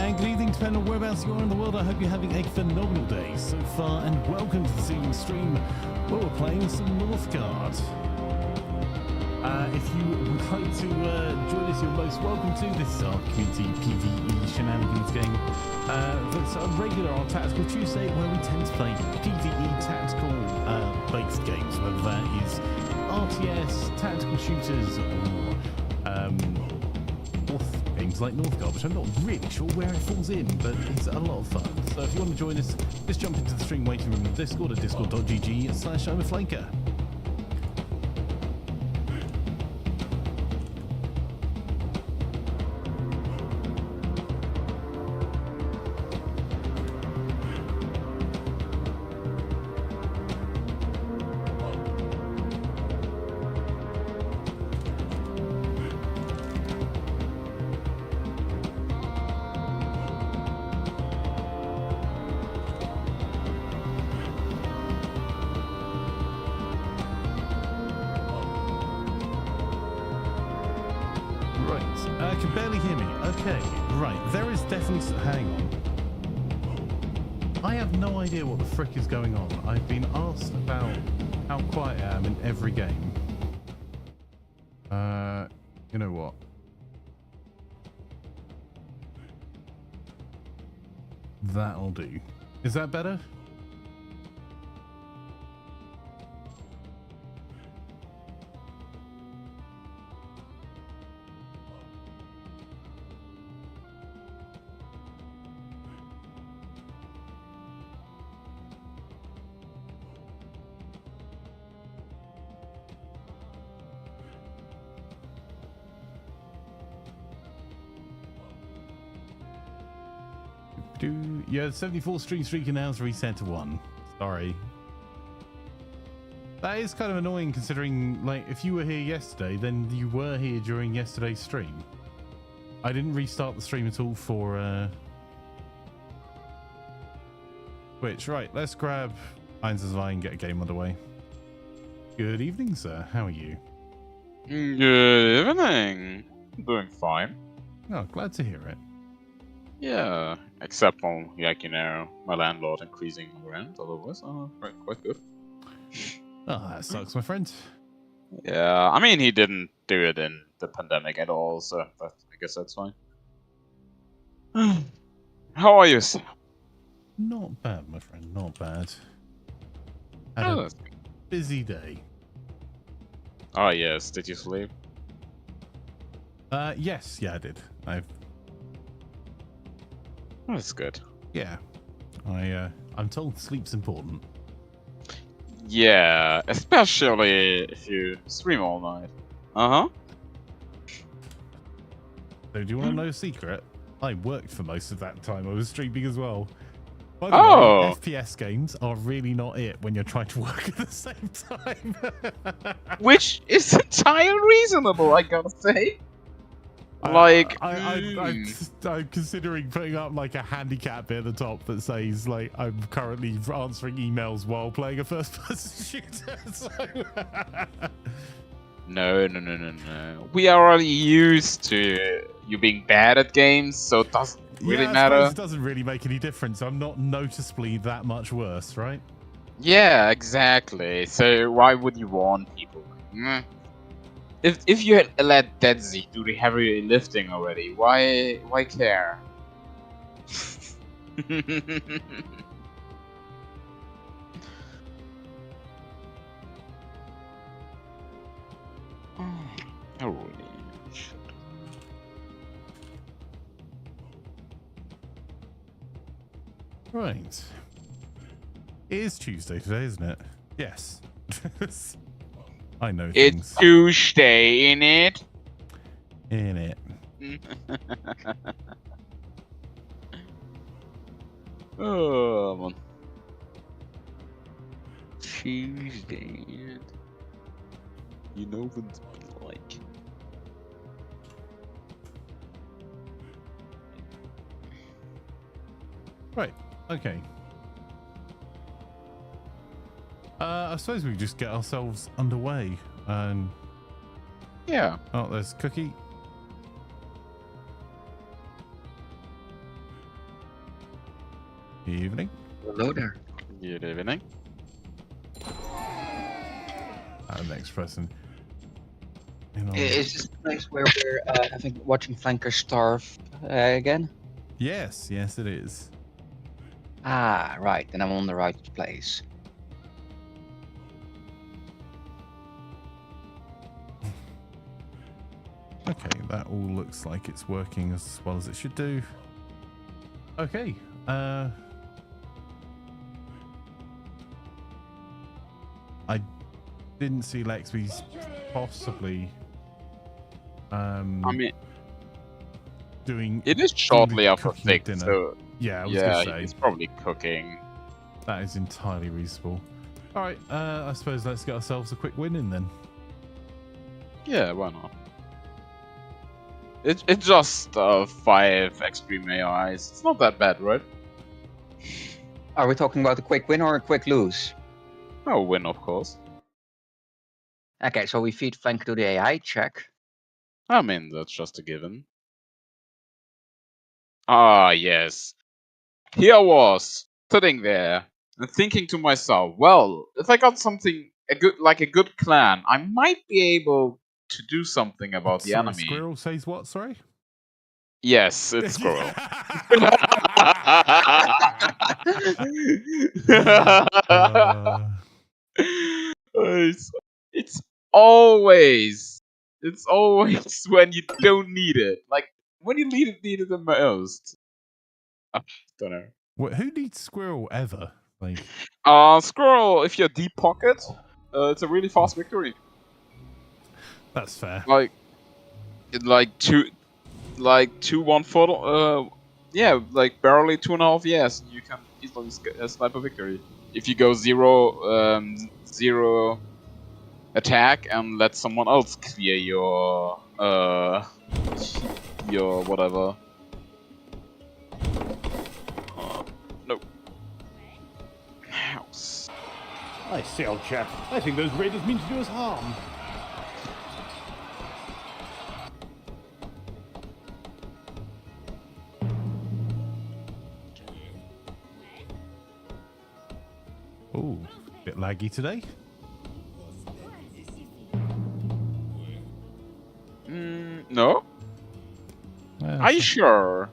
And good evening, depending on whereabouts you are in the world. I hope you're having a phenomenal day so far, and welcome to this evening's stream where we're playing some Northgard. If you would like to join us, you're most welcome to. This is our community PvE shenanigans game. That's a regular on Tactical Tuesday where we tend to play PvE tactical based games, whether that is RTS, tactical shooters, or games like Northgard, which I'm not really sure where it falls in, but it's a lot of fun. So if you want to join us, just jump into the stream waiting room of Discord at discord.gg/Imaflanker. Can barely hear me. Okay, right. There is definitely... Hang on. I have no idea what the frick is going on. I've been asked about how quiet I am in every game. You know what? That'll do. Is that better? Yeah, 74 stream streak now is reset to 1. Sorry. That is kind of annoying considering, like, if you were here yesterday, then you were here during yesterday's stream. I didn't restart the stream at all for Twitch. Right, let's grab Einsatzwein and get a game underway. Good evening, sir. How are you? Good evening. I'm doing fine. Oh, glad to hear it. Yeah, except for, like, you know, my landlord increasing rent, otherwise, quite good. Oh, that sucks, my friend. Yeah, I mean, he didn't do it in the pandemic at all, so I guess that's fine. How are you, sir? Not bad, my friend, not bad. Had a busy day. Oh, yes, did you sleep? Yes, yeah, I did. That's good. Yeah, I'm told sleep's important. Yeah, especially if you stream all night. Uh-huh. So do you want to know a secret? I worked for most of that time I was streaming as well. By the way, FPS games are really not it when you're trying to work at the same time. Which is entirely reasonable, I gotta say. Like, I'm considering putting up like a handicap bit at the top that says like I'm currently answering emails while playing a first-person shooter. So No. We are already used to you being bad at games, so it doesn't really matter. It doesn't really make any difference. I'm not noticeably that much worse, right? Yeah, exactly. So why would you warn people? If you had let Deadzy do the heavy lifting already, why care? I really should. Right. It is Tuesday today, isn't it? Yes. I know things. It's Tuesday, innit? In it. Oh, man. Tuesday, innit? You know what it's like. Right. Okay. I suppose we just get ourselves underway. Yeah. Oh, there's Cookie. Evening. Hello there. Good evening. Next person. In on- Is this the place where we're watching Flanker starve again? Yes, yes, it is. Ah, right. Then I'm on the right place. Okay, that all looks like it's working as well as it should do. Okay. I didn't see Lexby's possibly I mean, doing it is doing shortly the after cooking at 6, dinner. so Yeah, I was yeah, gonna he's say probably cooking. that is entirely reasonable. All right, I suppose let's get ourselves a quick win in then. Yeah, why not? It's just 5 extreme AIs. It's not that bad, right? Are we talking about a quick win or a quick lose? No win, of course. Okay, so we feed Flanker to the AI check. I mean, that's just a given. Ah, yes. Here I was, sitting there, and thinking to myself, well, if I got something, a good clan, I might be able to do something about the Sorry, enemy. Squirrel says what? Sorry. Yes, it's Squirrel. it's, it's always, when you don't need it. Like, when you need it the most. Don't know. Who needs squirrel ever? Like, Squirrel, if you're deep pocket, it's a really fast victory. that's fair. Like 2-1 photo. Yeah, like barely 2.5 years, and you can easily snipe a victory. If you go zero attack and let someone else clear your whatever. No. House. I say, old chap, I think those raiders mean to do us harm. Ooh, bit laggy today. No? Are you sure?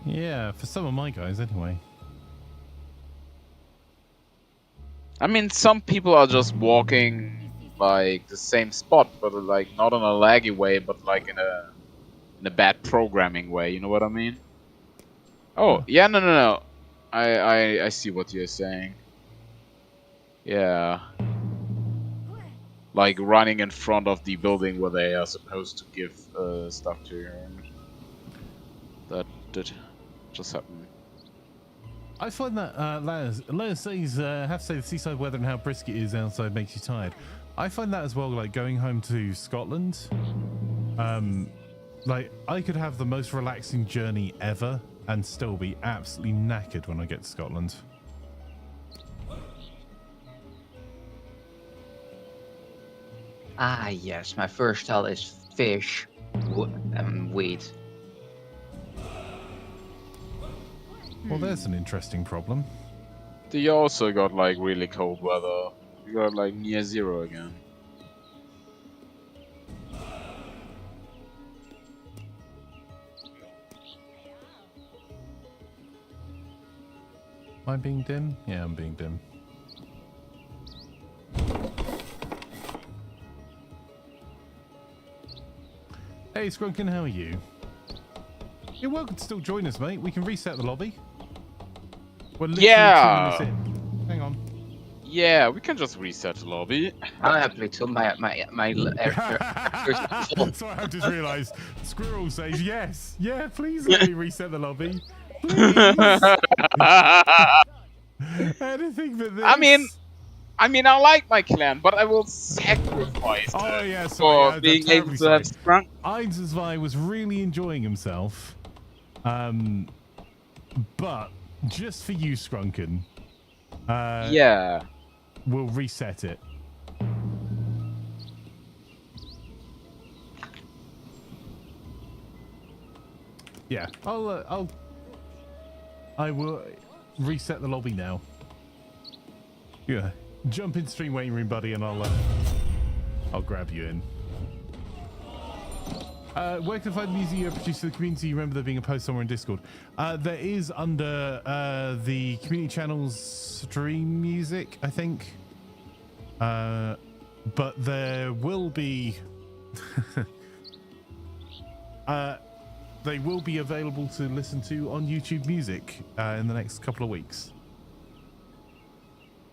Yeah, for some of my guys anyway. I mean, some people are just walking like the same spot, but like not in a laggy way, but like in a bad programming way. You know what I mean? Oh yeah, no. I see what you're saying. Yeah, like running in front of the building where they are supposed to give stuff to you. That did just happen. I find that Laz says have to say the seaside weather and how brisk it is outside makes you tired. I find that as well, like going home to Scotland. Like I could have the most relaxing journey ever and still be absolutely knackered when I get to Scotland. Ah, yes. My first tell is fish and wheat. Well, there's an interesting problem. You also got like really cold weather. You got like near 0 again. Am I being dim? Yeah, I'm being dim. Hey, Scrunkin, how are you? You're welcome to still join us, mate. We can reset the lobby. We're literally 2 minutes in. Hang on. Yeah, we can just reset the lobby. I'm happy to my Sorry, I've just realised. Squirrel says yes. Yeah, please let me reset the lobby. Please. Anything but this. I mean, I like my clan, but I will sacrifice Oh it yeah, sorry. for being able to have sprung. Einzesvai was really enjoying himself. But just for you, Scrunkin. Yeah. We'll reset it. Yeah, I'll I will reset the lobby now. Yeah, jump in stream waiting room, buddy, and I'll grab you in. Where can I find the music you produce for the community? You remember there being a post somewhere in Discord. There is under the community channel's stream music, I think. But there will be they will be available to listen to on YouTube Music in the next couple of weeks.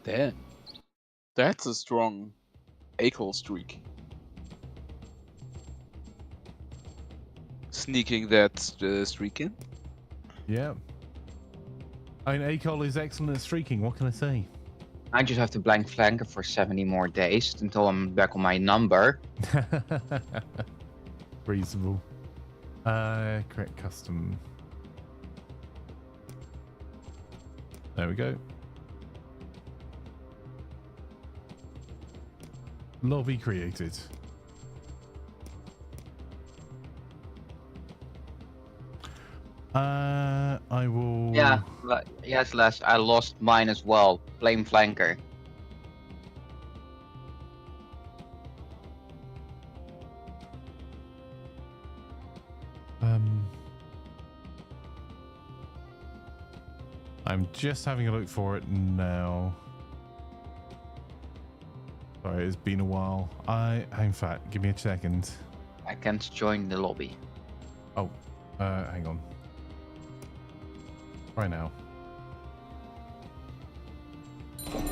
Damn. That's a strong ACL streak. Sneaking that streak in. Yeah. I mean, ACOL is excellent at streaking. What can I say? I just have to blank flanker for 70 more days until I'm back on my number. Reasonable. Create custom. There we go. Lobby created. I will. Yeah, yes, Les, I lost mine as well. Blame flanker. I'm just having a look for it now. Sorry, it's been a while. In fact, give me a second. I can't join the lobby. Oh, hang on. Right now.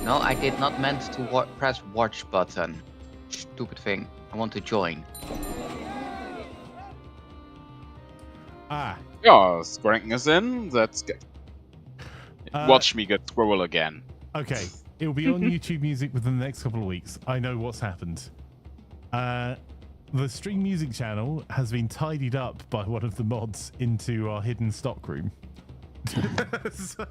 No, I did not meant to press watch button. Stupid thing. I want to join. Ah. Yeah, Scranking is in. That's good. Watch me get squirrel again. Okay, it'll be on YouTube Music within the next couple of weeks. I know what's happened. The stream music channel has been tidied up by one of the mods into our hidden stock room. So,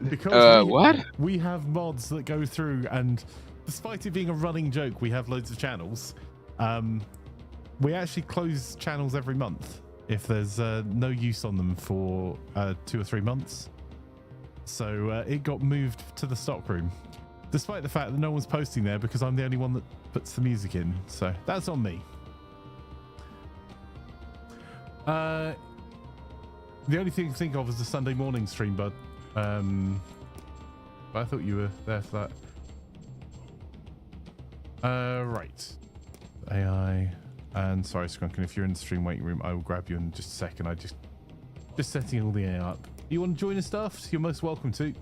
because we have mods that go through, and despite it being a running joke, we have loads of channels. We actually close channels every month if there's no use on them for 2 or 3 months. So it got moved to the stock room, despite the fact that no one's posting there because I'm the only one that puts the music in. So that's on me. The only thing I can think of is the Sunday morning stream, but I thought you were there for that. Right. AI. And sorry, Scrunkin, if you're in the stream waiting room, I will grab you in just a second. I just setting all the AI up. You want to join us, stuff? You're most welcome to.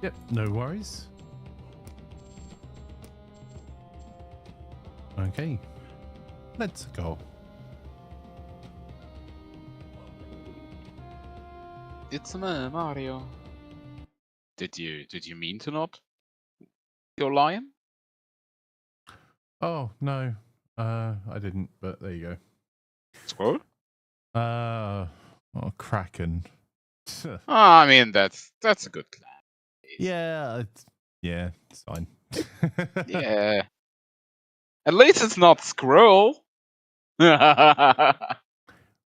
Yep, no worries. Okay, let's go. It's me, Mario. Did you mean to not? Your lion? Oh no, I didn't. But there you go. Squirrel? Oh, Kraken. I mean that's a good clan. Yeah, it's fine. Yeah. At least it's not Squirrel.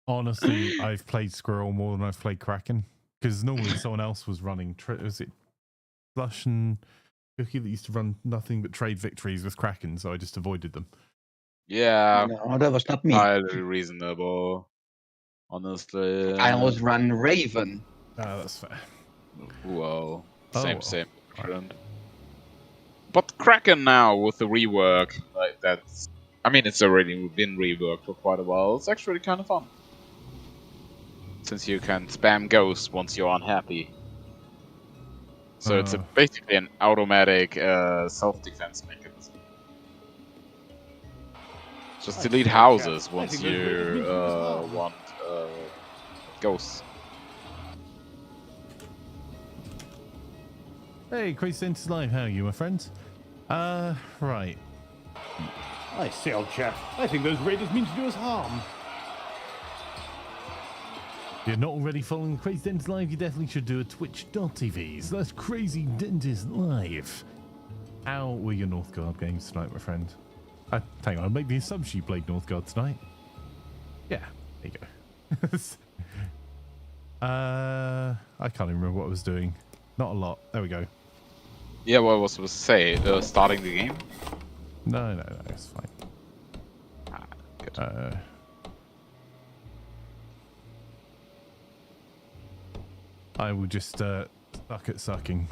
Honestly, I've played Squirrel more than I've played Kraken, because normally someone else was running. Was it Slush and Cookie that used to run nothing but trade victories with Kraken? So I just avoided them. Yeah. No, that was not me. Highly reasonable. Honestly. I always run Raven. Ah, that's fair. Whoa. Oh, Same, well. same. Different. But Kraken now with the rework, like that's. I mean, it's already been reworked for quite a while. It's actually kind of fun. Since you can spam Ghost once you're unhappy. So it's basically an automatic self-defense mechanism. Just delete houses once you want Ghosts. Hey, Crazy Live, how are you, my friend? Right. I say, old chap, I think those raiders mean to do us harm. If you're not already following Crazy Dentist Live, you definitely should do a twitch.tv/Crazy Dentist Live. How were your Northgard games tonight, my friend? Hang on, I'll make the assumption you played Northgard tonight. Yeah, there you go. I can't even remember what I was doing. Not a lot. There we go. Yeah, what I was supposed to say, starting the game? No, it's fine. Good. I will just suck at sucking.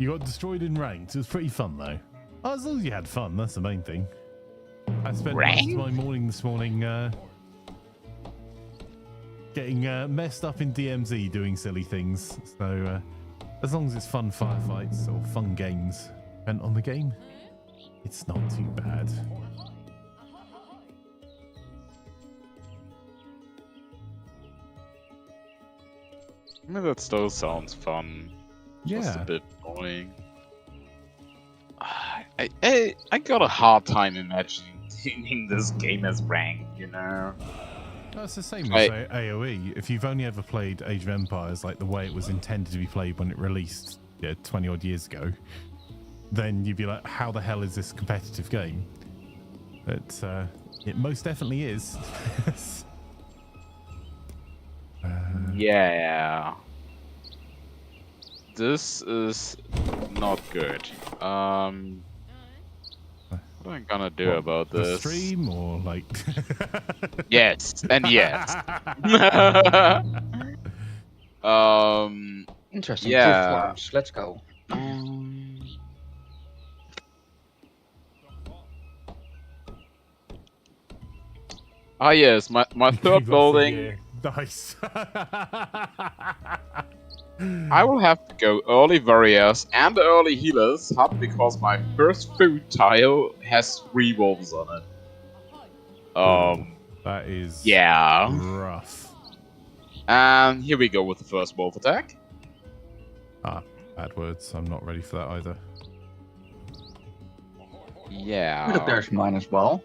You got destroyed in ranked. It was pretty fun though. Oh, as long as you had fun, that's the main thing. I spent most of my morning this morning getting messed up in DMZ doing silly things. So as long as it's fun firefights or fun games spent on the game, it's not too bad. I mean, that still sounds fun. Just a Yeah. bit annoying. I got a hard time imagining this game as ranked, you know? No, it's the same as AoE. If you've only ever played Age of Empires like the way it was intended to be played when it released 20 odd years ago, then you'd be like, how the hell is this a competitive game? But it most definitely is. Yeah. This is not good. What am I gonna do about The this? stream or like... Yes, and yes. Interesting. Yeah. Two farms. Let's go. Ah yes, my third building. Yeah. Nice. I will have to go early warriors and early healers hub because my first food tile has 3 wolves on it. That is Yeah. rough. And here we go with the first wolf attack. Bad words. I'm not ready for that either. Yeah. There's mine as well.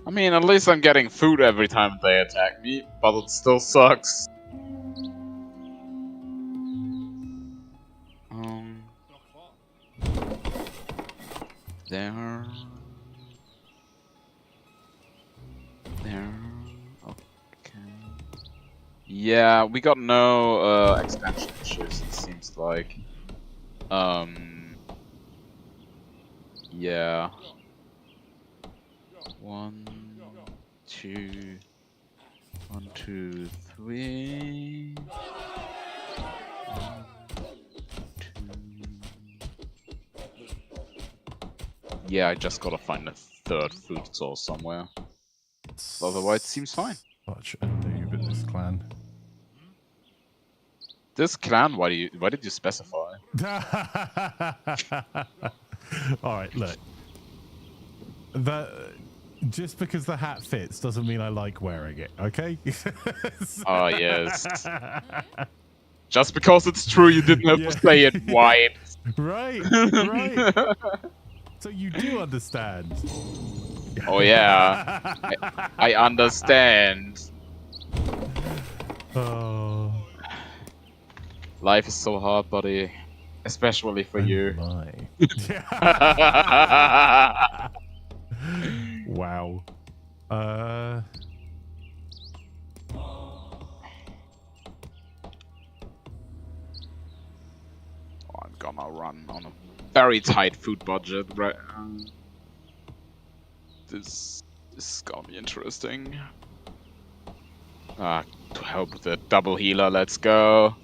I mean, at least I'm getting food every time they attack me, but it still sucks. There. Okay. Yeah, we got no expansion issues, it seems like. Yeah. 1, 2, 1, 2, 3. 1, 2. Yeah, I just gotta find a third food source somewhere. Otherwise, it seems fine. Such a noob at this clan. This clan? Why did you specify? Alright, look. Just because the hat fits doesn't mean I like wearing it, okay? Oh, yes. Just because it's true, you didn't have to say it white. Right. So you do understand. Oh, yeah. I understand. Oh. Life is so hard, buddy. Especially for you. My. Wow. I'm gonna run on a very tight food budget, right? This is gonna be interesting. To help with the double healer, let's go.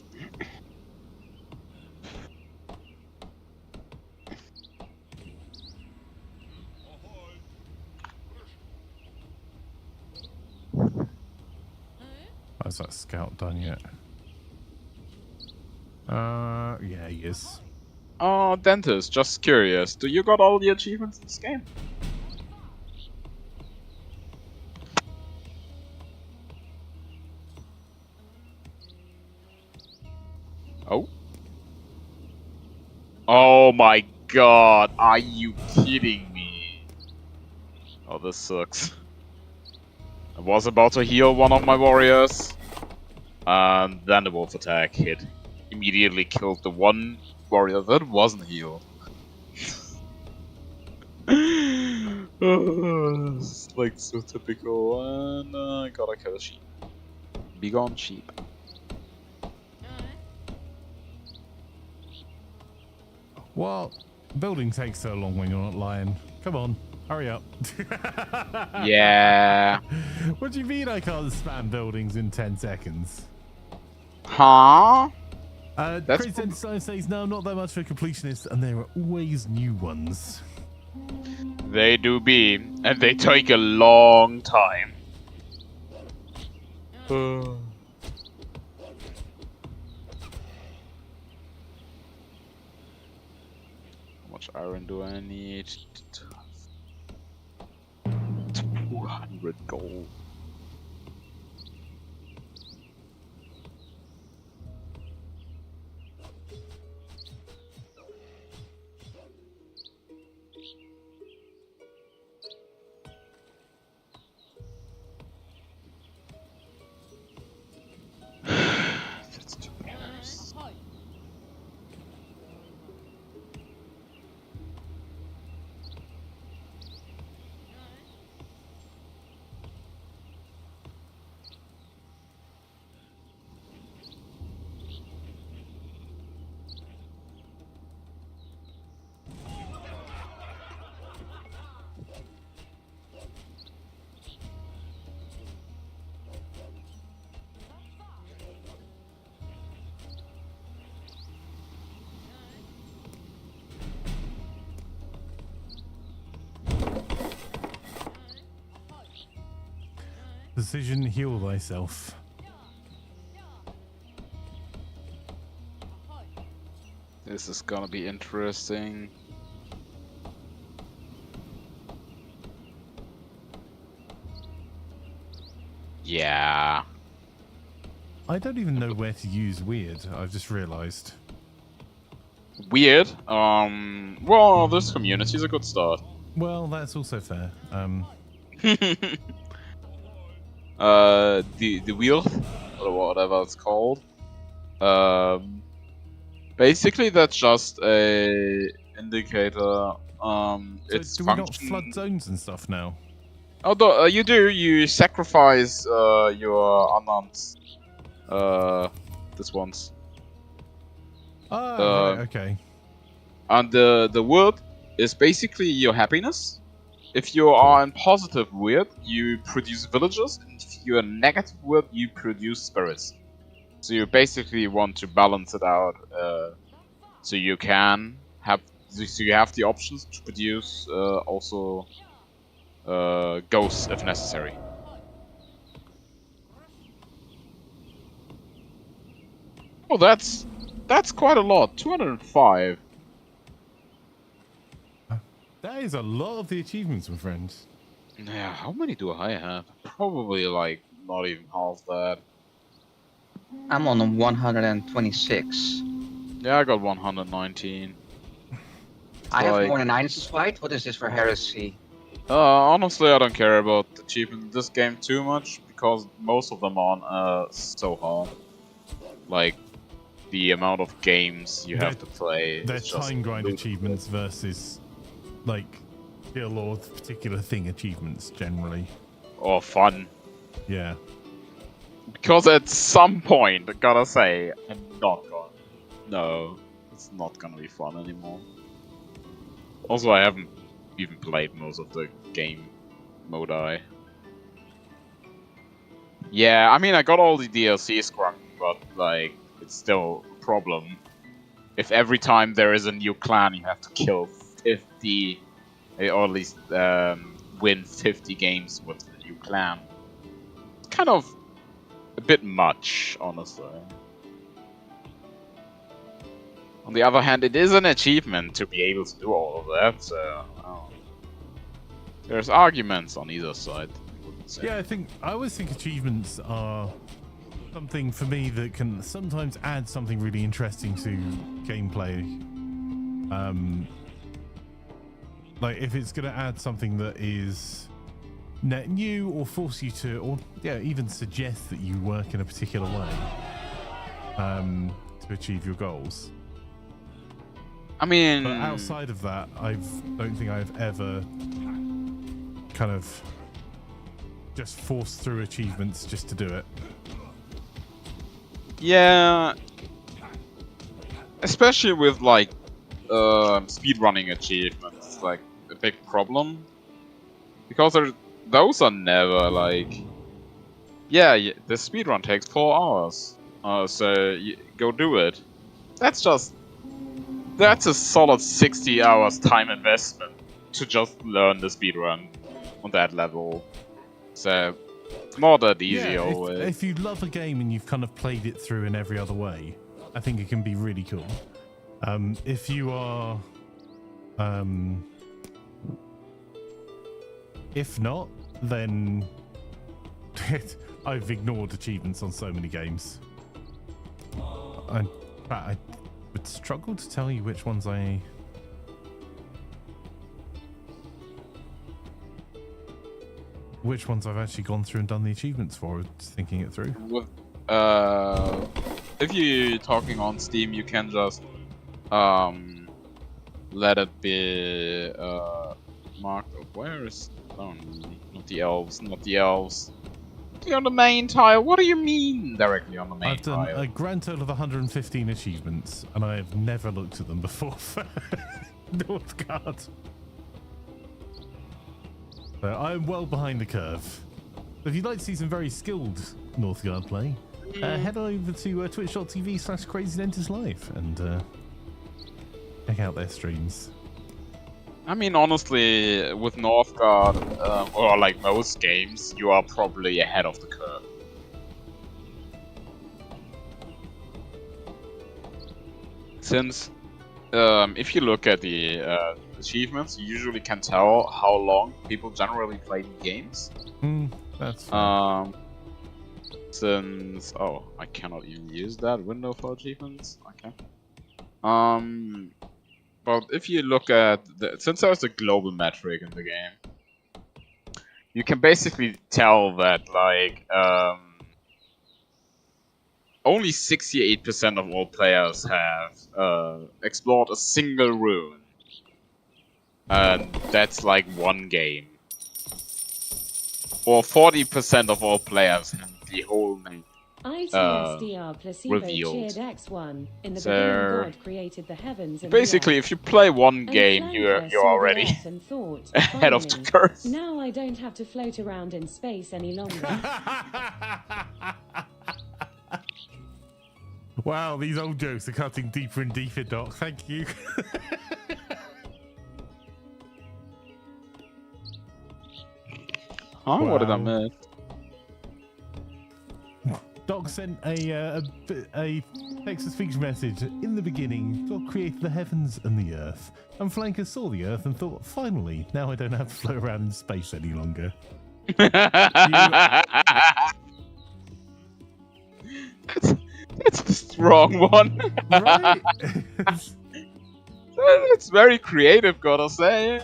Has that scout done yet? Yeah, he is. Oh, Dentist, just curious. Do you got all the achievements in this game? Oh. Oh my god, are you kidding me? Oh, this sucks. I was about to heal one of my warriors, and then the wolf attack hit. Immediately killed the one warrior that wasn't healed. It's like so typical, and I gotta kill a sheep. Be gone, sheep. Well, building takes so long when you're not lying. Come on, hurry up. Yeah. What do you mean I can't spam buildings in 10 seconds? Huh? Chris Ensign says, no, not that much for completionists, and there are always new ones. They do be, and they take a long time. How much iron do I need? 200 gold. That's too bad. Decision, heal thyself. This is gonna be interesting. Yeah. I don't even know where to use weird, I've just realised. Weird. Well, this community is a good start. Well, that's also fair. The wheel, or whatever it's called. Basically that's just a indicator. It's do we not flood zones and stuff now? Although you do, you sacrifice your unarmed this ones. Ah, right, okay. And the word is basically your happiness. If you are in positive word, you produce villagers, and if you're in negative word, you produce spirits. So you basically want to balance it out, so you can have, so you have the options to produce also ghosts if necessary. Oh, that's quite a lot. 205. That is a lot of the achievements, my friends. Yeah, how many do I have? Probably like not even half that. I'm on 126. Yeah, I got 119. I have like- more than 9 to fight. What is this for heresy? Honestly, I don't care about the achievement in this game too much, because most of them are so hard. Like, the amount of games you have to play. They're is just time grind ludicrous. achievements versus, like, skill or particular thing achievements, generally. Or fun. Yeah. Because at some point, I gotta say, I'm not gonna. No, it's not gonna be fun anymore. Also, I haven't even played most of the game modi. Yeah, I mean, I got all the DLC scrum, but, like, it's still a problem. If every time there is a new clan, you have to kill 50, or at least win 50 games with the new clan. It's kind of a bit much, honestly. On the other hand, it is an achievement to be able to do all of that, so there's arguments on either side. I wouldn't say. Yeah, I always think achievements are something for me that can sometimes add something really interesting to gameplay. Like if it's going to add something that is net new or force you to, or even suggest that you work in a particular way to achieve your goals. I mean, but outside of that, don't think I've ever kind of just forced through achievements just to do it. Yeah, especially with like speedrunning achievements, like a big problem because those are never like, the speedrun takes 4 hours, so go do it. That's a solid 60 hours time investment to just learn the speedrun on that level. So it's not that easy always. If you love a game and you've kind of played it through in every other way, I think it can be really cool. If you are, if not, then I've ignored achievements on so many games. I would struggle to tell you which ones I've actually gone through and done the achievements for, thinking it through. With, if you're talking on Steam, you can just let it be marked. Where is? Oh, not the elves. Not the elves. On the main tile. What do you mean directly on the main tile? I've done a grand total of 115 achievements, and I have never looked at them before for Northgard. So I'm well behind the curve. If you'd like to see some very skilled Northgard play, head over to twitch.tv/CrazyDentistLive and check out their streams. I mean, honestly, with Northgard, or like most games, you are probably ahead of the curve. Since, if you look at the achievements, you usually can tell how long people generally play the games. That's since I cannot even use that window for achievements. Okay. But if you look at since there's a global metric in the game, you can basically tell that like only 68% of all players have explored a single rune. And that's like one game. Or 40% of all players have the whole map revealed. X1. In the beginning, God created the heavens and basically, if you play one game, you're already ahead of the curve. Now I don't have to float around in space any longer. Wow, these old jokes are cutting deeper and deeper, Doc. Thank you. Huh? What did I miss? Doc sent a text-to-speech message. In the beginning, God created the heavens and the earth. And Flanker saw the earth and thought, finally, now I don't have to float around in space any longer. That's a strong one. Right? It's very creative, gotta say.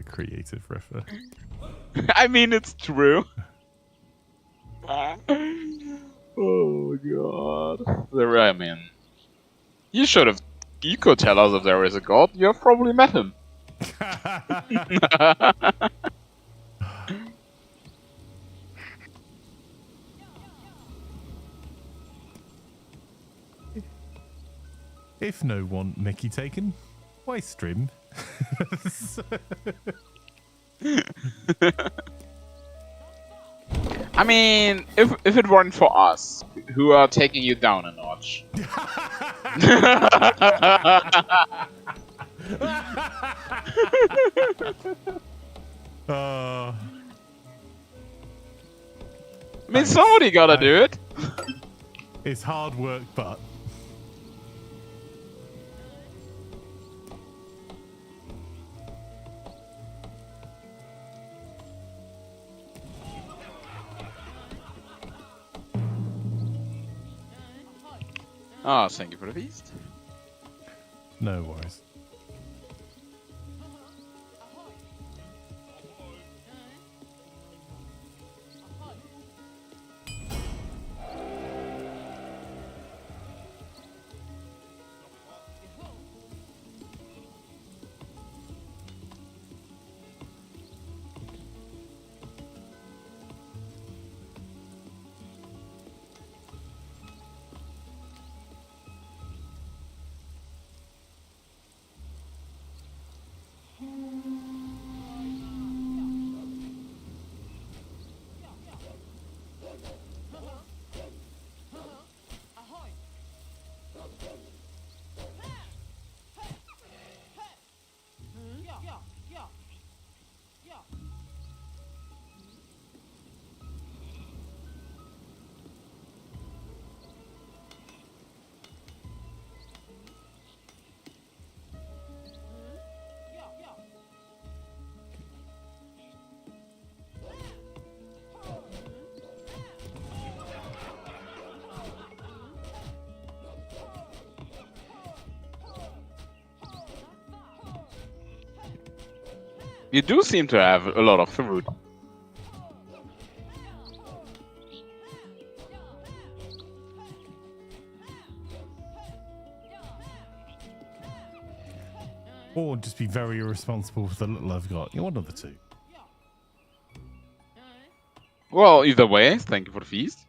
Creative refer. I mean, it's true. Oh god. I mean, you could tell us if there is a god. You have probably met him. If no want Mickey taken, why stream? I mean, if it weren't for us, who are taking you down a notch. I mean, Thanks. somebody gotta do it. It's hard work, but Ah, thank you for the feast. no worries. You do seem to have a lot of food. Or just be very irresponsible with the little I've got. You're one of the two. Well, either way, thank you for the feast.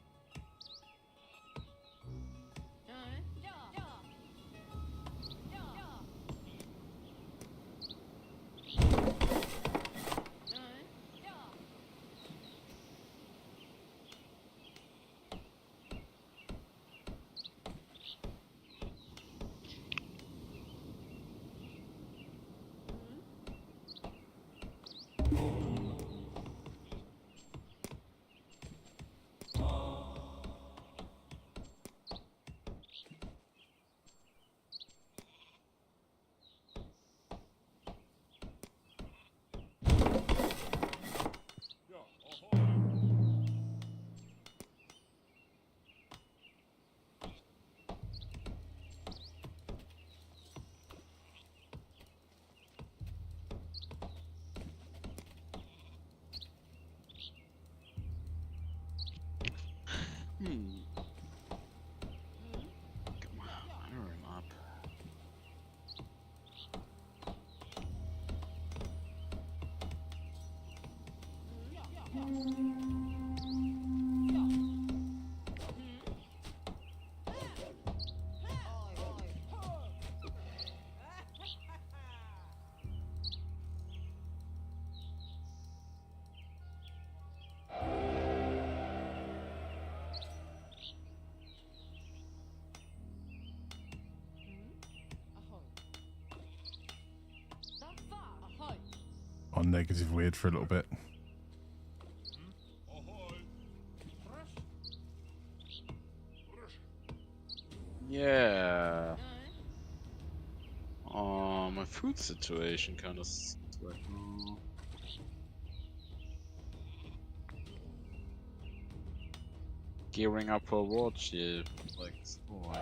Come on, hurry up. On negative weird for a little bit. Yeah. Oh, my food situation kind of sucks right now. Gearing up for a warship, like, oh,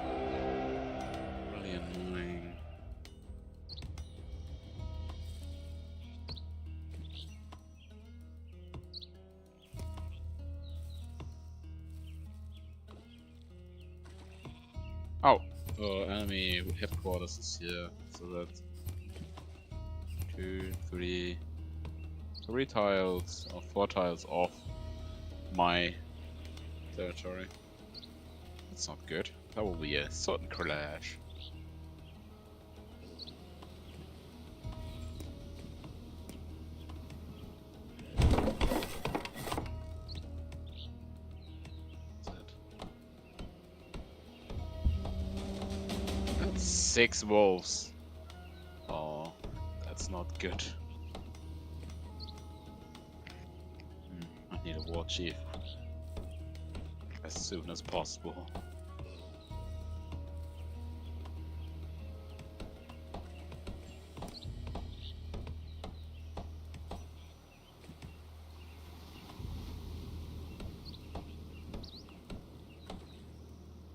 really annoying. Oh, enemy headquarters is here, so that's 3 tiles or 4 tiles off my territory. That's not good. That will be a sudden clash. That's 6 wolves. Oh, that's not good. I need a war chief. as soon as possible.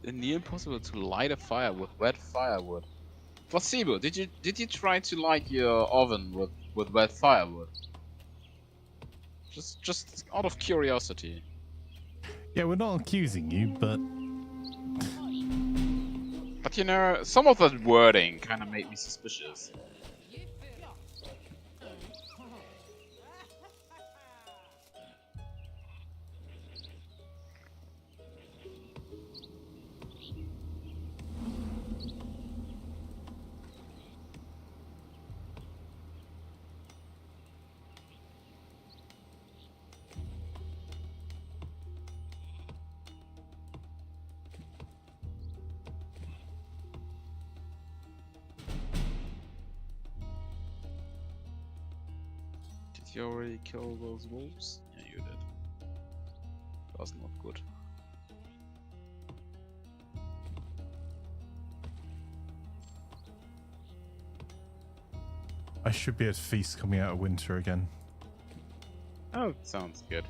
Near impossible to light a fire with wet firewood. Placebo, did you try to light your oven with wet firewood? Just out of curiosity. Yeah, we're not accusing you, but But you know, some of that wording kind of made me suspicious. Did you already kill those wolves? Yeah, you did. That's not good. I should be at feast coming out of winter again. Oh, sounds good.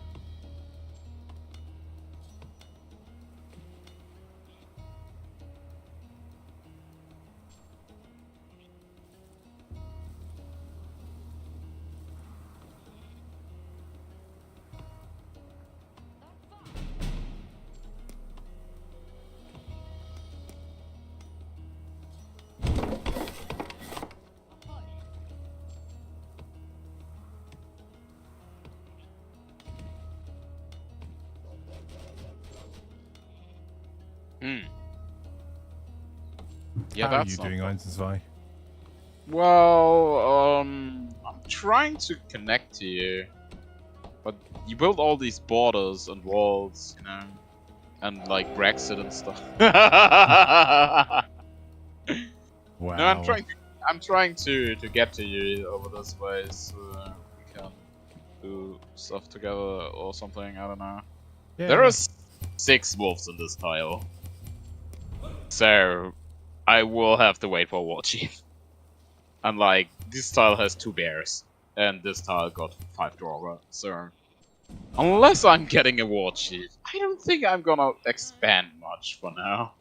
Yeah, How are that's you not doing, bad. Einstein? Well, I'm trying to connect to you, but you build all these borders and walls, you know, and like Brexit and stuff. Wow. No, I'm trying to get to you over this way so we can do stuff together or something. I don't know. Yeah. There are 6 wolves in this tile, so I will have to wait for War Chief. And like, this tile has 2 bears, and this tile got 5 drawer, so unless I'm getting a War Chief, I don't think I'm gonna expand much for now.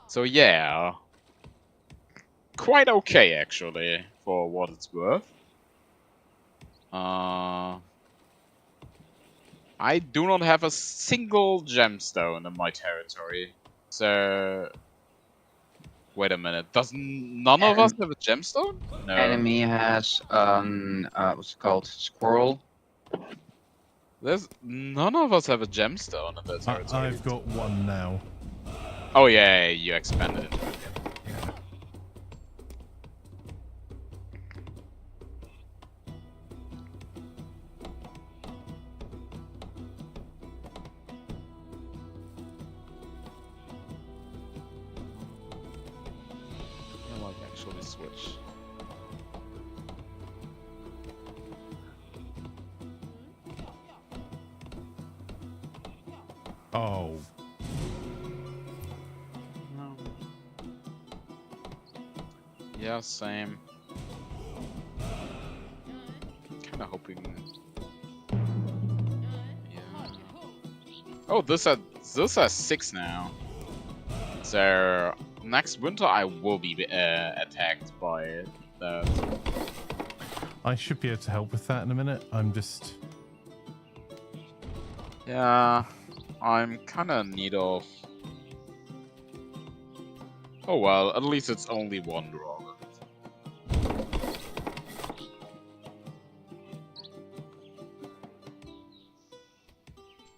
So yeah, quite okay actually, for what it's worth. I do not have a single gemstone in my territory, so... Wait a minute, does none of us have a gemstone? No. Enemy has what's it called? Squirrel. None of us have a gemstone in that territory. I've got one now. Oh yeah, you expanded into it. Yeah. I might actually switch. Oh. No. Yeah, same. Kinda hoping. Yeah. Oh, this has 6 now. So next winter I will be attacked by that. I should be able to help with that in a minute. I'm just... Yeah, I'm kinda in need of... Oh well, at least it's only 1 draw.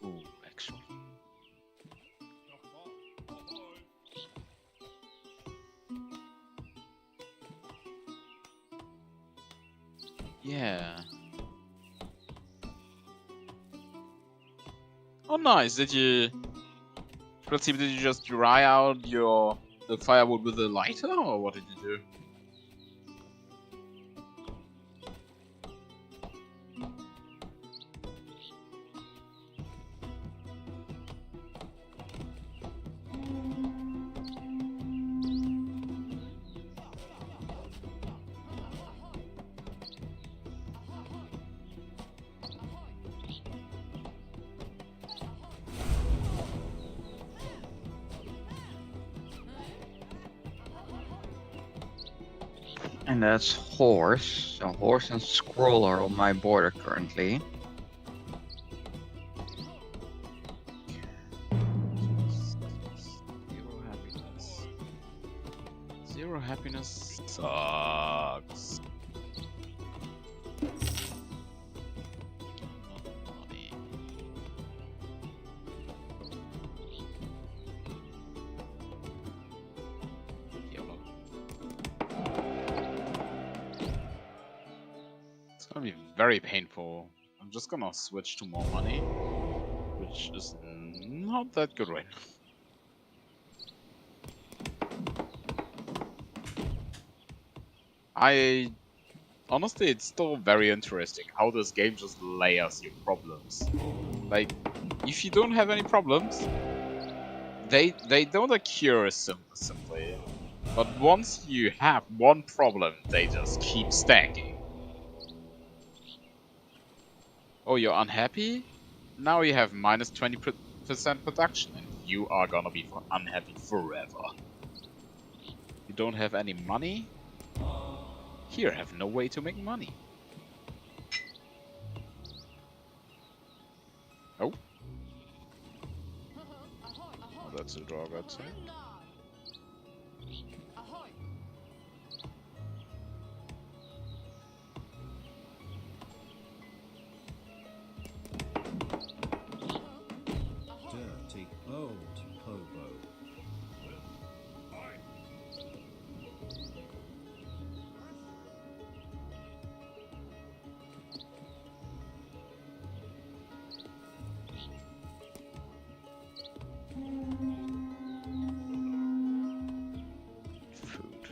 Ooh, actually. Yeah. Oh nice, did you just dry out the firewood with a lighter, or what did you do? And that's horse. So horse and scroll are on my border currently. Zero happiness. Zero happiness sucks. Money. Yellow. It's gonna be very painful. I'm just gonna switch to more money, which is not that good right now. Honestly, it's still very interesting how this game just layers your problems. Like, if you don't have any problems, they don't occur simply. But once you have one problem, they just keep stacking. Oh, you're unhappy? Now you have minus 20% production, and you are gonna be unhappy forever. You don't have any money? Here, have no way to make money. Oh. Oh, that's a draw, I'd say. Dirty old hobo. Food.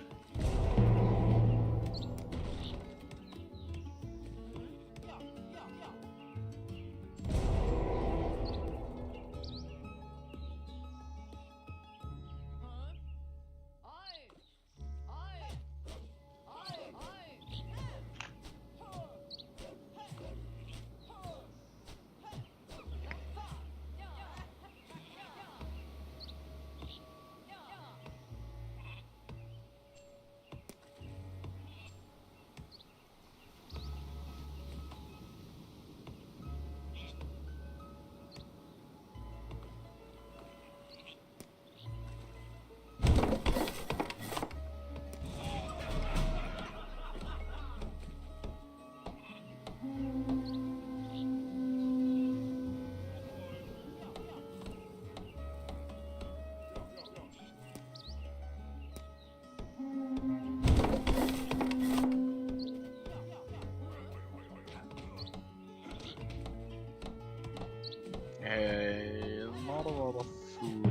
Not a lot of food.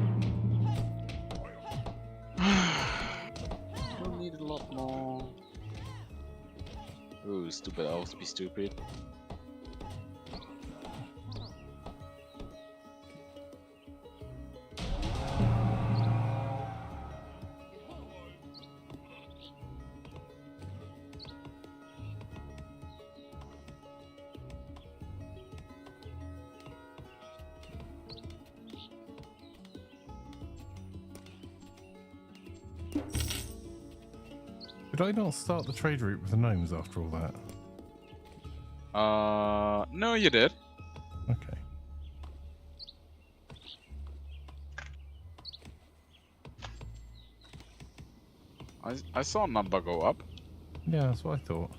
We'll need a lot more. Ooh, stupid elves be stupid. Did I not start the trade route with the gnomes after all that? No, you did. Okay. I saw a number go up. Yeah, that's what I thought.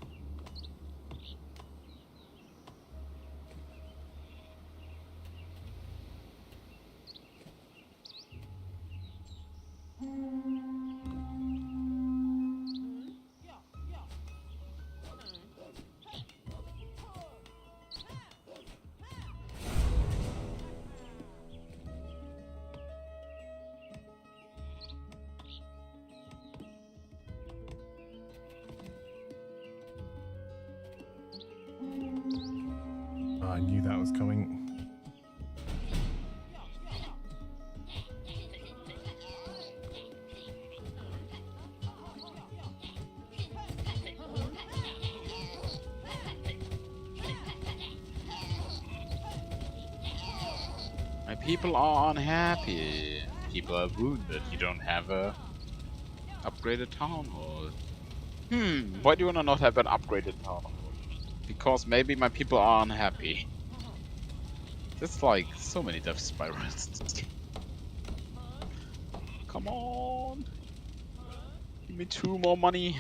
I knew that was coming. My people are unhappy. People are wounded. You don't have a upgraded town hall. Why do I not have an upgraded tower? Because maybe my people are unhappy. There's like so many death spirals. Come on! Give me 2 more money.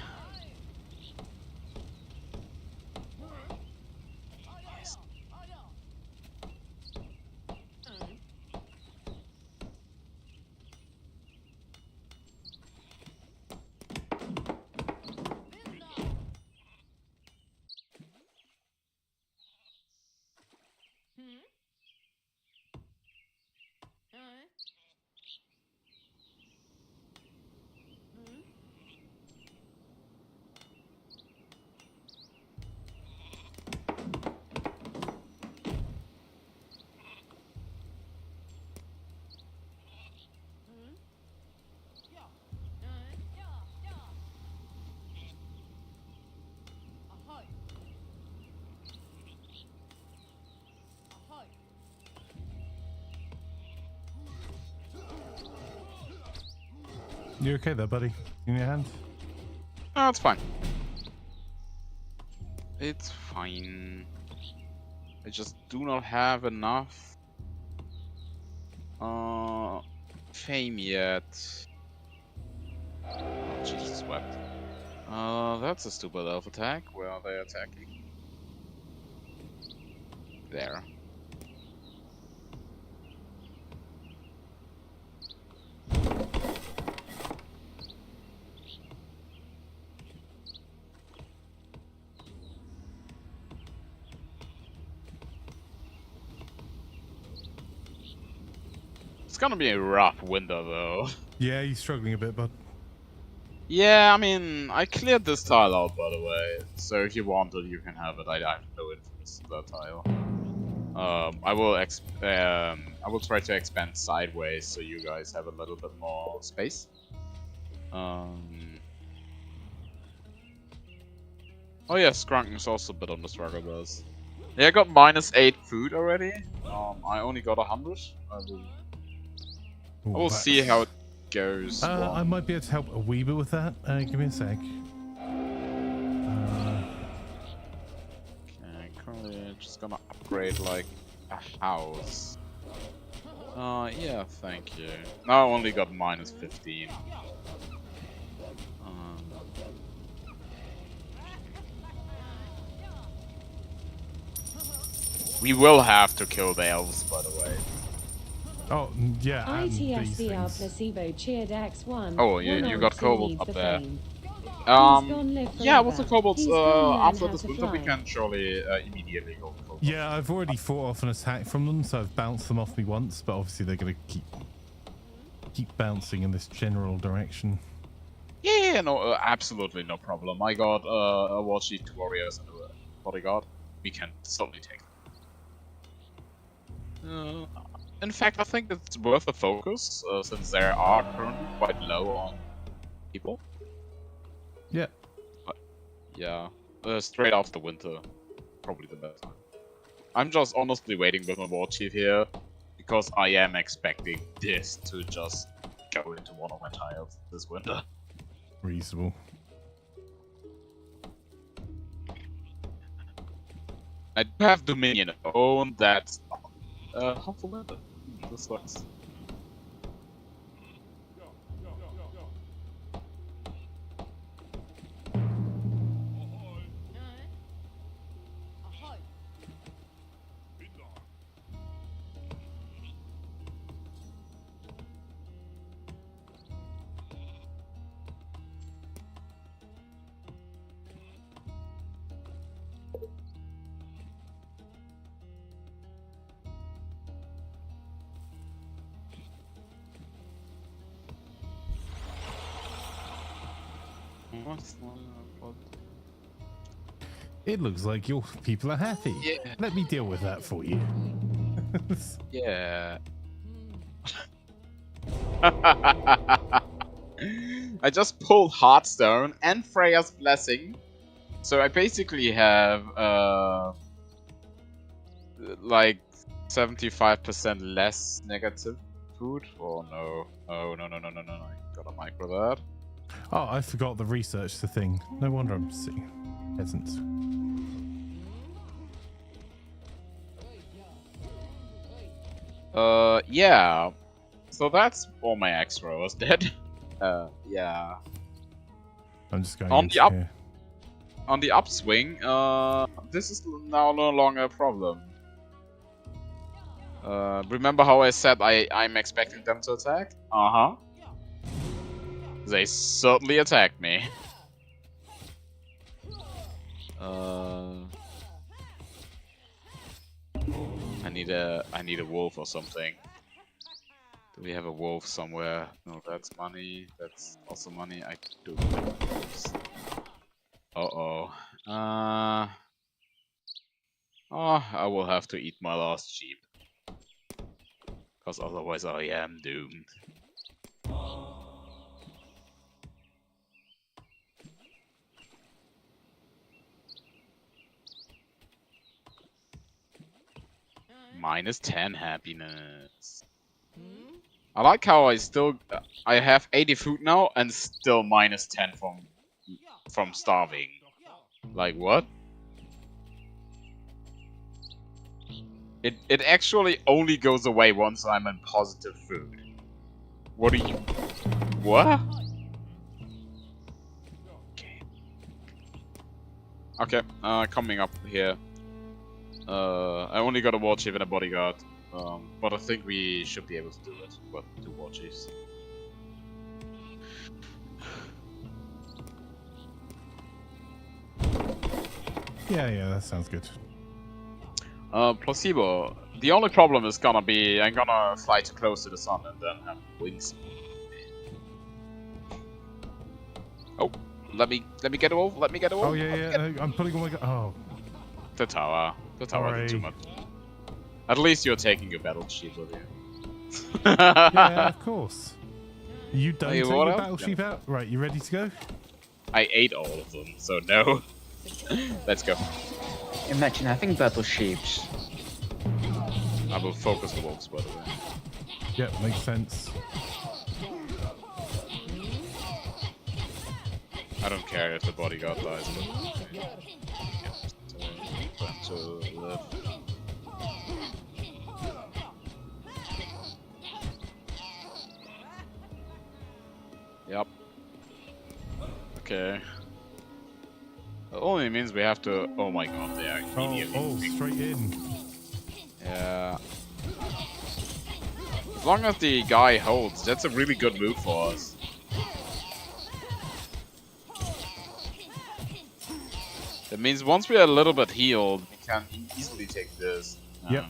Yes. You okay there, buddy? In your hand? No, it's fine. It's fine. I just do not have enough fame yet. Oh, Jesus wept. That's a stupid elf attack. Where are they attacking? There. It's gonna be a rough winter though. Yeah, you're struggling a bit, bud. Yeah, I mean, I cleared this tile out, by the way. So if you want it, you can have it. I have no interest in that tile. I will try to expand sideways so you guys have a little bit more space. Oh yeah, Skrunken is also a bit on the struggle bus. Yeah, I got -8 food already. I only got 100. I will see how it goes. I might be able to help a wee bit with that. Give me a sec. Okay, currently just gonna upgrade like a house. Yeah, thank you. Now I only got -15. We will have to kill the elves, by the way. Oh, yeah. and these ITSVR things. placebo cheered X1. Oh, you got kobolds up there. Yeah, what's the kobolds? After this winter, we can surely immediately go kobolds. Yeah, I've already fought off an attack from them, so I've bounced them off me once, but obviously they're going to keep bouncing in this general direction. Yeah, no, absolutely no problem. I got a war chief, 2 warriors, and a bodyguard. We can certainly take them. In fact, I think it's worth a focus, since they are currently quite low on people. Yeah. Yeah, straight after winter, probably the best time. I'm just honestly waiting with my war chief here, because I am expecting this to just go into one of my tiles this winter. Reasonable. I do have Dominion. Oh, that's half a winter. This sucks. It looks like your people are happy. Yeah. Let me deal with that for you. Yeah. I just pulled Heartstone and Freya's Blessing. So I basically have like 75% less negative food. Oh no. Oh no. I gotta micro that. Oh, I forgot the research the thing. No wonder I'm seeing peasants. Yeah. So that's all my extra was dead. Yeah. I'm just going On into the up- here. On the upswing, this is now no longer a problem. Remember how I said I'm expecting them to attack? Uh-huh. They certainly attacked me. I need a wolf or something. Do we have a wolf somewhere? No, that's money. That's also money. I do have wolves. Uh-oh. Oh, I will have to eat my last sheep. Because otherwise I am doomed. -10 happiness. I like how I have 80 food now and still -10 from starving. Like what? It actually only goes away once I'm in positive food. What are you? What? Okay, coming up here. I only got a war chief and a bodyguard. But I think we should be able to do it. Well, 2 war chiefs. Yeah, that sounds good. Placebo. The only problem is gonna be I'm gonna fly too close to the sun and then have wings. Oh, let me get a wolf. Let me get a wolf. Oh yeah. No, I'm putting all my. Oh. The tower. The tower did too much. At least you're taking your battle sheep with you. Yeah, of course. You don't Hey, take what your else? battle sheep out? Right, you ready to go? I ate all of them, so no. Let's go. Imagine having battle sheeps. I will focus the wolves, by the way. Yep, makes sense. I don't care if the bodyguard dies, but... Plan to live. Yep. Okay. It only means we have to... Oh my god, they are immediately moving. Straight in. Yeah. As long as the guy holds, that's a really good move for us. That means once we are a little bit healed, we can easily take this. Yep.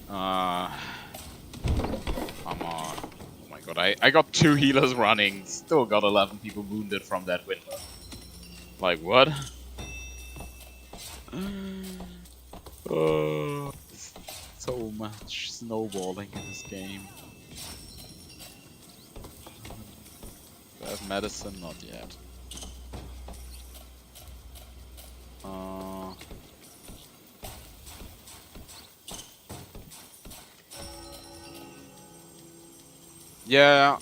Come on. Oh my god, I got 2 healers running. Still got 11 people wounded from that window. Like, what? So much snowballing in this game. Do I have medicine? Not yet. Yeah.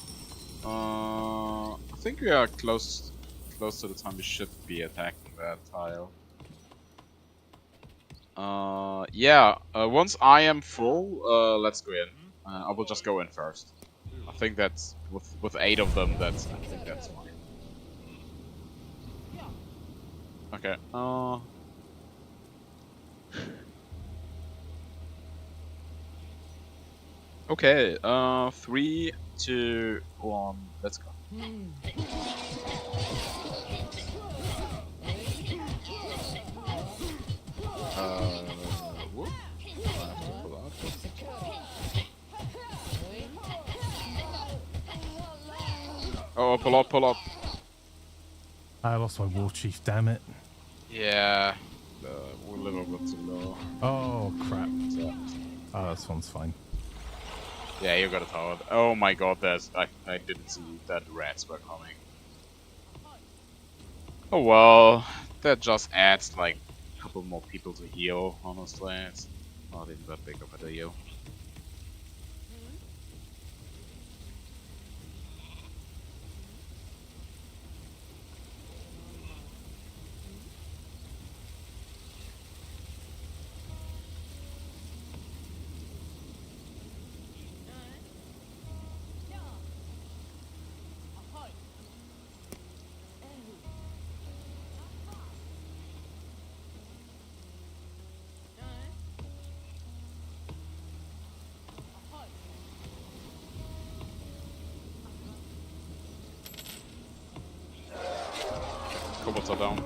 I think we are close to the time we should be attacking that tile. Yeah. Once I am full, let's go in. I will just go in first. I think that's with 8 of them. I think that's fine. Okay. Okay. 3, 2, 1. Let's go. Whoop. I have to pull out. Oh, pull up. I lost my war chief, damn it. Yeah, we're a little bit too low. Oh, crap. Oh, this one's fine. Yeah, you got a tower. Oh my god, I didn't see that rats were coming. Oh well, that just adds like a couple more people to heal, honestly. It's not even that big of a deal. Teleports are down.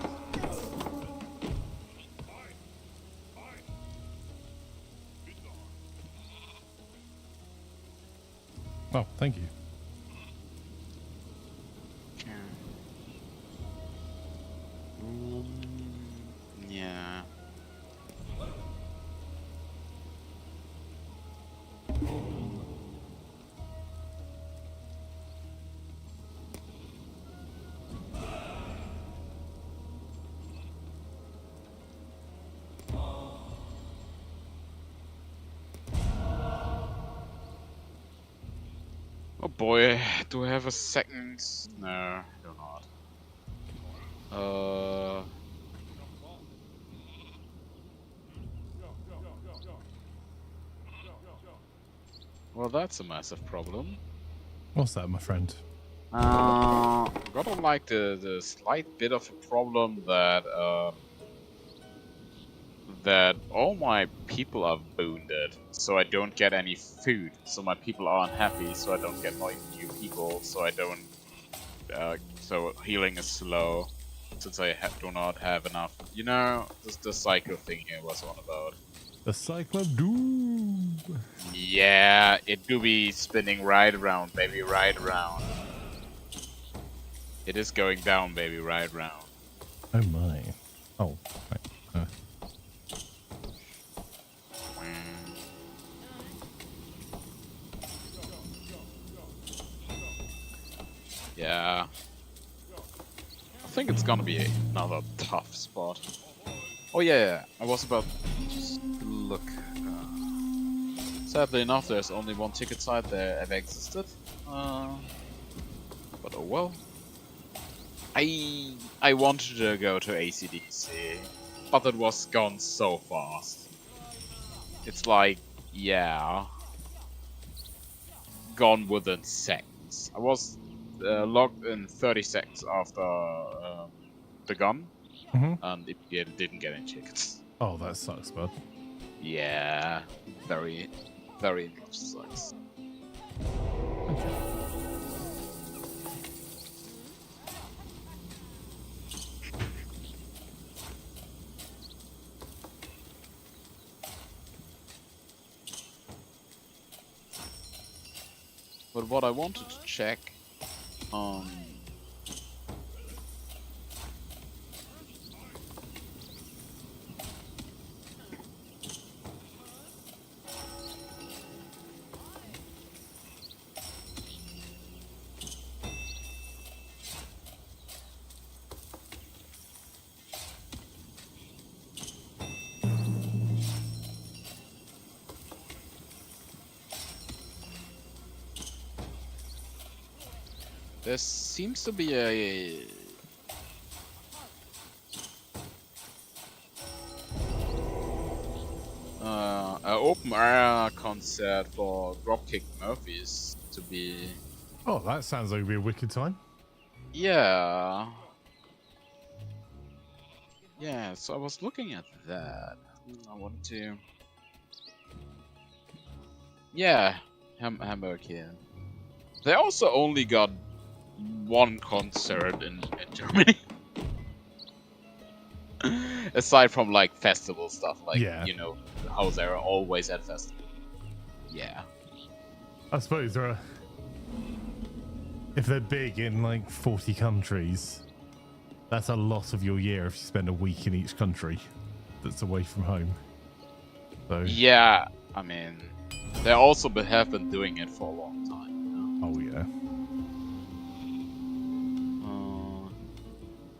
Oh, thank you. Yeah. Oh boy, do I have a second? No, I do not. Well, that's a massive problem. What's that, my friend? Got on like the slight bit of a problem that that all my people are wounded, so I don't get any food. So my people are unhappy, so I don't get more new people. So I don't. So healing is slow, since I do not have enough. You know, the cycle thing here was on about. The cycle of doom. Yeah, it do be spinning right around, baby, right around. It is going down, baby, right around. Oh my. Oh. Right. Yeah. I think it's gonna be another tough spot. Oh yeah, I was about to look. Sadly enough, there's only one ticket site that ever existed. But oh well. I wanted to go to ACDC, but it was gone so fast. It's like, yeah, gone within seconds. I was logged in 30 seconds after the gun, and it didn't get any tickets. Oh, that sucks, bud. Yeah, very, very much sucks. But what I wanted to check, there seems to be a open air concert for Dropkick Murphys to be. Oh, that sounds like it'd be a wicked time. Yeah. Yeah, so I was looking at that. I want to. Yeah, Hamburg here. They also only got one concert in Germany. Aside from like festival stuff, like, Yeah. you know, how they're always at festival. Yeah. I suppose there are. If they're big in like 40 countries, that's a lot of your year if you spend a week in each country that's away from home. So. Yeah, I mean, they also have been doing it for a long time. Oh yeah.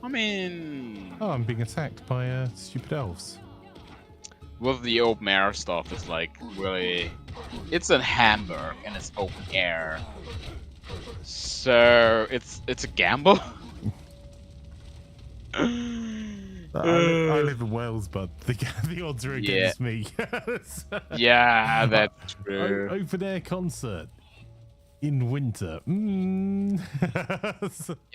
I mean, Oh, I'm being attacked by stupid elves. with the open air stuff, it's like really, it's in Hamburg and it's open air, so it's a gamble. I live in Wales, but the odds are against me. Yeah, that's true. Open air concert in winter. Yeah,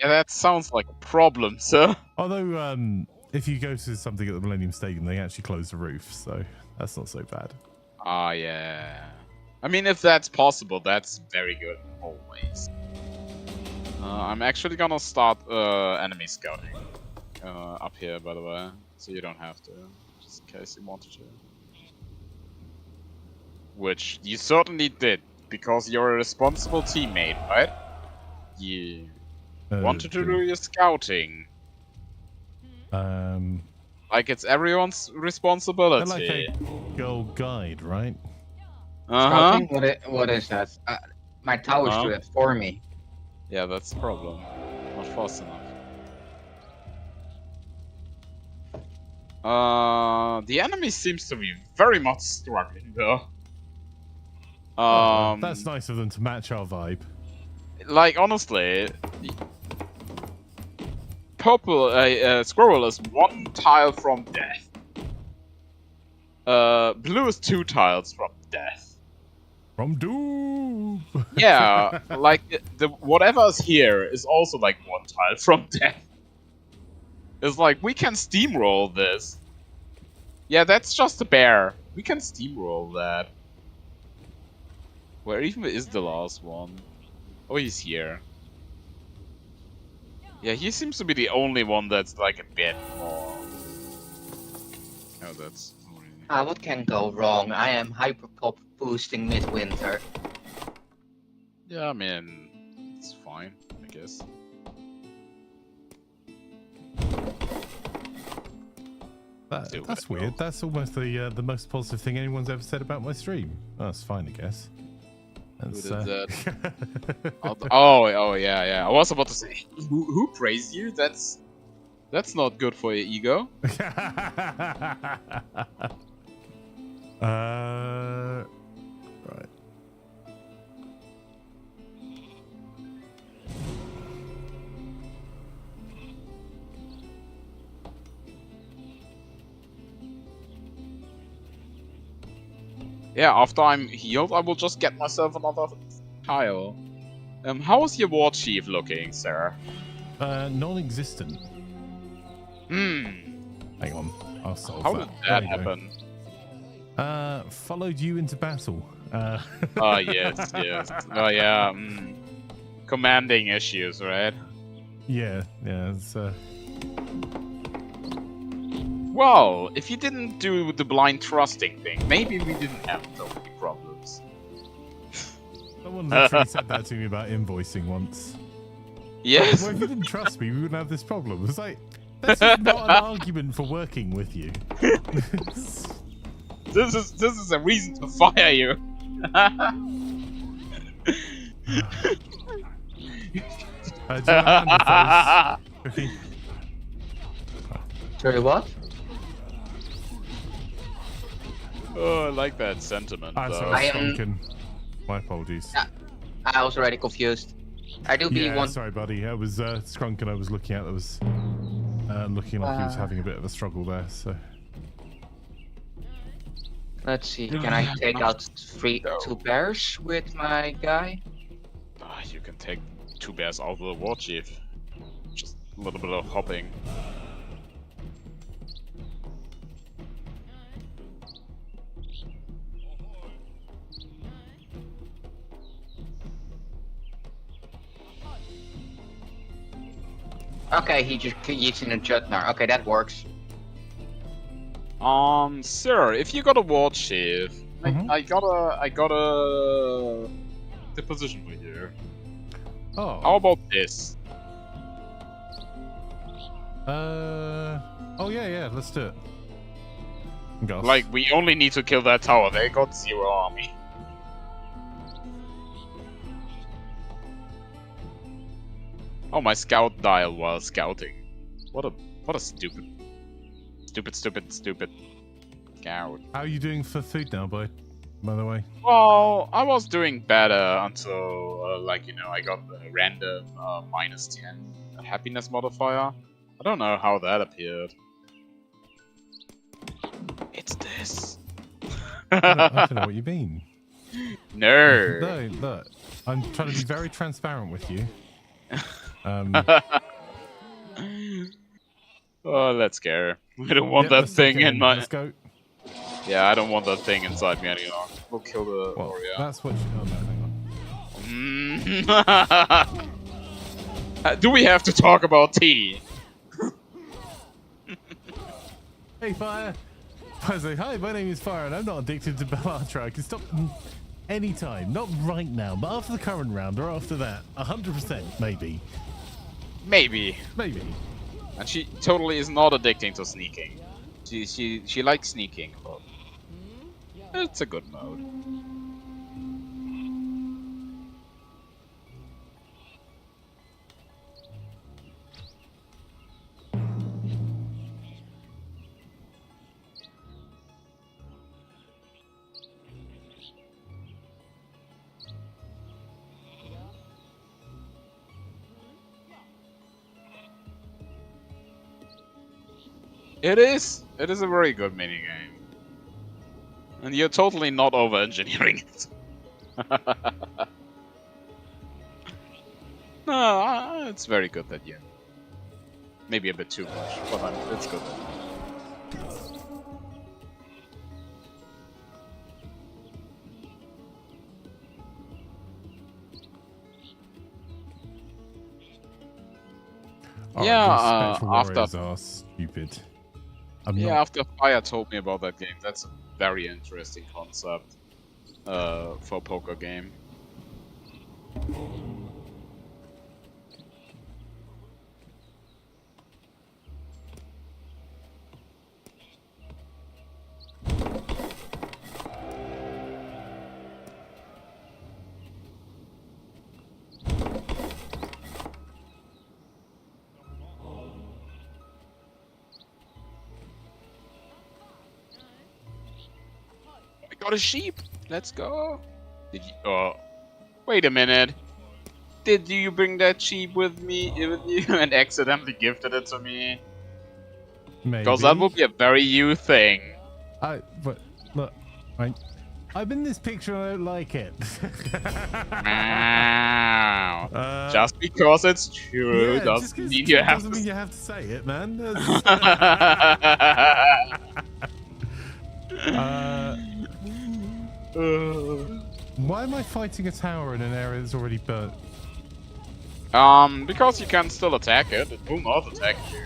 that sounds like a problem, sir. Although, if you go to something at the Millennium Stadium, they actually close the roof, so that's not so bad. Ah, yeah. I mean, if that's possible, that's very good always. I'm actually gonna start enemy scouting. up here, by the way, so you don't have to, just in case you wanted to. Which you certainly did, because you're a responsible teammate, right? You wanted to do your scouting. Like it's everyone's responsibility. They're like a girl guide, right? Uh-huh. Scouting? What is that? My towers do it for me. Yeah, that's the problem. Not fast enough. The enemy seems to be very much struggling though. That's nice of them to match our vibe. Like honestly, purple squirrel is 1 tile from death. Blue is 2 tiles from death. From doom. Yeah, like the whatever's here is also like 1 tile from death. It's like we can steamroll this. Yeah, that's just a bear. We can steamroll that. Where even is the last one? Oh, he's here. Yeah, he seems to be the only one that's like a bit more. Oh, that's. What can go wrong? I am hyper pop boosting midwinter. Yeah, I mean, it's fine, I guess. That's weird. That's almost the most positive thing anyone's ever said about my stream. Oh, that's fine, I guess. That's, Who did that? Oh, yeah. I was about to say, who praised you? That's not good for your ego. Right. Yeah, after I'm healed, I will just get myself another tile. How is your war chief looking, sir? Non-existent. Hang on, I'll solve How that. did that happen? Followed you into battle. Oh, yes. Oh, yeah. Commanding issues, right? Yeah. It's, Well, if you didn't do the blind trusting thing, maybe we didn't have so many problems. Someone literally said that to me about invoicing once. Yes. Well, if you didn't trust me, we wouldn't have this problem. It's like, that's just not an argument for working with you. This is a reason to fire you. Okay. Sorry, what? Oh, I like that sentiment. Sorry, I am- Skrunken. My apologies. I was already confused. I do be Yeah, one. sorry, buddy. It was Skrunken I was looking at. That was looking like he was having a bit of a struggle there. So. Let's see. Can I take out 2 bears with my guy? You can take 2 bears out of the war chief. Just a little bit of hopping. Okay, he's in a Jutnar. Okay, that works. Sir, if you got a war chief, I got a deposition for you. Oh. How about this? Oh yeah. Let's do it. Gosh. Like, we only need to kill that tower. They got 0 army. Oh, my scout dial while scouting. What a stupid scout. How are you doing for food now, by the way? Well, I was doing better until, I got a random -10 happiness modifier. I don't know how that appeared. It's this. I don't know what you mean. No. No, look. I'm trying to be very transparent with you. Oh, let's go. I don't want that let's thing get in my... Let's go. Yeah, I don't want that thing inside me anymore. We'll kill the Well, warrior. that's what you... Oh, no, hang on. Do we have to talk about tea? Hey, Fire. I was like, hi, my name is Fire, and I'm not addicted to Belatra. I can stop anytime. Not right now, but after the current round or after that, 100%, maybe. Maybe. Maybe. And she totally is not addicting to sneaking. She likes sneaking, but it's a good mode. It is a very good minigame. And you're totally not over-engineering it. No, it's very good that you... Maybe a bit too much, but it's good. Yeah, Spectral after... Warriors are stupid. After Fire told me about that game, that's a very interesting concept for a poker game. Got a sheep. Let's go. Did you? Oh, wait a minute. Did you bring that sheep with you and accidentally gifted it to me? Maybe. Because that would be a very you thing. But look, I'm in this picture and I don't like it. Wow. Just because it's true Yeah, doesn't mean you have doesn't to. mean you have to say it, man. Why am I fighting a tower in an area that's already burnt? Because you can still attack it. It will not attack you.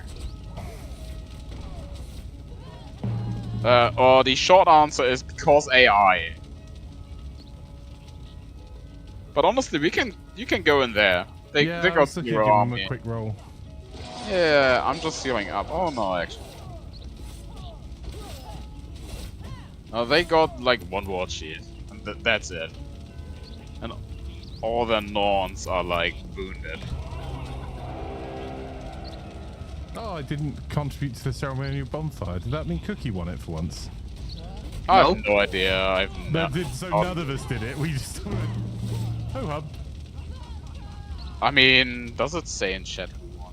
Or the short answer is because AI. But honestly, you can go in there. They I got was looking at zero giving them army. a quick roll. Yeah, I'm just healing up. Oh no, actually. Oh, they got like one war sheet, and that's it. And all their Norns are like wounded. Oh, I didn't contribute to the ceremonial bonfire. Did that mean Cookie won it for once? I have no idea. None of us did it. We just... Oh, hub. I mean, does it say in chat who won?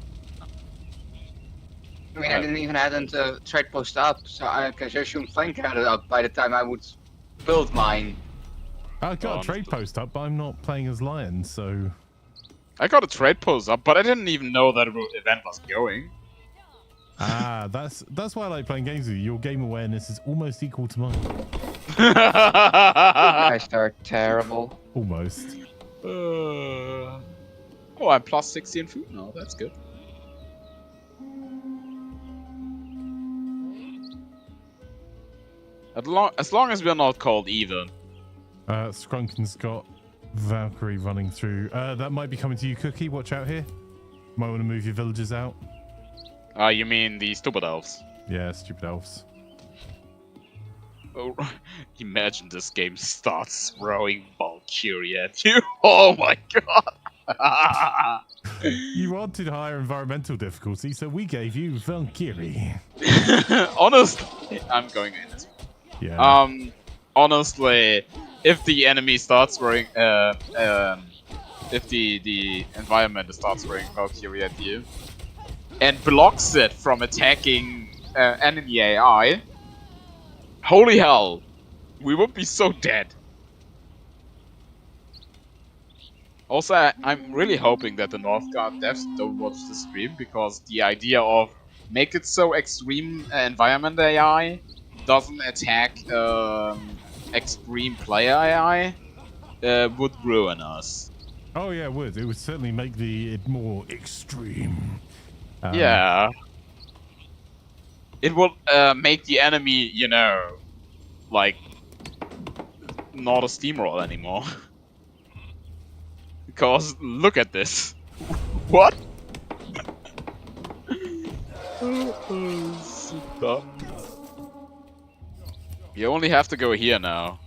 I mean, I didn't even have a trade post up, so I can assume Flanker had it up by the time I would build mine. I got a trade post up, but I'm not playing as Lion, so... I got a trade post up, but I didn't even know that event was going. Ah, that's why I like playing games with you. Your game awareness is almost equal to mine. You guys are terrible. Almost. Oh, I'm plus 60 in food now. That's good. As long as we're not called even. Scrunken's got Valkyrie running through. That might be coming to you, Cookie. Watch out here. Might want to move your villagers out. You mean the stupid elves? Yeah, stupid elves. Oh, imagine this game starts throwing Valkyrie at you. Oh my god! You wanted higher environmental difficulty, so we gave you Valkyrie. Honestly, I'm going in this one. Yeah. Honestly, if the enemy starts throwing, if the environment starts throwing Valkyrie at you, and blocks it from attacking enemy AI, holy hell, we would be so dead. Also, I'm really hoping that the Northgard devs don't watch the stream, because the idea of make it so extreme environment AI doesn't attack extreme player AI would ruin us. Oh yeah, it would. It would certainly make it more extreme. Yeah. it will make the enemy, you know, like not a steamroll anymore. Because look at this. What? So dumb. You only have to go here now.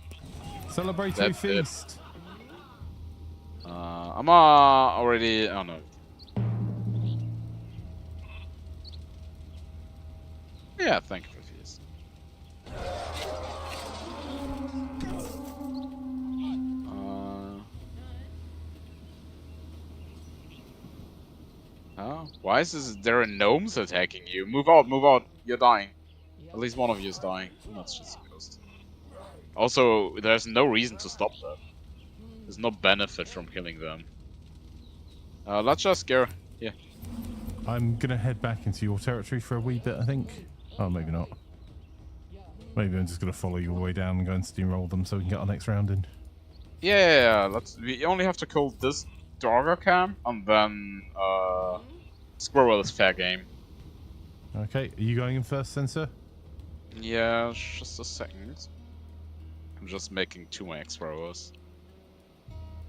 Celebratory That's it. feast. I'm already. Oh no. Yeah, thank you for feast. Oh, why is there gnomes attacking you? Move out, move out. You're dying. At least one of you is dying. That's just a ghost. Also, there's no reason to stop that. There's no benefit from killing them. Let's just go. Yeah. I'm gonna head back into your territory for a wee bit, I think. Oh, maybe not. Maybe I'm just gonna follow you all the way down and go and steamroll them so we can get our next round in. Yeah, we only have to kill this Dogger camp and then Squirrel is fair game. Okay, are you going in first, then, sir? Yeah, just a second. I'm just making 2 more Squirrels.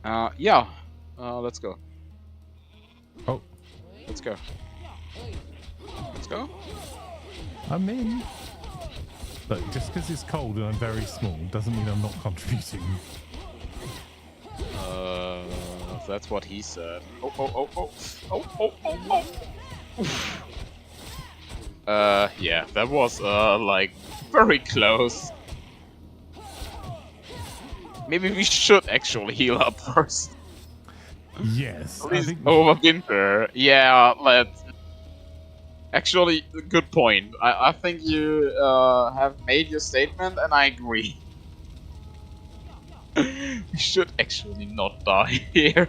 Yeah. Let's go. Oh, Let's go. Let's go. I'm in. Look, just because it's cold and I'm very small doesn't mean I'm not contributing. That's what he said. Oh, oh, oh, oh. Oh, oh, oh, oh. Yeah, that was, like, very close. Maybe we should actually heal up first. Yes, At I least think over winter. Yeah, let's... Actually, good point. I think you have made your statement, and I agree. We should actually not die here.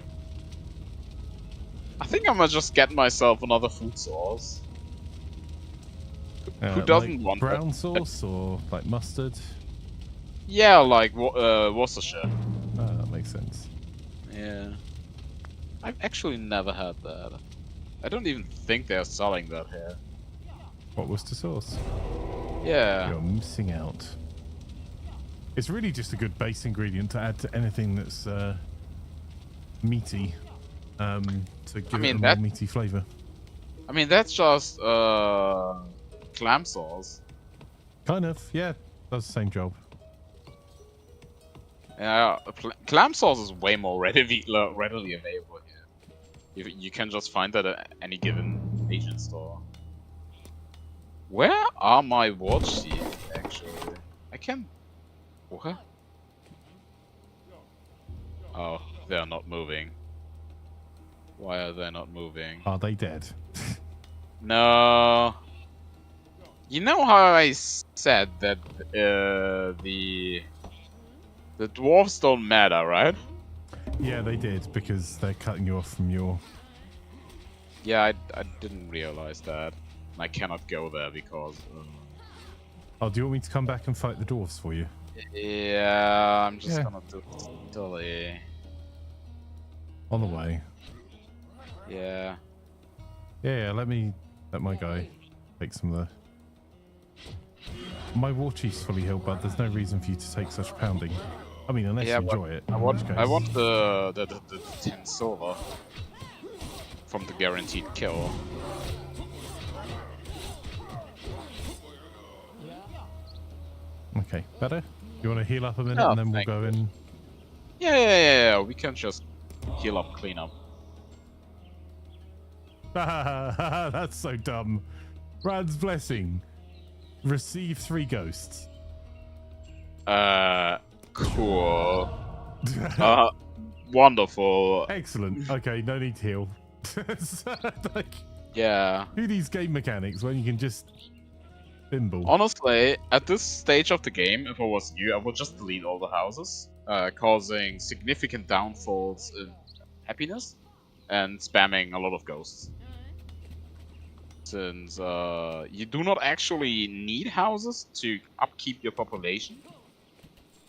I think I'm gonna just get myself another food source. Who doesn't like want brown that? sauce or like mustard? Yeah, like Worcestershire. That makes sense. Yeah. I've actually never had that. I don't even think they're selling that here. What was the sauce? Yeah. You're missing out. It's really just a good base ingredient to add to anything that's meaty, to give it a more meaty flavor. I mean, that's just clam sauce. Kind of, yeah. Does the same job. Yeah, clam sauce is way more readily available here. You can just find that at any given Asian store. Where are my watch seats, actually? I can't... What? Oh, they're not moving. Why are they not moving? Are they dead? No. You know how I said that the dwarves don't matter, right? Yeah, they did, because they're cutting you off from your... Yeah, I didn't realize that. I cannot go there because... Oh, do you want me to come back and fight the dwarves for you? Yeah, I'm just gonna do it. On the way. Yeah. Yeah, let my guy take some of the... My war chief's fully healed, but there's no reason for you to take such pounding. I mean, unless you enjoy it. I want the 10 silver from the guaranteed kill. Okay, better? You want to heal up a minute and then we'll go in? Yeah, we can just heal up, clean up. That's so dumb. Rad's blessing. Receive 3 ghosts. Cool. Wonderful. Excellent. Okay, no need to heal. Like, Yeah. who these game mechanics when you can just bimble? Honestly, at this stage of the game, if I was you, I would just delete all the houses, causing significant downfalls in happiness and spamming a lot of ghosts. Since you do not actually need houses to upkeep your population,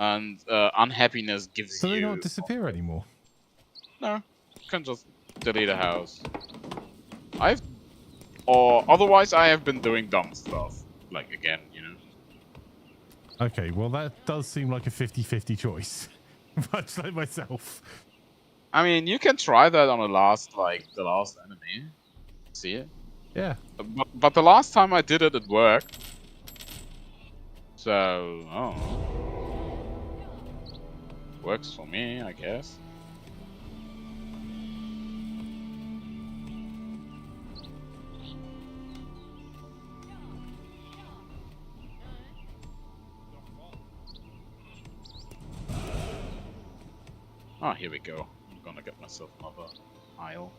and unhappiness gives you... So they don't disappear anymore? No, you can just delete a house. Otherwise I have been doing dumb stuff. like again, you know. Okay, well that does seem like a 50-50 choice. Much like myself. I mean, you can try that on the last enemy. See it? Yeah. But the last time I did it, it worked. So, oh. Works for me, I guess. Oh, here we go. I'm gonna get myself another aisle.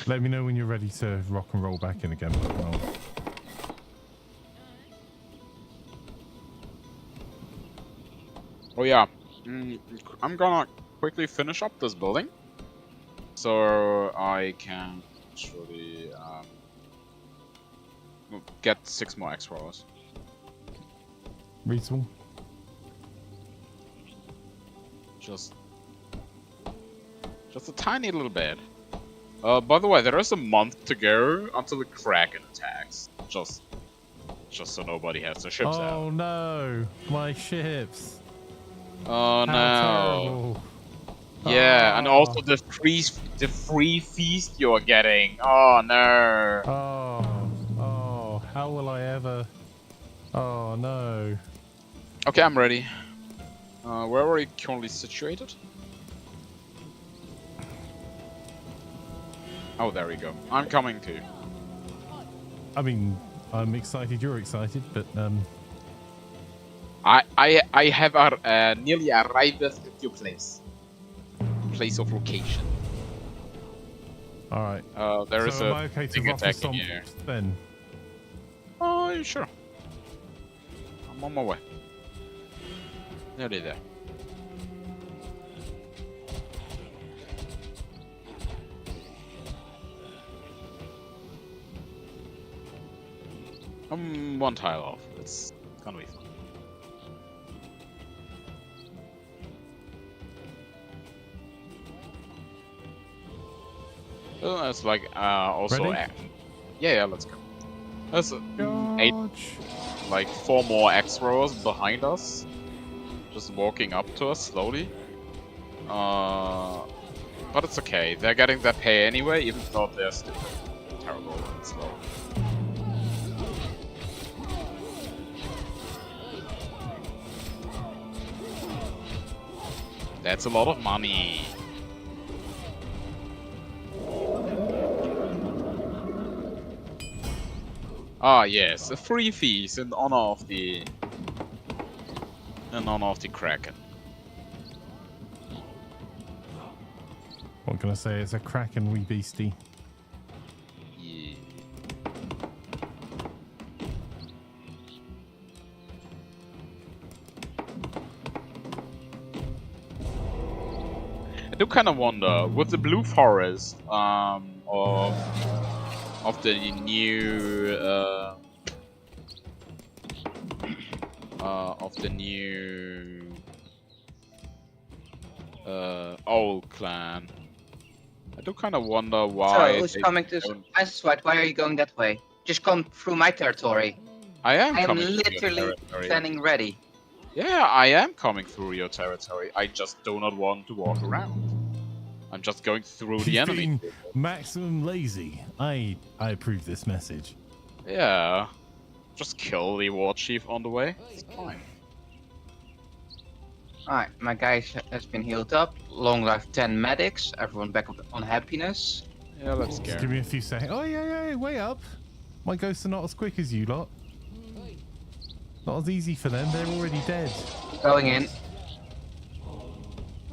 Let me know when you're ready to rock and roll back in again. Oh yeah, I'm gonna quickly finish up this building, so I can actually get 6 more extra hours. Reasonable. Just a tiny little bit. By the way, there is a month to go until the Kraken attacks. Just so nobody has their ships out. Oh no, my ships. Oh How no. terrible. Yeah, and Oh. also the free feast you're getting. Oh no. Oh, how will I ever? Oh no. Okay, I'm ready. Where are you currently situated? Oh, there we go. I'm coming too. I mean, I'm excited. You're excited, but I have nearly arrived at your place of location. all right. There is So am I a okay to thing ruffle attacking stomp here. then? Oh, sure. I'm on my way. Nearly there. I'm 1 tile off. It's gonna be fun. It's like also. Ready? Yeah, let's go. There's 8, George. like 4 more X rowers behind us, just walking up to us slowly. But it's okay. They're getting their pay anyway, even though they're still terrible and slow. That's a lot of money. Ah yes, a free feast in honor of the Kraken. What can I say? It's a Kraken wee beastie. Yeah. I do kind of wonder with the Blue Forest of the new old clan. I do kind of wonder why. So, who's they coming to don't- Ice White? Why are you going that way? Just come through my territory. I am I am coming through your literally territory. standing ready. Yeah, I am coming through your territory. I just do not want to walk around. I'm just going through the He's enemy. being maximum lazy. I approve this message. Yeah. Just kill the war chief on the way. It's fine. Alright, my guy has been healed up. Long life 10 medics. Everyone back up on happiness. Yeah, let's Just go. give me a few seconds. Oh yeah, way up. My ghosts are not as quick as you lot. Not as easy for them. They're already dead. Going in.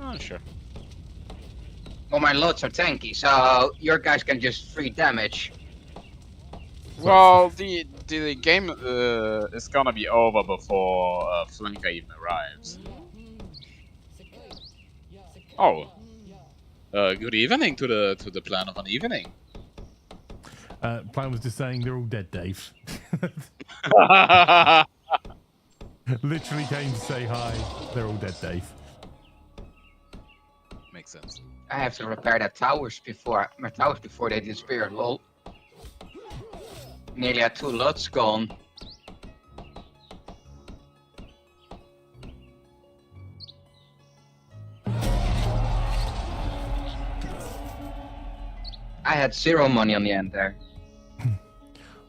Oh, sure. All my lots are tanky, so your guys can just free damage. Well, the game is gonna be over before Flanker even arrives. Oh. Good evening to the plan of an evening. Plan was just saying they're all dead, Dave. Literally came to say hi. They're all dead, Dave. Makes sense. I have to repair that towers before my towers before they disappear. Lol. Nearly had 2 lots gone. I had 0 money on the end there.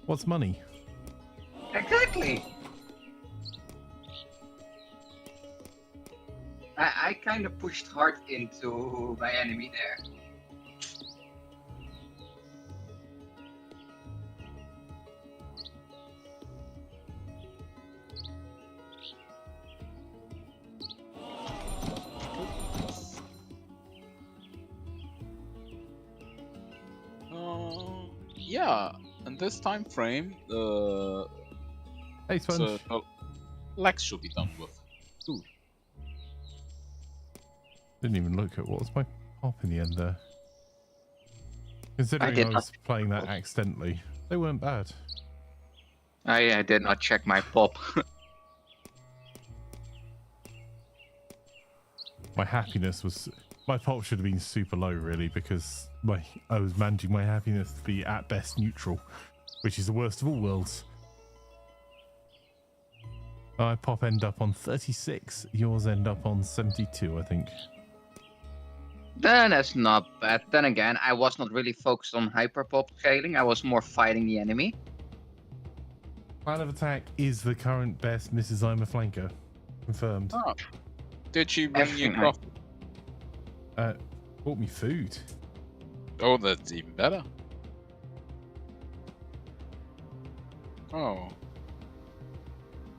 What's money? Exactly. I kind of pushed hard into my enemy there. Yeah, in this time frame, Hey, Sponge. legs should be done with. Ooh. Didn't even look at what was my pop in the end there. Considering did I not was playing that accidentally, they weren't bad. I did not check my pop. My happiness was... My pop should have been super low, really, because I was managing my happiness to be at best neutral, which is the worst of all worlds. My pop end up on 36, yours end up on 72, I think. Then that's not bad. Then again, I was not really focused on hyper pop scaling. I was more fighting the enemy. Plan of attack is the current best Mrs. Imaflanker. Confirmed. Oh. Did she bring you Everything coffee? Bought me food. Oh, that's even better. Oh.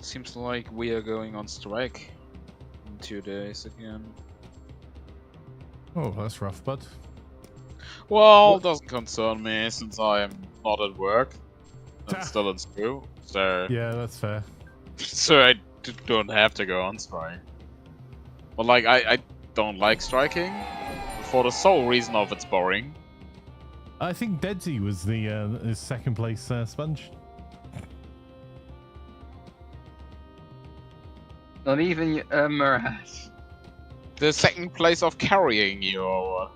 Seems like we are going on strike in 2 days again. Oh, that's rough, bud. Well, doesn't concern me since I am not at work. I'm Ah. still in school, so Yeah, that's fair. so I don't have to go on strike. But like, I don't like striking for the sole reason of it's boring. I think Deadsy was the second place Sponge. Not even Murhas. The second place of carrying you, or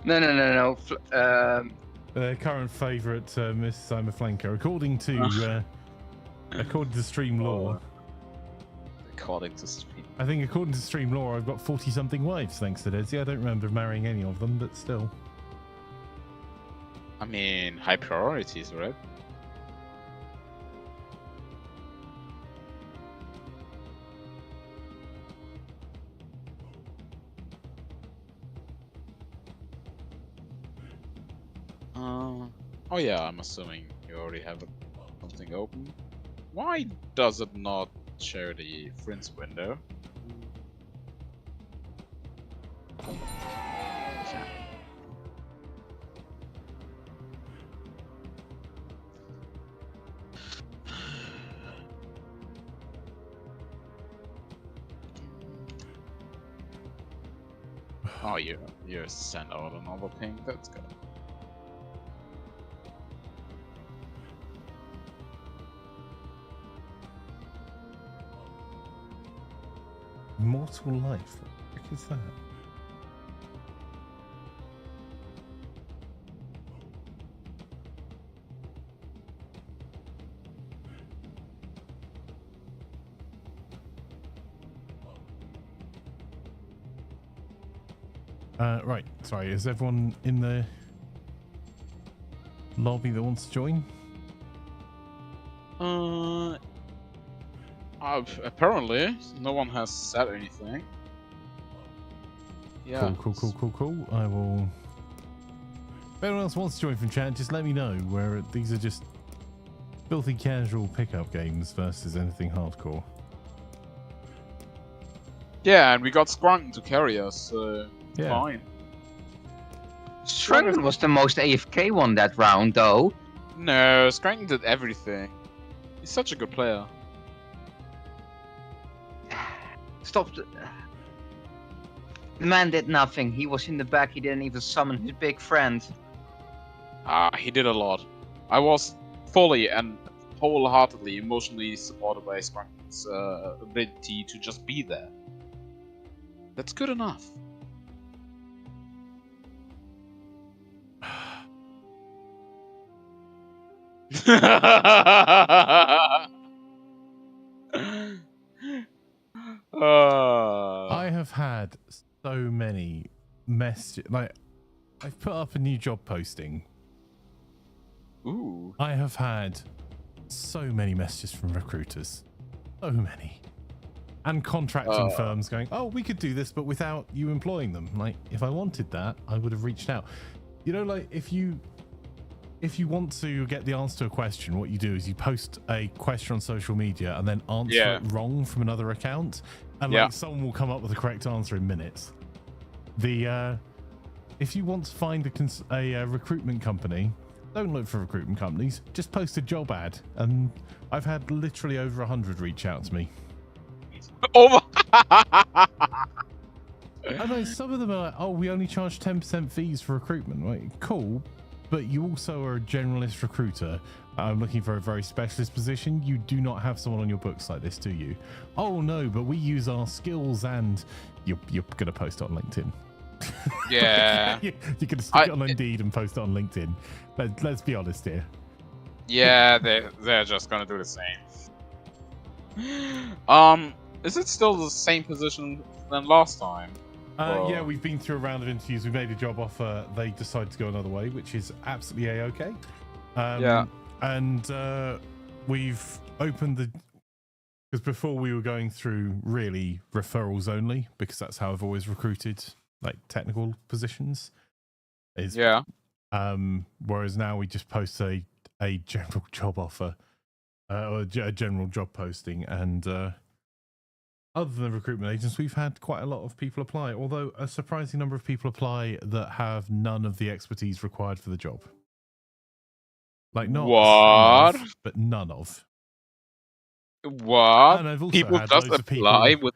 No. Current favourite Mrs. Imaflanker, according to stream lore. according to stream. I think according to stream lore, I've got 40-something wives thanks to Deadsy. I don't remember marrying any of them, but still. I mean, high priorities, right? Oh yeah, I'm assuming you already have something open. Why does it not show the friends window? Oh, you sent out another ping. That's good. Mortal life. What the heck is that? Right, sorry, is everyone in the lobby that wants to join? Apparently, no one has said anything. Yeah. Cool. I will... If anyone else wants to join from chat, just let me know, where these are just filthy casual pickup games versus anything hardcore. Yeah, and we got Scrunton to carry us, so Yeah. fine. Struggle was the most AFK one that round, though. No, Scrunton did everything. He's such a good player. Stop. The man did nothing. He was in the back. He didn't even summon his big friend. He did a lot. I was fully and wholeheartedly emotionally supported by Scrunton's ability to just be there. That's good enough. I have had so many messages. Like, I've put up a new job posting. Ooh. I have had so many messages from recruiters. So many. And contracting firms going, oh, we could do this, but without you employing them. Like, if I wanted that, I would have reached out. You know, like, if you want to get the answer to a question, what you do is you post a question on social media and then answer it wrong from another account. And like someone will come up with the correct answer in minutes. If you want to find a recruitment company, don't look for recruitment companies. Just post a job ad, and I've had literally over 100 reach out to me. Over. I know some of them are like, oh, we only charge 10% fees for recruitment. Right, cool, but you also are a generalist recruiter. I'm looking for a very specialist position. You do not have someone on your books like this, do you? Oh no, but we use our skills, and you're gonna post it on LinkedIn. Yeah. You're gonna stick it on Indeed and post it on LinkedIn. Let's be honest here. Yeah, they're just gonna do the same. Is it still the same position than last time? Yeah, we've been through a round of interviews. We made a job offer. They decided to go another way, which is absolutely a-okay. And we've opened because before we were going through really referrals only, because that's how I've always recruited like technical positions. Whereas now we just post a general job offer or a general job posting, and other than the recruitment agents, we've had quite a lot of people apply, although a surprising number of people apply that have none of the expertise required for the job. Like not what? Some of, but none of. What? And I've also People had just loads apply of people with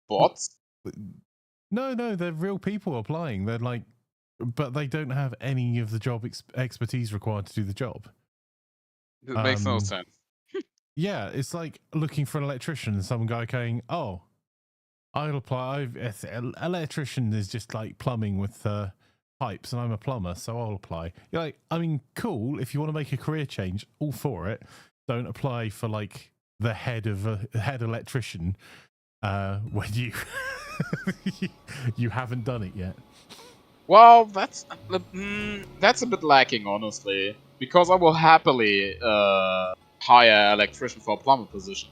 bots? No, they're real people applying. They're like, but they don't have any of the job expertise required to do the job. It makes no sense. Yeah, it's like looking for an electrician and some guy going, oh, I'll apply. Electrician is just like plumbing with pipes, and I'm a plumber, so I'll apply. You're like, I mean, cool. If you want to make a career change, all for it. Don't apply for like the head electrician when you haven't done it yet. Well, that's a bit lacking, honestly, because I will happily hire an electrician for a plumber position.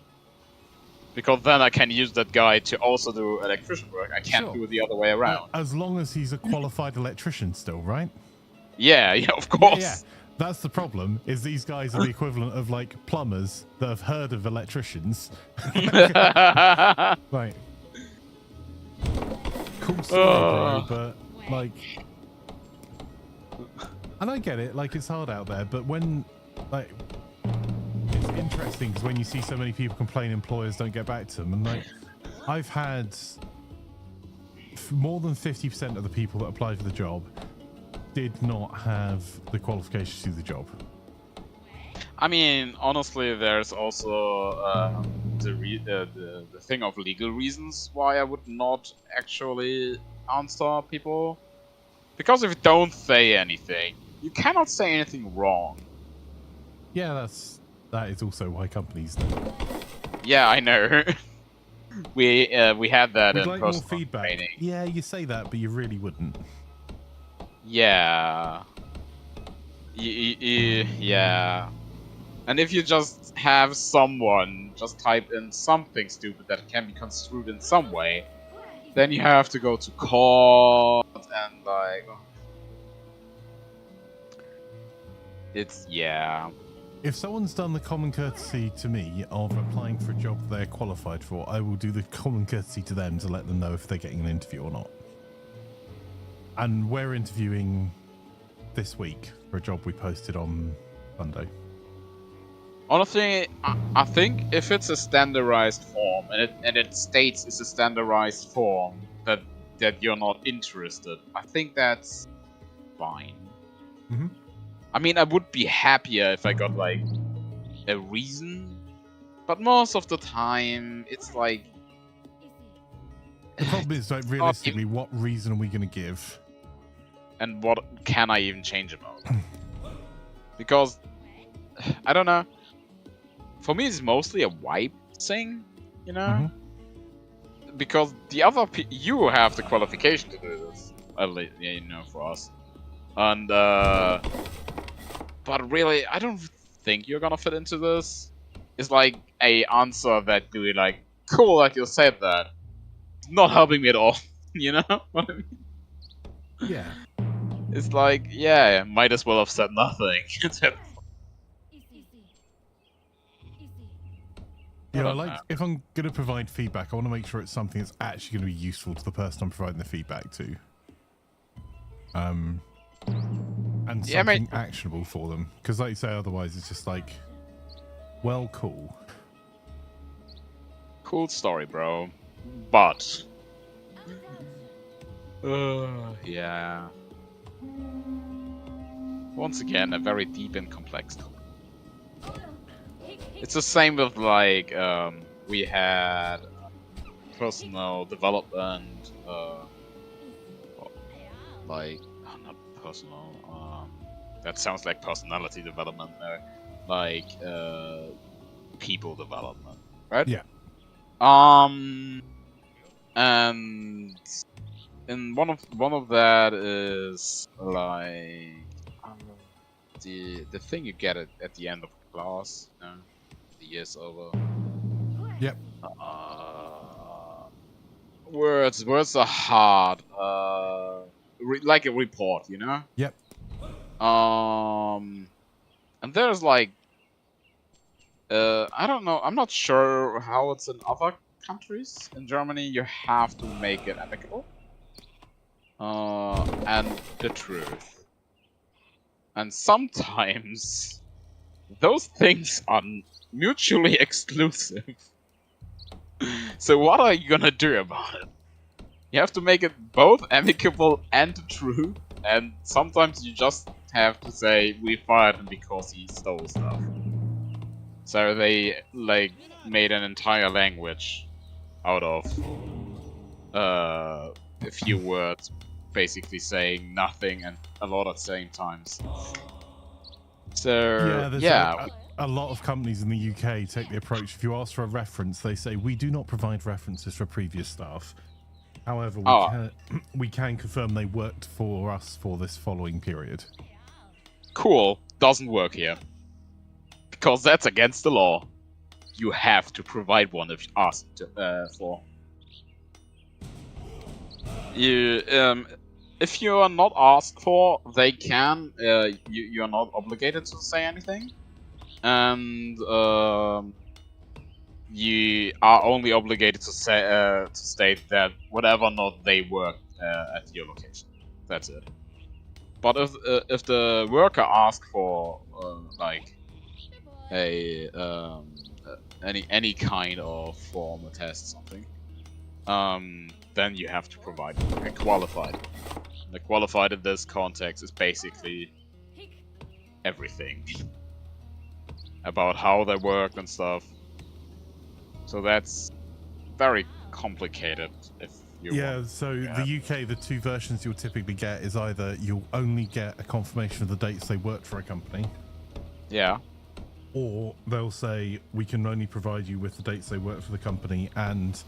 Because then I can use that guy to also do electrician work. I can't do it the other way around. As long as he's a qualified electrician still, right? Yeah, of course. Yeah. That's the problem, is these guys are the equivalent of like plumbers that have heard of electricians. Right. Cool story, bro, but like, and I get it, like it's hard out there, but when like, it's interesting because when you see so many people complain employers don't get back to them, and like I've had more than 50% of the people that applied for the job did not have the qualifications to do the job. I mean, honestly, there's also the thing of legal reasons why I would not actually answer people. Because if you don't say anything, you cannot say anything wrong. Yeah, that is also why companies do. Yeah, I know. we had that We'd in like more personal feedback. training. Yeah, you say that, but you really wouldn't. Yeah. Yeah. And if you just have someone just type in something stupid that can be construed in some way, then you have to go to court and like... It's, yeah. If someone's done the common courtesy to me of applying for a job they're qualified for, I will do the common courtesy to them to let them know if they're getting an interview or not. And we're interviewing this week for a job we posted on Monday. Honestly, I think if it's a standardized form and it states it's a standardized form that you're not interested, I think that's fine. Mm-hmm. I mean, I would be happier if I got like a reason, but most of the time it's like. The problem is, like, realistically, what reason are we going to give? And what can I even change about? Because I don't know. For me, it's mostly a wipe thing, you know, because the other you have the qualification to do this, at least, yeah, you know, for us, and but really, I don't think you're gonna fit into this. It's like a answer that be like, cool that you said that. Not helping me at all, you know what I mean? Yeah. It's like, yeah, might as well have said nothing. Yeah, don't like know. if I'm going to provide feedback, I want to make sure it's something that's actually going to be useful to the person I'm providing the feedback to. And Yeah, something mate. actionable for them. Because like you say, otherwise it's just like, well, cool. Cool story, bro. But yeah. Once again, a very deep and complex topic. It's the same with like we had personal development, like not personal. That sounds like personality development. Like people development, right? Yeah. And in one of that is like the thing you get at the end of class, you know, the year's over. Yep. Words are hard. Like a report, you know. Yep. And there's like, I don't know. I'm not sure how it's in other countries. In Germany, you have to make it amicable. And the truth. And sometimes those things are mutually exclusive. So what are you gonna do about it? You have to make it both amicable and true, and sometimes you just have to say we fired him because he stole stuff. So they like made an entire language out of a few words, basically saying nothing and a lot at the same times. So There's yeah. a lot of companies in the UK take the approach, if you ask for a reference, they say we do not provide references for previous staff. However, we can confirm they worked for us for this following period. Cool. Doesn't work here. Because that's against the law. You have to provide one if asked for. If you are not asked for, they can. You are not obligated to say anything, and you are only obligated to say to state that whatever or not they worked at your location. That's it. But if the worker asks for like a any kind of form, a test, something, then you have to provide a qualified. The qualified in this context is basically everything about how they work and stuff. So that's very complicated. If you want. So the UK, the two versions you'll typically get is either you'll only get a confirmation of the dates they worked for a company. Yeah. Or they'll say we can only provide you with the dates they worked for the company and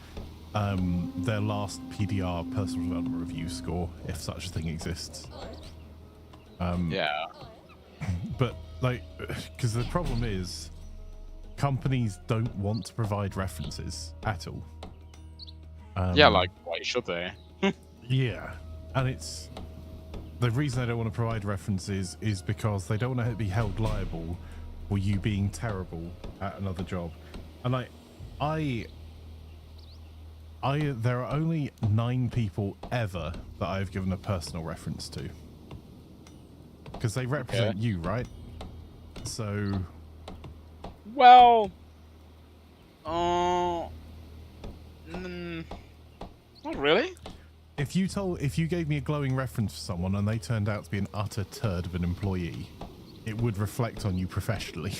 their last PDR, personal development review score, if such a thing exists. Yeah. But like, because the problem is companies don't want to provide references at all. Yeah, like, why should they? Yeah, and it's the reason they don't want to provide references is because they don't want to be held liable for you being terrible at another job. And like, there are only 9 people ever that I've given a personal reference to, because they represent you, right? So, well, not really. if you gave me a glowing reference for someone and they turned out to be an utter turd of an employee, it would reflect on you professionally.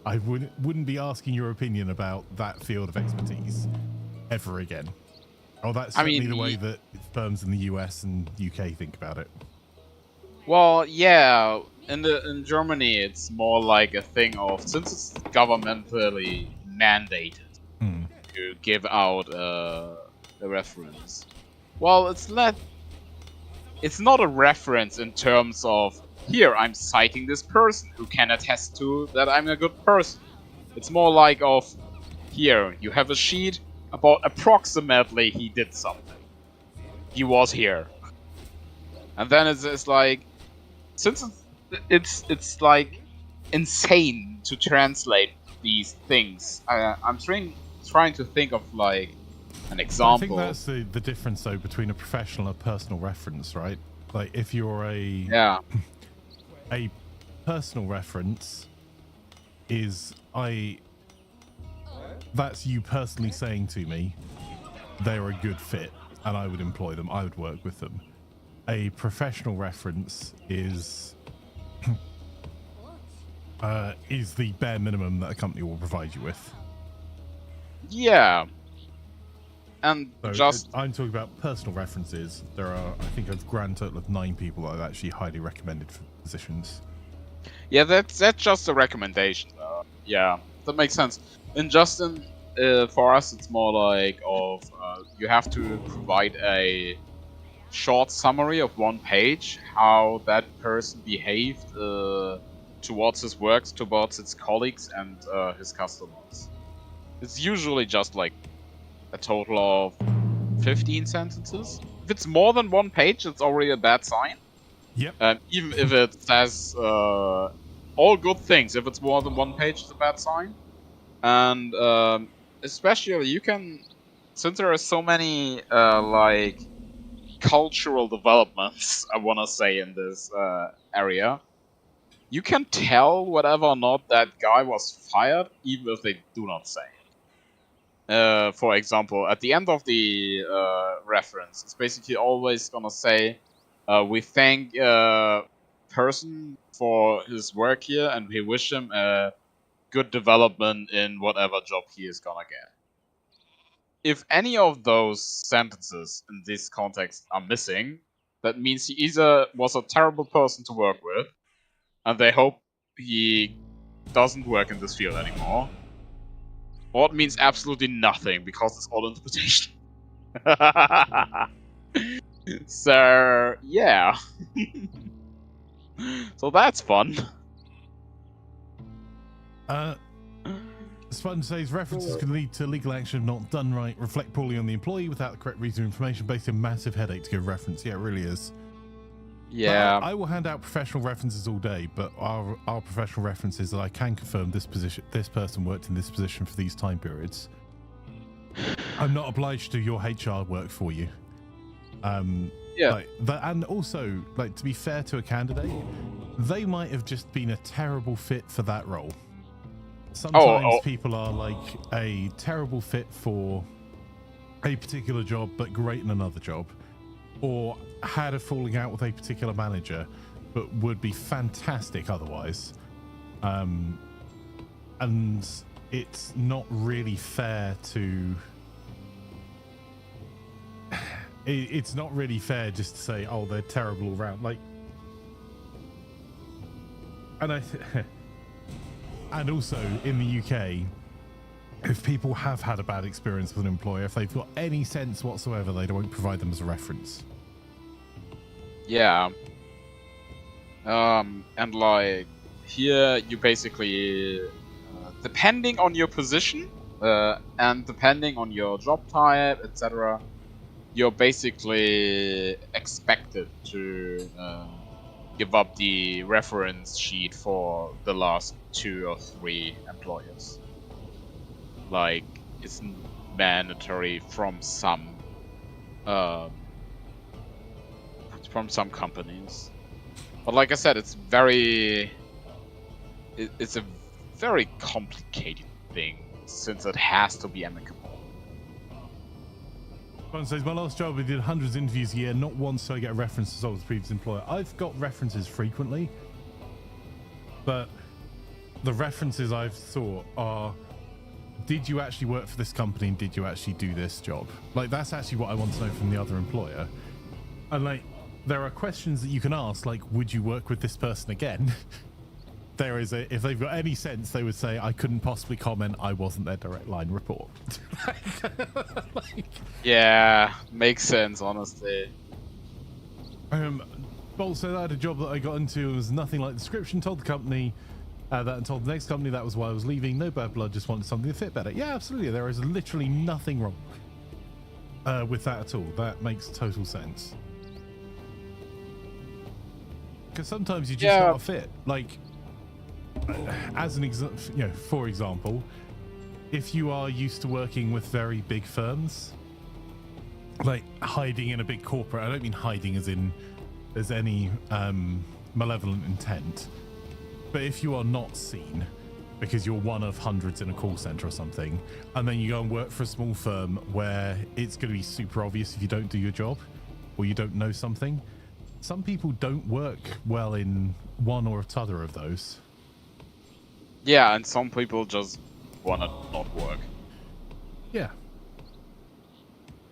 I wouldn't be asking your opinion about that field of expertise ever again. Oh, that's certainly the way that firms in the US and UK think about it. Well, yeah, in Germany, it's more like a thing of, since it's governmentally mandated to give out a reference. Well, it's not a reference in terms of, here I'm citing this person who can attest to that I'm a good person. It's more like of, here you have a sheet about approximately he did something. He was here. And then it's like, since it's like insane to translate these things. I'm trying to think of like an example. I think that's the difference though between a professional and a personal reference, right? Like if you're a personal reference is that's you personally saying to me they're a good fit and I would employ them, I would work with them. A professional reference is the bare minimum that a company will provide you with. Yeah. And so I'm talking about personal references. There are, I think, a grand total of 9 people that I've actually highly recommended for positions. Yeah, that's just a recommendation. Yeah, that makes sense. And Justin, for us, it's more like you have to provide a short summary of 1 page how that person behaved towards his works, towards his colleagues, and his customers. It's usually just like a total of 15 sentences. If it's more than 1 page, it's already a bad sign. Yep. Even if it says all good things, if it's more than 1 page, it's a bad sign. And especially you can, since there are so many like cultural developments, I want to say, in this area, you can tell whether or not that guy was fired, even if they do not say it. For example, at the end of the reference, it's basically always gonna say, we thank person for his work here, and we wish him a good development in whatever job he is gonna get. If any of those sentences in this context are missing, that means he either was a terrible person to work with, and they hope he doesn't work in this field anymore, or it means absolutely nothing, because it's all interpretation. So, yeah. So that's fun. Sponge says references can lead to legal action if not done right, reflect poorly on the employee without the correct reason or information, basically a massive headache to give reference. Yeah, it really is. Yeah. I will hand out professional references all day, but our professional references that I can confirm this person worked in this position for these time periods. I'm not obliged to do your HR work for you. Yeah. And also, like, to be fair to a candidate, they might have just been a terrible fit for that role. Sometimes people are like a terrible fit for a particular job, but great in another job, or had a falling out with a particular manager, but would be fantastic otherwise. And it's not really fair to... It's not really fair just to say, oh, they're terrible all round. Like, and and also in the UK, if people have had a bad experience with an employer, if they've got any sense whatsoever, they won't provide them as a reference. Yeah. And like here, you basically, depending on your position and depending on your job type, etc., you're basically expected to give up the reference sheet for the last 2 or 3 employers. Like, it's mandatory from some companies. But like I said, it's a very complicated thing, since it has to be amicable. One says, my last job, we did hundreds of interviews a year, not once so I get a reference to the previous employer. I've got references frequently, but the references I've sought are, did you actually work for this company and did you actually do this job? Like, that's actually what I want to know from the other employer. And like, there are questions that you can ask, like, would you work with this person again? There is if they've got any sense, they would say, I couldn't possibly comment, I wasn't their direct line report. Yeah, makes sense, honestly. Bolt said I had a job that I got into and was nothing like the description, told the company that and told the next company that was why I was leaving. No bad blood, just wanted something to fit better. Yeah, absolutely. There is literally nothing wrong with that at all. That makes total sense. Because sometimes you just not fit. Like, as an example, you know, for example, if you are used to working with very big firms, like hiding in a big corporate, I don't mean hiding as in there's any malevolent intent, but if you are not seen because you're one of hundreds in a call center or something, and then you go and work for a small firm where it's going to be super obvious if you don't do your job or you don't know something, some people don't work well in one or t'other of those. Yeah, and some people just wanna not work. Yeah.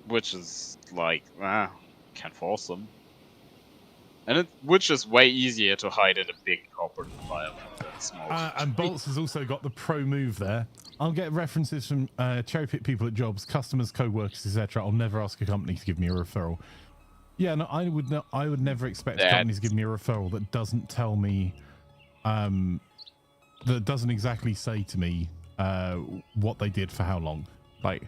Which is like, can't force them. And which is way easier to hide in a big corporate environment than small. And Bolts has also got the pro move there. I'll get references from cherry pick people at jobs, customers, co-workers, etc. I'll never ask a company to give me a referral. Yeah, no, I would never expect a company to give me a referral that doesn't tell me, that doesn't exactly say to me what they did for how long. Like,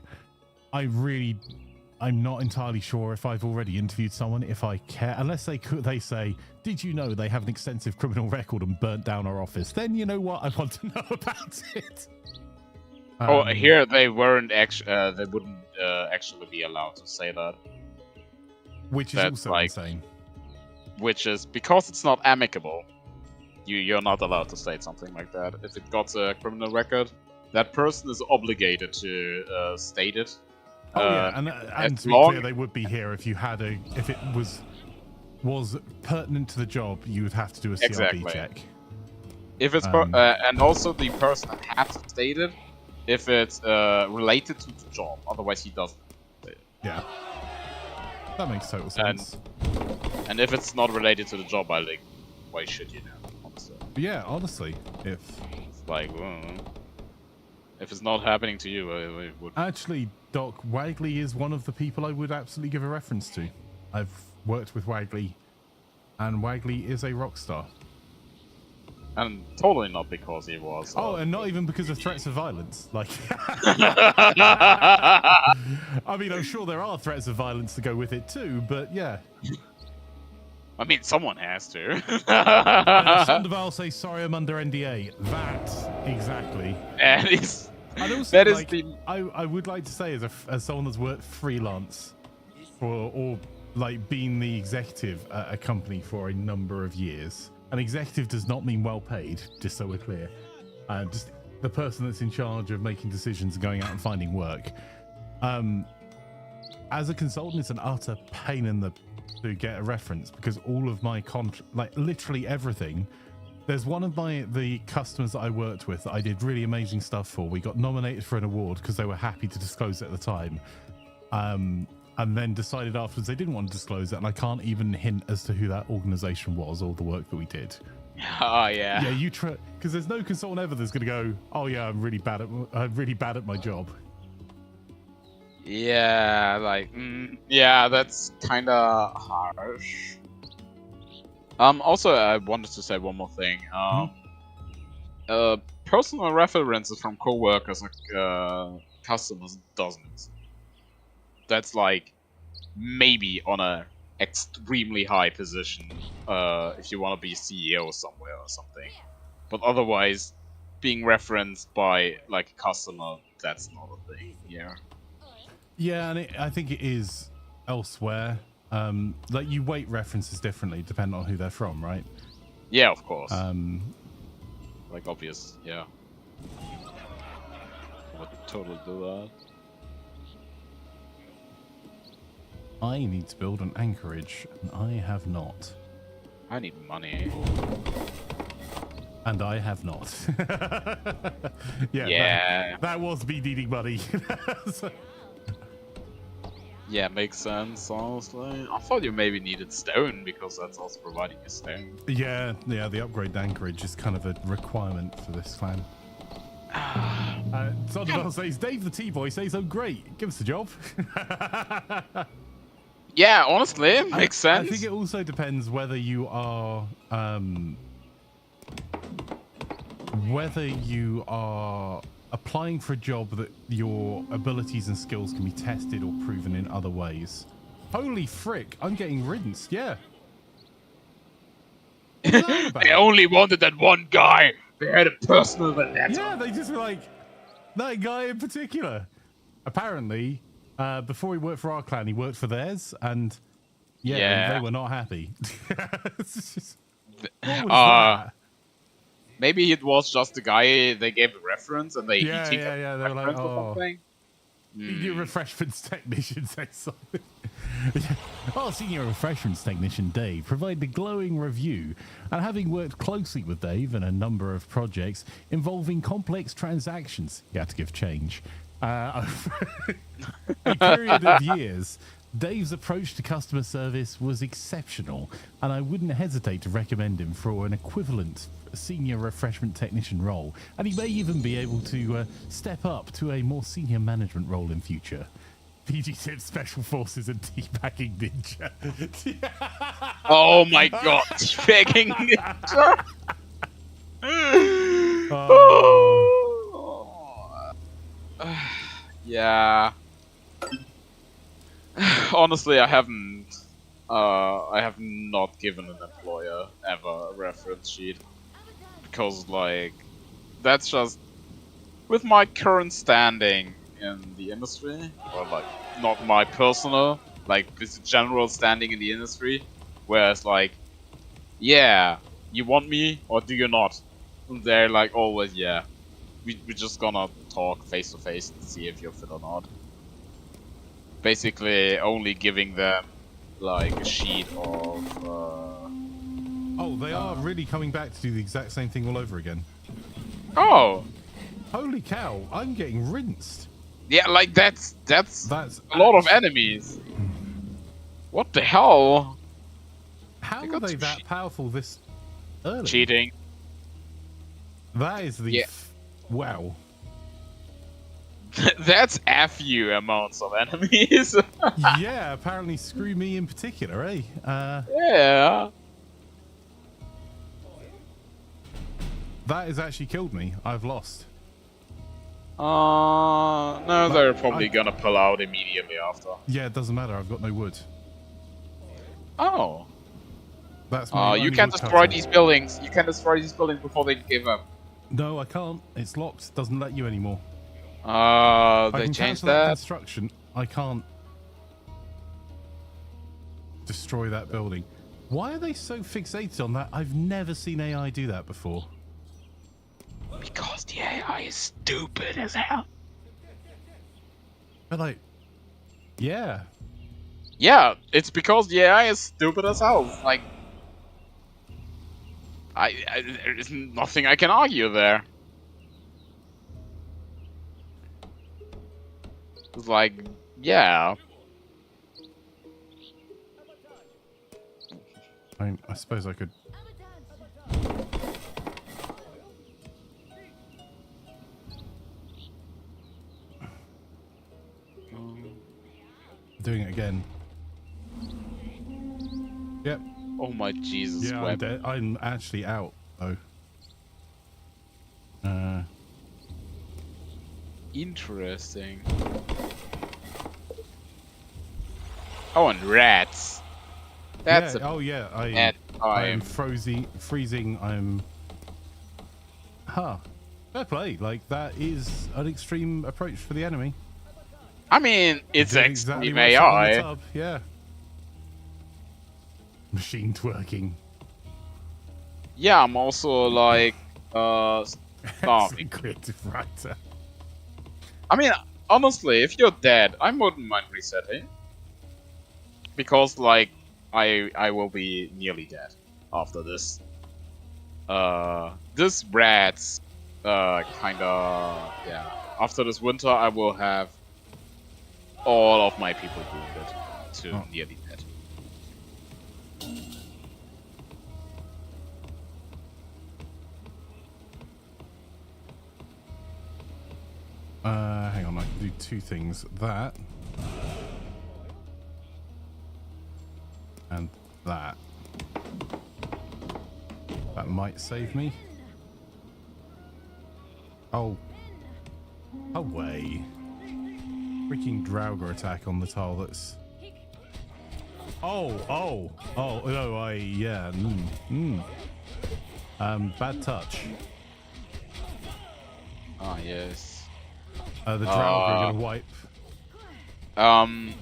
I'm not entirely sure if I've already interviewed someone, if I care, unless they say, did you know they have an extensive criminal record and burnt down our office? Then you know what, I want to know about it. Here they weren't actually, they wouldn't actually be allowed to say that. Which is also insane. Which is, because it's not amicable, you're not allowed to state something like that. If it got a criminal record, that person is obligated to state it. Yeah, and to be clear, they would be here if you had if it was pertinent to the job, you would have to do a CRB check. If it's and also the person has to state it if it's related to the job. Otherwise, he doesn't. Yeah, that makes total sense. And if it's not related to the job, I think, why should you know? Honestly. Yeah, honestly, if it's like, if it's not happening to you, I would. Actually, Doc, Wagley is one of the people I would absolutely give a reference to. I've worked with Wagley, and Wagley is a rock star. And totally not because he was. And not even because of threats of violence. Like, I mean, I'm sure there are threats of violence to go with it too, but yeah. I mean, someone has to. Sandoval say, sorry, I'm under NDA. That, exactly. And it's... And also, that is like, I would like to say, as someone that's worked freelance or like being the executive at a company for a number of years, an executive does not mean well paid, just so we're clear. Just the person that's in charge of making decisions and going out and finding work. As a consultant, it's an utter pain in the to get a reference, because all of my like literally everything. There's one of the customers that I worked with that I did really amazing stuff for. We got nominated for an award because they were happy to disclose it at the time, and then decided afterwards they didn't want to disclose it, and I can't even hint as to who that organization was or the work that we did. Oh yeah. Yeah, you try, because there's no consultant ever that's going to go, oh yeah, I'm really bad at my job. Yeah, like, yeah, that's kind of harsh. Also, I wanted to say one more thing. Personal references from co-workers or customers doesn't. That's like maybe on a extremely high position if you want to be CEO somewhere or something. But otherwise, being referenced by like a customer, that's not a thing. Yeah. Yeah, and I think it is elsewhere. Like you weight references differently depending on who they're from, right? Yeah, of course. Like obvious, yeah. I would totally do that. I need to build an anchorage, and I have not. I need money. And I have not. Yeah. Yeah. That was me needing money. Yeah, makes sense, honestly. I thought you maybe needed stone, because that's also providing you stone. Yeah, the upgrade anchorage is kind of a requirement for this clan. Sonderville says, Dave the T-Boy says, oh great, give us a job. Yeah, honestly, makes sense. I think it also depends whether you are applying for a job that your abilities and skills can be tested or proven in other ways. Holy frick, I'm getting riddance, yeah. What's that about? They only wanted that one guy. They had a personal vendetta. Yeah, they just were like, that guy in particular. Apparently, before he worked for our clan, he worked for theirs, and yeah. They were not happy. It's just, what was that? Maybe it was just the guy they gave a reference, and they They were like, oh, something. Senior refreshments technician says something. Our senior refreshments technician Dave provided a glowing review, and having worked closely with Dave in a number of projects involving complex transactions, he had to give change, over a period of years, Dave's approach to customer service was exceptional, and I wouldn't hesitate to recommend him for an equivalent senior refreshment technician role, and he may even be able to step up to a more senior management role in future. PG tips special forces and teabagging ninja. Oh my god, teabagging ninja! Yeah. Honestly, I have not given an employer ever a reference sheet. Because, like, that's just, with my current standing in the industry, or like, not my personal, like, this general standing in the industry, where it's like, yeah, you want me, or do you not? And they're like, always, yeah. We're just gonna talk face to face and see if you're fit or not. Basically, only giving them, like, a sheet of, Oh, they are really coming back to do the exact same thing all over again. Oh! Holy cow, I'm getting rinsed. Yeah, like that's a lot of enemies. What the hell? How are they that powerful this early? Cheating. That is the... Wow. That's FU amounts of enemies. Yeah, apparently screw me in particular, eh? Yeah. That has actually killed me. I've lost. No, they're probably gonna pull out immediately after. Yeah, it doesn't matter. I've got no wood. Oh. That's my you can destroy these buildings. You can destroy these buildings before they give up. No, I can't. It's locked. Doesn't let you anymore. They changed that? Construction. I can't destroy that building. Why are they so fixated on that? I've never seen AI do that before. Because the AI is stupid as hell. But like, yeah. Yeah, it's because the AI is stupid as hell. Like, there's nothing I can argue there. It's like, yeah. I suppose I could. Doing it again. Yep. Oh my Jesus. Yeah, I'm dead. I'm actually out though. Interesting. Oh, and rats. That's yeah. Oh yeah. I'm freezing. I'm. Huh. Fair play. Like that is an extreme approach for the enemy. I mean, it's exactly extreme AI. Yeah. Machine twerking. Yeah, I'm also like starving. Creative writer. I mean, honestly, if you're dead, I wouldn't mind resetting. Because like I will be nearly dead after this. This rat's kinda, yeah. After this winter I will have all of my people wounded to nearly dead. Hang on, I can do two things. That. And that. That might save me. Oh. Away. Freaking Draugr attack on the tile that's... Oh, no, yeah. Bad touch. Ah, yes. The Draugr are gonna wipe.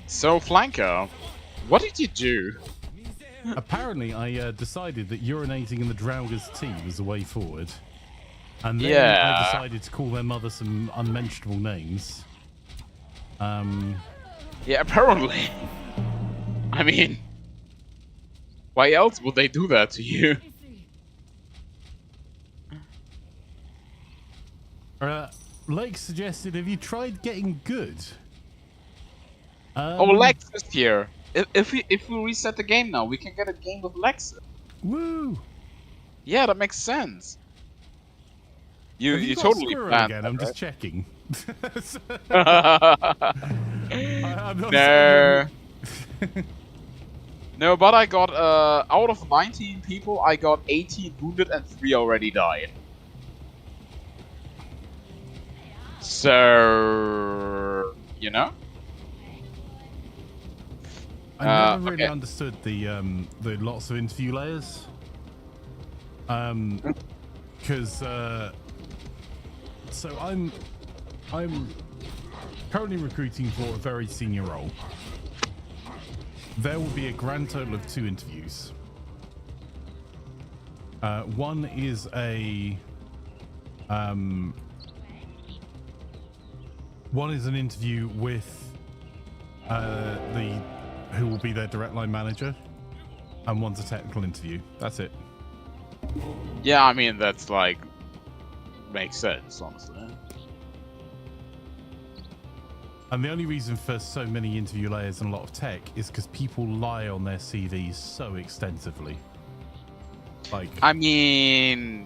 So Flanker, what did you do? Apparently, I decided that urinating in the Draugr's tea was the way forward. And then Yeah. I decided to call their mother some unmentionable names. Yeah, apparently. I mean, why else would they do that to you? Lake suggested, have you tried getting good? Oh, Lex is here. If we reset the game now, we can get a game with Lex. Woo! Yeah, that makes sense. Have You got totally Squirrel planned again? that, I'm right? just checking. I'm not No. No, but I got out of 19 people, I got 18 wounded and 3 already died. So, you know. I never really okay. understood the lots of interview layers. Because so I'm currently recruiting for a very senior role. There will be a grand total of 2 interviews. One is an interview with who will be their direct line manager, and one's a technical interview. That's it. Yeah, I mean, that's like, makes sense, honestly. And the only reason for so many interview layers and a lot of tech is because people lie on their CVs so extensively. Like, I mean,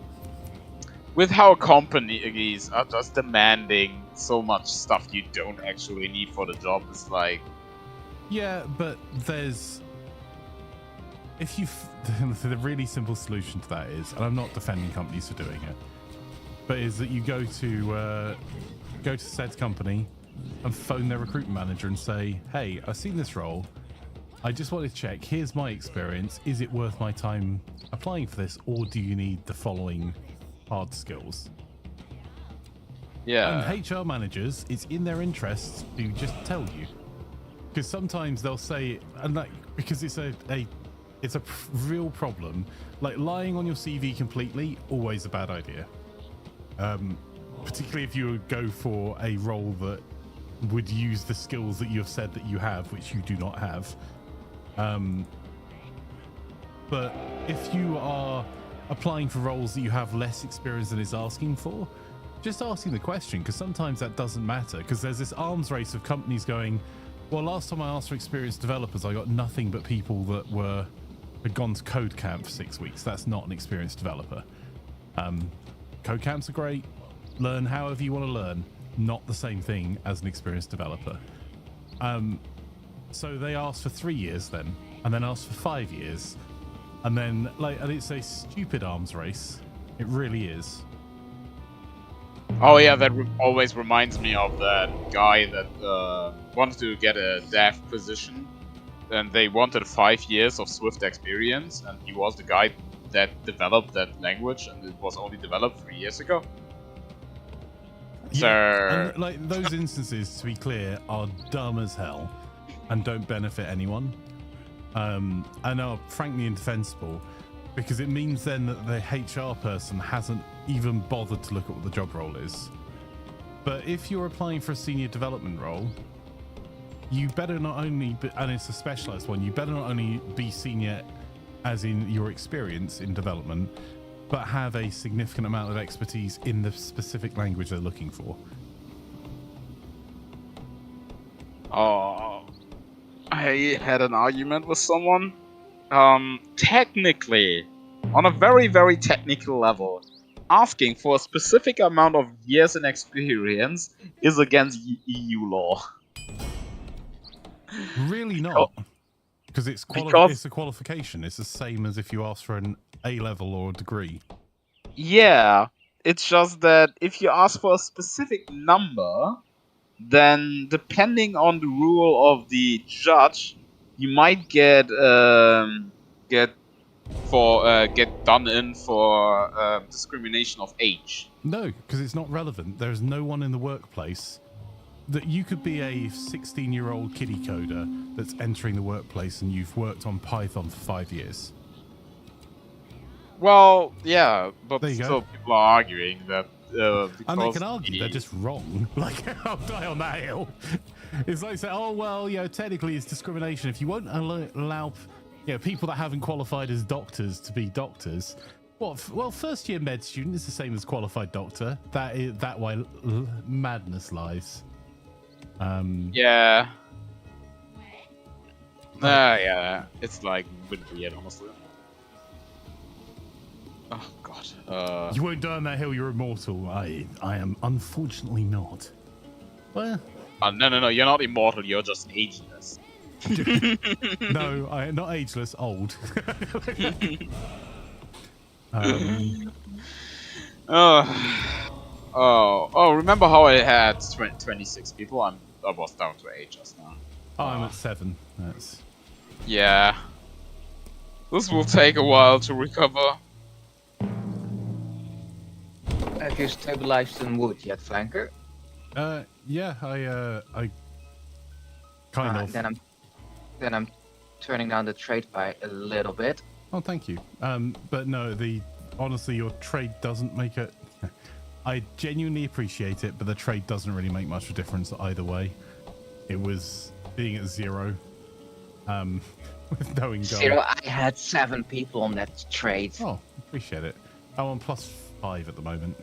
with how companies are just demanding so much stuff you don't actually need for the job, it's like... yeah, but there's... if you... the really simple solution to that is, and I'm not defending companies for doing it, but is that you go to said company and phone their recruitment manager and say, hey, I've seen this role. I just want to check. Here's my experience. Is it worth my time applying for this, or do you need the following hard skills? Yeah. And HR managers, it's in their interests to just tell you, because sometimes they'll say, and like, because it's a real problem. Like, lying on your CV completely, always a bad idea. Particularly if you go for a role that would use the skills that you have said that you have, which you do not have. But if you are applying for roles that you have less experience than it's asking for, just asking the question, because sometimes that doesn't matter, because there's this arms race of companies going, well, last time I asked for experienced developers, I got nothing but people that had gone to code camp for 6 weeks. That's not an experienced developer. Code camps are great. Learn however you want to learn. Not the same thing as an experienced developer. So they asked for 3 years then, and then asked for 5 years, and then and it's a stupid arms race. It really is. Oh yeah, that always reminds me of that guy that wanted to get a dev position, and they wanted 5 years of Swift experience, and he was the guy that developed that language, and it was only developed 3 years ago. Yeah, and, like, those instances, to be clear, are dumb as hell and don't benefit anyone, and are frankly indefensible, because it means then that the HR person hasn't even bothered to look at what the job role is. But if you're applying for a senior development role, you better not only be, and it's a specialized one, you better not only be senior as in your experience in development, but have a significant amount of expertise in the specific language they're looking for. Oh, I had an argument with someone. Technically, on a very, very technical level, asking for a specific amount of years in experience is against EU law. Really not. Because it's a qualification. It's the same as if you ask for an A level or a degree. Yeah, it's just that if you ask for a specific number, then depending on the rule of the judge, you might get done in for discrimination of age. No, because it's not relevant. There's no one in the workplace that you could be a 16-year-old kiddie coder that's entering the workplace and you've worked on Python for 5 years. Well, yeah, but There you go. still people are arguing that And they can argue, they're just wrong. Like, I'll die on that hill. It's like saying, oh, well, technically it's discrimination. If you won't allow people that haven't qualified as doctors to be doctors, well, first-year med student is the same as qualified doctor. That way madness lies. Yeah. Yeah, it's like a bit weird, honestly. Oh god. You won't die on that hill. You're immortal. I am unfortunately not. Well. No. You're not immortal. You're just ageless. No, I am not ageless. Old. Remember how I had 26 people? I was down to 8 just now. Oh, I'm at 7. That's. Yeah. This will take a while to recover. Have you stabilized in wood yet, Flanker? Yeah, I kind of. Then I'm turning down the trade by a little bit. Oh, thank you. But no, honestly, your trade doesn't make it. I genuinely appreciate it, but the trade doesn't really make much of a difference either way. It was being at 0, with no income. 0. I had 7 people on that trade. Oh, appreciate it. I'm on +5 at the moment,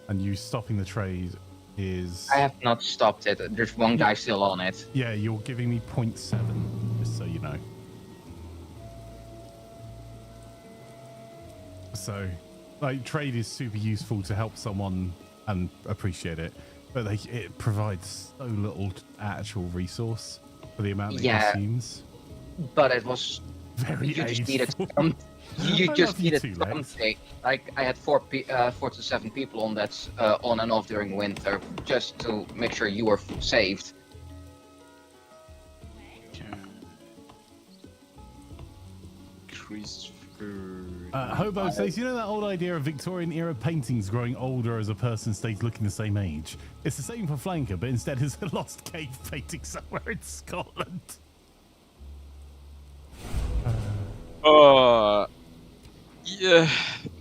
and you stopping the trade is. I have not stopped it. There's one guy still on it. Yeah, you're giving me 0.7, just so you know. So, like, trade is super useful to help someone and appreciate it, but it provides so little actual resource for the amount that it consumes. But it was very. You just needed something. You just needed something. Like I had 4 to 7 people on that on and off during winter, just to make sure you were saved. Increased food. Hobo says, you know that old idea of Victorian era paintings growing older as a person stays looking the same age? It's the same for Flanker, but instead it's a lost cave painting somewhere in Scotland. Yeah,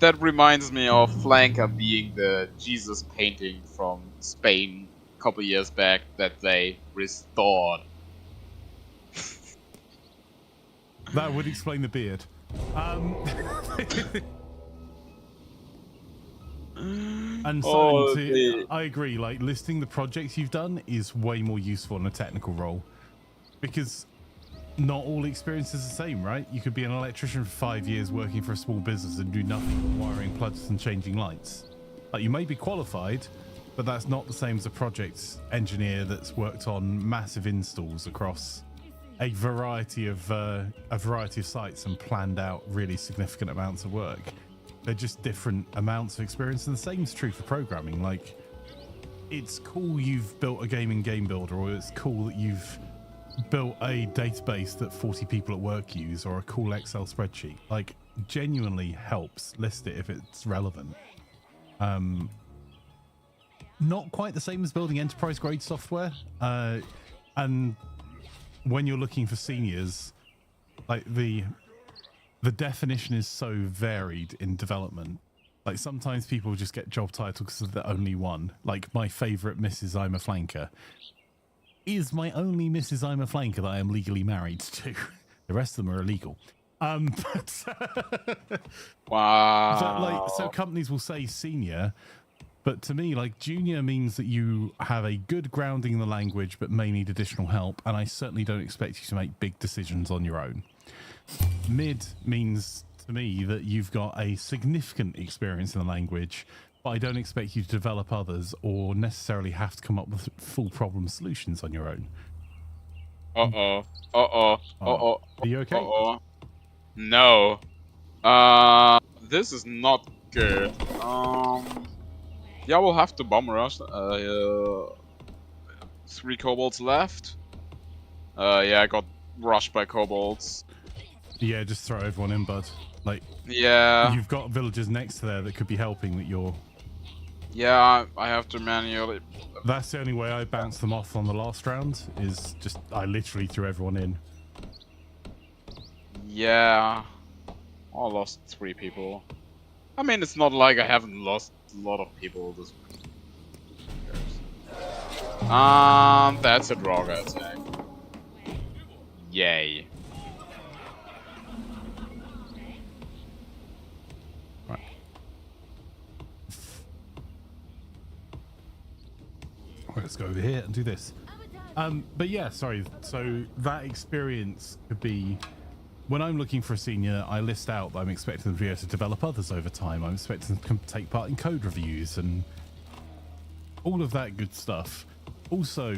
that reminds me of Flanker being the Jesus painting from Spain a couple years back that they restored. That would explain the beard. And Silent, I agree, like, listing the projects you've done is way more useful in a technical role, because not all experience is the same, right? You could be an electrician for 5 years working for a small business and do nothing but wiring plugs and changing lights. Like, you may be qualified, but that's not the same as a project engineer that's worked on massive installs across a variety of sites and planned out really significant amounts of work. They're just different amounts of experience, and the same is true for programming. Like, it's cool you've built a game builder, or it's cool that you've built a database that 40 people at work use, or a cool Excel spreadsheet. Like, genuinely helps. List it if it's relevant. Not quite the same as building enterprise grade software, and when you're looking for seniors, like, the definition is so varied in development. Like, sometimes people just get job title because they're the only one. Like, my favorite Mrs. Imaflanker is my only Mrs. Imaflanker that I am legally married to. The rest of them are illegal. Wow. But, like, so companies will say senior, But to me, like, junior means that you have a good grounding in the language, but may need additional help. And I certainly don't expect you to make big decisions on your own. Mid means to me that you've got a significant experience in the language, but I don't expect you to develop others or necessarily have to come up with full problem solutions on your own. Uh-oh. Uh-oh. Uh-oh. Are you okay? Uh-oh. No. This is not good. Yeah, we'll have to bomb rush. 3 kobolds left. Yeah, I got rushed by kobolds. Yeah, just throw everyone in, bud. Like, yeah, you've got villagers next to there that could be helping that you're... Yeah, I have to manually... That's the only way I bounced them off on the last round, is just, I literally threw everyone in. Yeah. I lost 3 people. I mean, it's not like I haven't lost a lot of people this that's a Draugr attack. Yay. Right. Let's go over here and do this. But yeah, sorry. So that experience could be... When I'm looking for a senior, I list out that I'm expecting them to be able to develop others over time. I'm expecting them to take part in code reviews and all of that good stuff. Also,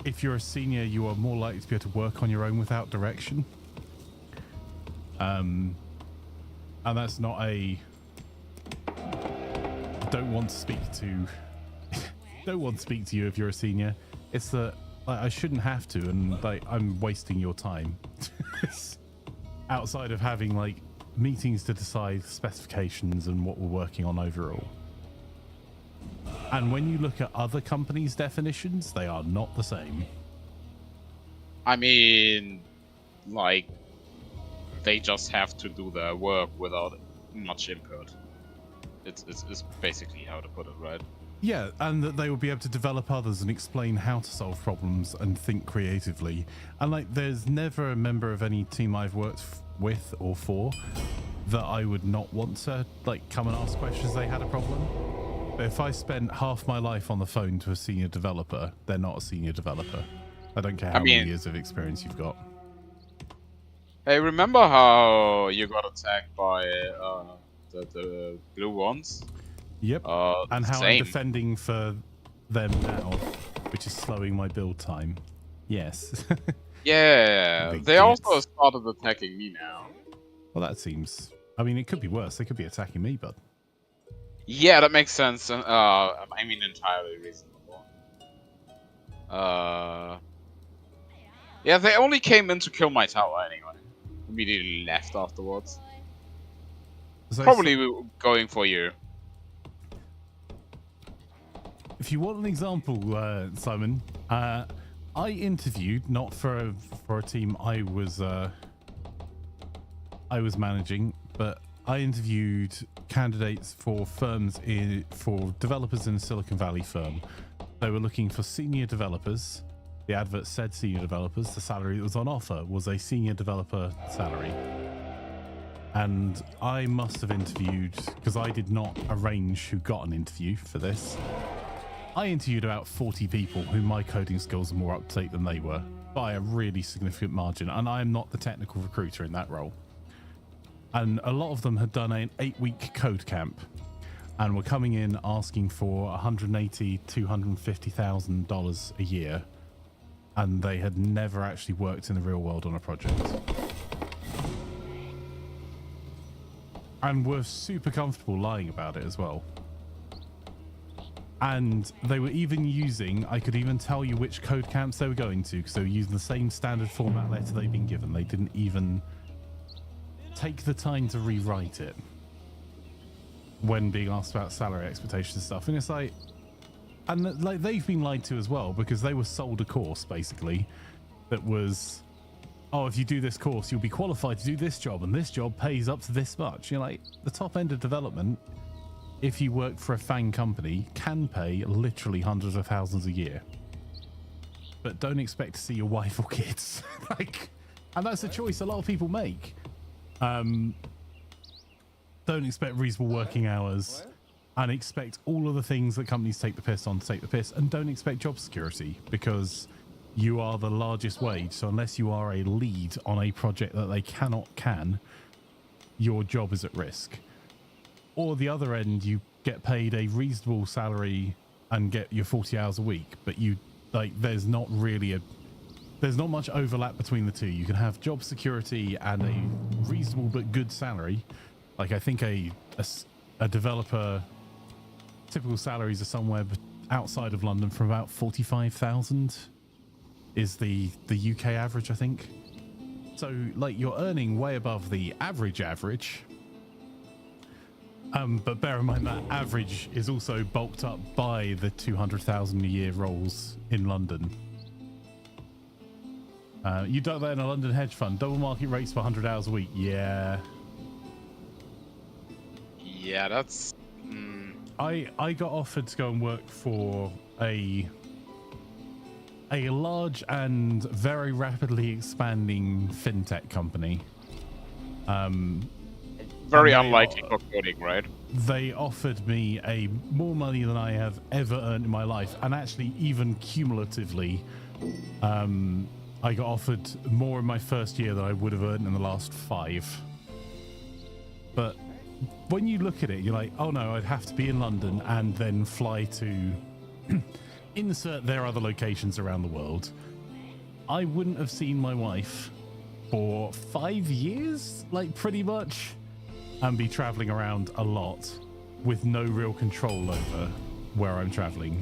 if you're a senior, you are more likely to be able to work on your own without direction. And that's not a... Don't want to speak to... don't want to speak to you if you're a senior. It's that I shouldn't have to, and like I'm wasting your time. Outside of having like meetings to decide specifications and what we're working on overall. And when you look at other companies' definitions, they are not the same. I mean, like, they just have to do their work without much input. It's basically how to put it, right? Yeah, and that they will be able to develop others and explain how to solve problems and think creatively. And like, there's never a member of any team I've worked with or for that I would not want to like come and ask questions if they had a problem. But if I spent half my life on the phone to a senior developer, they're not a senior developer. I don't care how many years of experience you've got. Hey, remember how you got attacked by the blue ones? Yep, and how same. I'm defending for them now, which is slowing my build time. Yes. Yeah, they also started attacking me now. Well, that seems... I mean, it could be worse. They could be attacking me, but... Yeah, that makes sense. I mean, entirely reasonable. Yeah, they only came in to kill my tower anyway. Immediately left afterwards. So Probably going for you. If you want an example, Simon, I interviewed, not for a team I was managing, but I interviewed candidates for firms for developers in a Silicon Valley firm. They were looking for senior developers. The advert said senior developers. The salary that was on offer was a senior developer salary. And I must have interviewed, because I did not arrange who got an interview for this. I interviewed about 40 people who my coding skills are more up to date than they were by a really significant margin. And I am not the technical recruiter in that role. And a lot of them had done an 8-week code camp and were coming in asking for $180,000, $250,000 a year. And they had never actually worked in the real world on a project. And were super comfortable lying about it as well. And they were even using, I could even tell you which code camps they were going to, because they were using the same standard format letter they'd been given. They didn't even take the time to rewrite it when being asked about salary expectations and stuff. And it's like, and like they've been lied to as well, because they were sold a course basically that was, oh, if you do this course, you'll be qualified to do this job, and this job pays up to this much. You're like, the top end of development, if you work for a FANG company, can pay literally hundreds of thousands a year. But don't expect to see your wife or kids. Like, and that's a choice a lot of people make. Don't expect reasonable working hours. and expect all of the things that companies take the piss on to take the piss, and don't expect job security because you are the largest wage. So unless you are a lead on a project that they can, your job is at risk. Or the other end, you get paid a reasonable salary and get your 40 hours a week, but you like there's not much overlap between the two. You can have job security and a reasonable but good salary. Like I think a developer typical salaries are somewhere outside of London from about 45,000 is the UK average, I think. So like you're earning way above the average. But bear in mind that average is also bulked up by the 200,000 a year roles in London. You duck that in a London hedge fund, double market rates for 100 hours a week. Yeah. Yeah, that's... I got offered to go and work for a large and very rapidly expanding fintech company. Very unlikely for coding, right? They offered me more money than I have ever earned in my life, and actually even cumulatively, I got offered more in my first year than I would have earned in the last 5. But when you look at it, you're like, oh no, I'd have to be in London and then fly to insert their other locations around the world. I wouldn't have seen my wife for 5 years, like pretty much, and be traveling around a lot with no real control over where I'm traveling.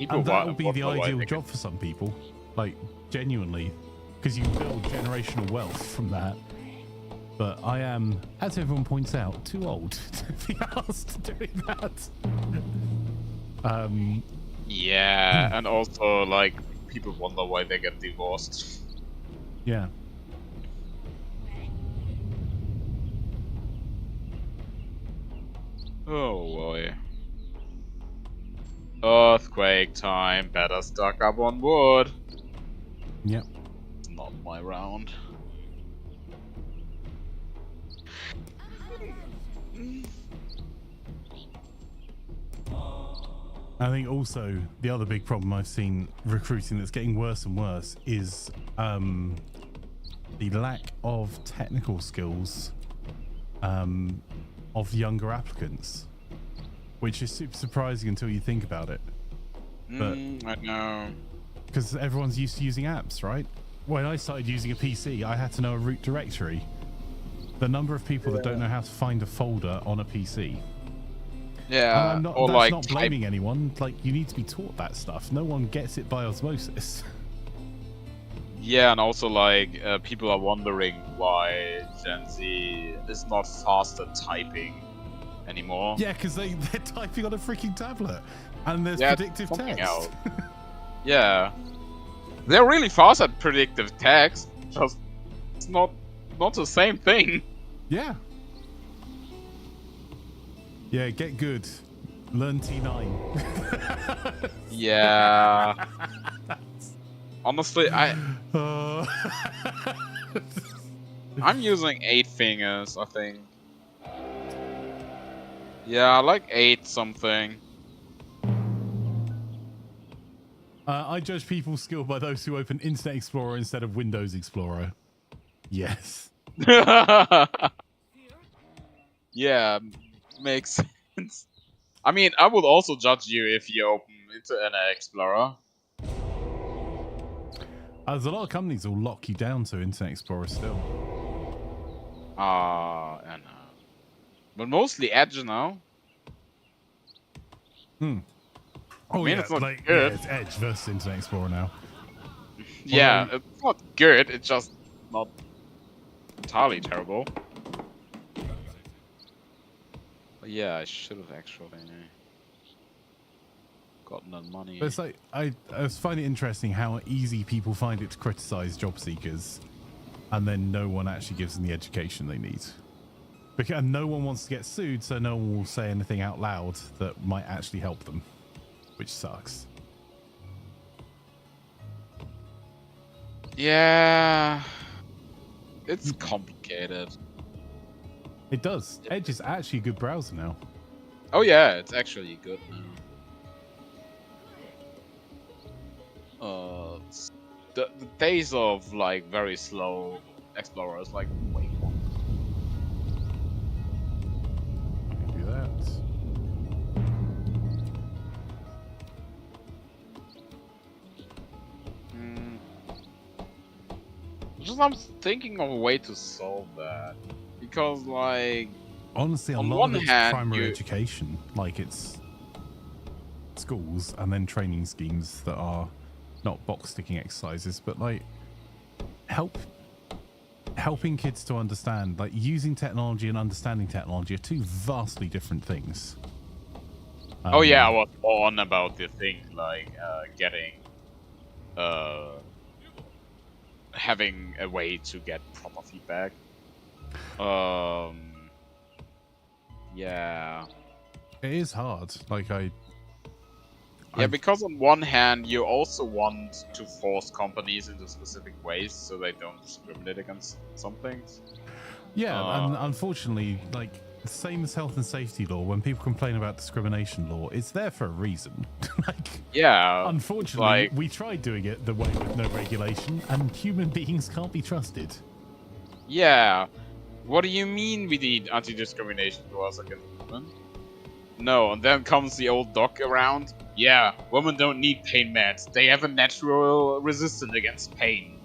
And that would be the ideal job for some people, like genuinely, because you build generational wealth from that. But I am, as everyone points out, too old to be asked doing that. Yeah, and also like people wonder why they get divorced. Yeah. Oh boy. Earthquake time. Better stock up on wood. Yep. It's not my round. I think also the other big problem I've seen recruiting that's getting worse and worse is the lack of technical skills of younger applicants, which is super surprising until you think about it. But I know. Because everyone's used to using apps, right? When I started using a PC, I had to know a root directory. The number of people that don't know how to find a folder on a PC. Yeah, That's like not blaming anyone. Like, you need to be taught that stuff. No one gets it by osmosis. Yeah, and also like people are wondering why Gen Z is not faster typing anymore. Yeah, because they're typing on a freaking tablet, and there's Yeah, predictive something text. else. Yeah, they're really fast at predictive text. Just it's not the same thing. Yeah. Yeah, get good. Learn T9. Yeah. Honestly, I'm using 8 fingers, I think. Yeah, like 8 something. I judge people's skill by those who open Internet Explorer instead of Windows Explorer. Yes. Yeah, makes sense. I mean, I would also judge you if you open Internet Explorer. There's a lot of companies will lock you down to Internet Explorer still. I know. But mostly Edge now. Oh, mean, yeah, it's not like, good. yeah, it's Edge versus Internet Explorer now. Yeah, it's not good, it's just not entirely terrible. But yeah, I should have actually gotten that money. But it's like, I find it interesting how easy people find it to criticize job seekers, and then no one actually gives them the education they need. Because no one wants to get sued, so no one will say anything out loud that might actually help them, which sucks. Yeah, it's complicated. It does. Edge is actually a good browser now. Oh yeah, it's actually good now. The days of like very slow explorers like way gone. I can do that. I'm thinking of a way to solve that because like Honestly, a on lot one of it's hand, primary education. Like it's schools and then training schemes that are not box ticking exercises, but like helping kids to understand, like using technology and understanding technology are two vastly different things. Oh yeah, I was on about the thing like getting having a way to get proper feedback. Yeah. It is hard. Like Yeah, because on one hand, you also want to force companies into specific ways so they don't discriminate against some things. yeah, and unfortunately, like same as health and safety law, when people complain about discrimination law, it's there for a reason. Like, yeah, unfortunately, like, we tried doing it the way with no regulation, and human beings can't be trusted. yeah. What do you mean we need anti-discrimination laws against women? No, and then comes the old doc around. Yeah, women don't need pain meds. They have a natural resistance against pain.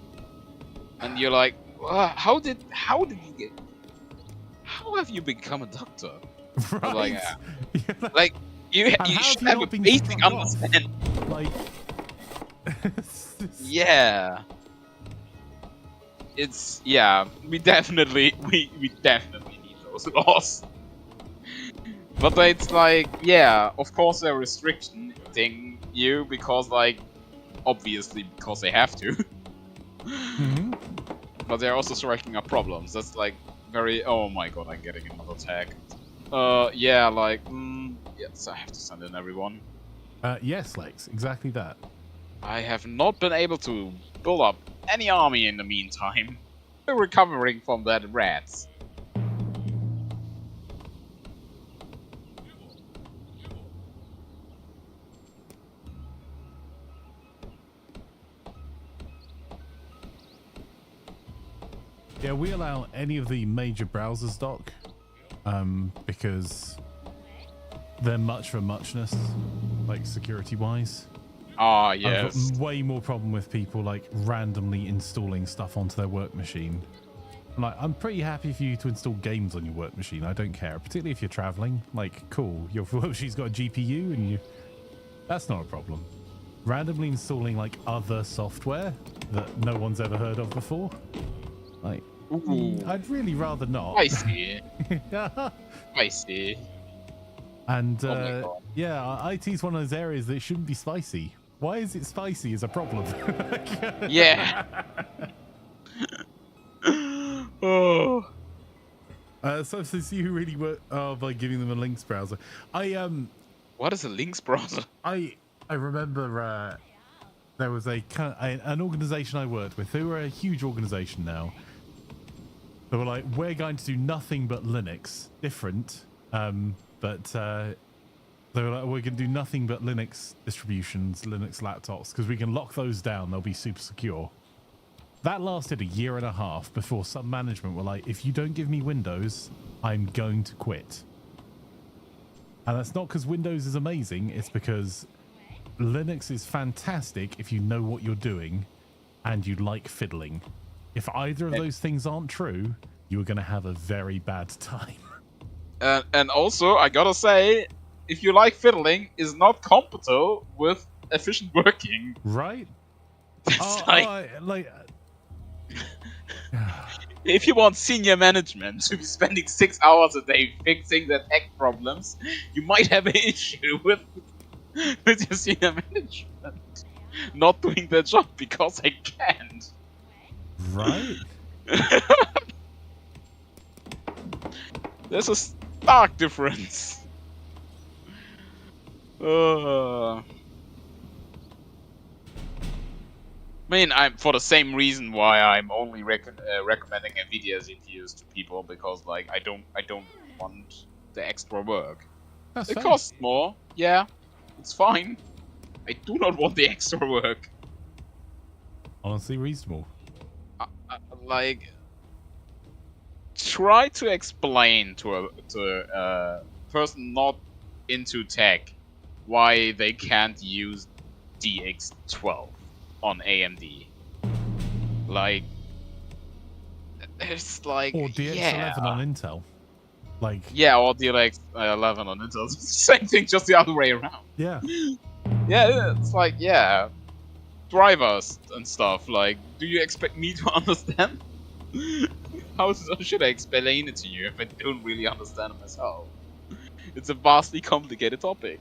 And you're like, how did you get? How have you become a doctor? Right? Like, Yeah. like you And how should you have not a been basic struck off? understanding. Like, Yeah. It's we definitely need those laws. But it's like, yeah, of course they're restricting you because like obviously because they have to. mhm. But they're also striking up problems. That's like very oh my god, I'm getting another tag. Yeah, like yes, I have to send in everyone. Yes, Lex, exactly that. I have not been able to build up any army in the meantime. We're recovering from that rats. Yeah, we allow any of the major browsers doc, because they're much for muchness, like security-wise. Ah, I've yes. got way more problem with people like randomly installing stuff onto their work machine. Like, I'm pretty happy for you to install games on your work machine. I don't care, particularly if you're traveling. Like, cool, your work machine's got a GPU, and that's not a problem. Randomly installing like other software that no one's ever heard of before, like, I'd really rather not. I see. I see. And Oh my God. yeah, IT is one of those areas that it shouldn't be spicy. Why is it spicy is a problem. Yeah. Oh. So see who really worked by giving them a links browser. What is a links browser? I remember there was an organization I worked with. They were a huge organization now. They were like, we're going to do nothing but Linux, different, but they were like, we're going to do nothing but Linux distributions, Linux laptops, because we can lock those down. They'll be super secure. That lasted a year and a half before some management were like, if you don't give me Windows, I'm going to quit. And that's not because Windows is amazing. It's because Linux is fantastic if you know what you're doing and you like fiddling. If either of those things aren't true, you're going to have a very bad time. And also, I gotta say, if you like fiddling, is not compatible with efficient working. Right? It's if you want senior management to be spending 6 hours a day fixing their tech problems, you might have an issue with your senior management not doing their job because they can't. Right? There's a stark difference. I mean, I'm for the same reason why I'm only recommending NVIDIA CPUs to people because, like, I don't want the extra work. That's It fair. costs more. Yeah, it's fine. I do not want the extra work. Honestly reasonable. Like, try to explain to a person not into tech why they can't use DX12 on AMD. Like, it's like, Or DX11 on Intel. Like, yeah, or DX11 on Intel. Same thing, just the other way around. yeah. Yeah, it's like, yeah, drivers and stuff. Like, do you expect me to understand? How should I explain it to you if I don't really understand it myself? It's a vastly complicated topic.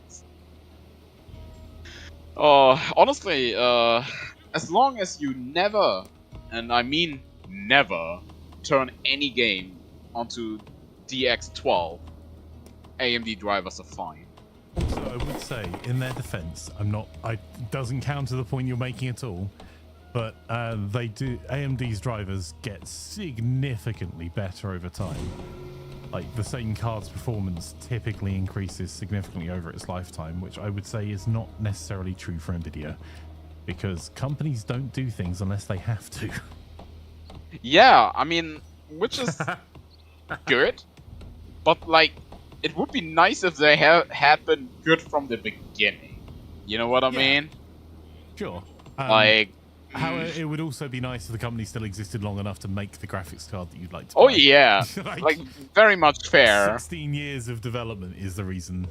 Honestly, as long as you never, and I mean never, turn any game onto DX12, AMD drivers are fine. Also, I would say, in their defense, it doesn't count to the point you're making at all, but AMD's drivers get significantly better over time. Like, the same card's performance typically increases significantly over its lifetime, which I would say is not necessarily true for Nvidia, because companies don't do things unless they have to. Yeah, I mean, which is good, but like, it would be nice if they had been good from the beginning. You know what I mean? Sure. However, it would also be nice if the company still existed long enough to make the graphics card that you'd like to buy. Oh yeah, like very much fair. 16 years of development is the reason.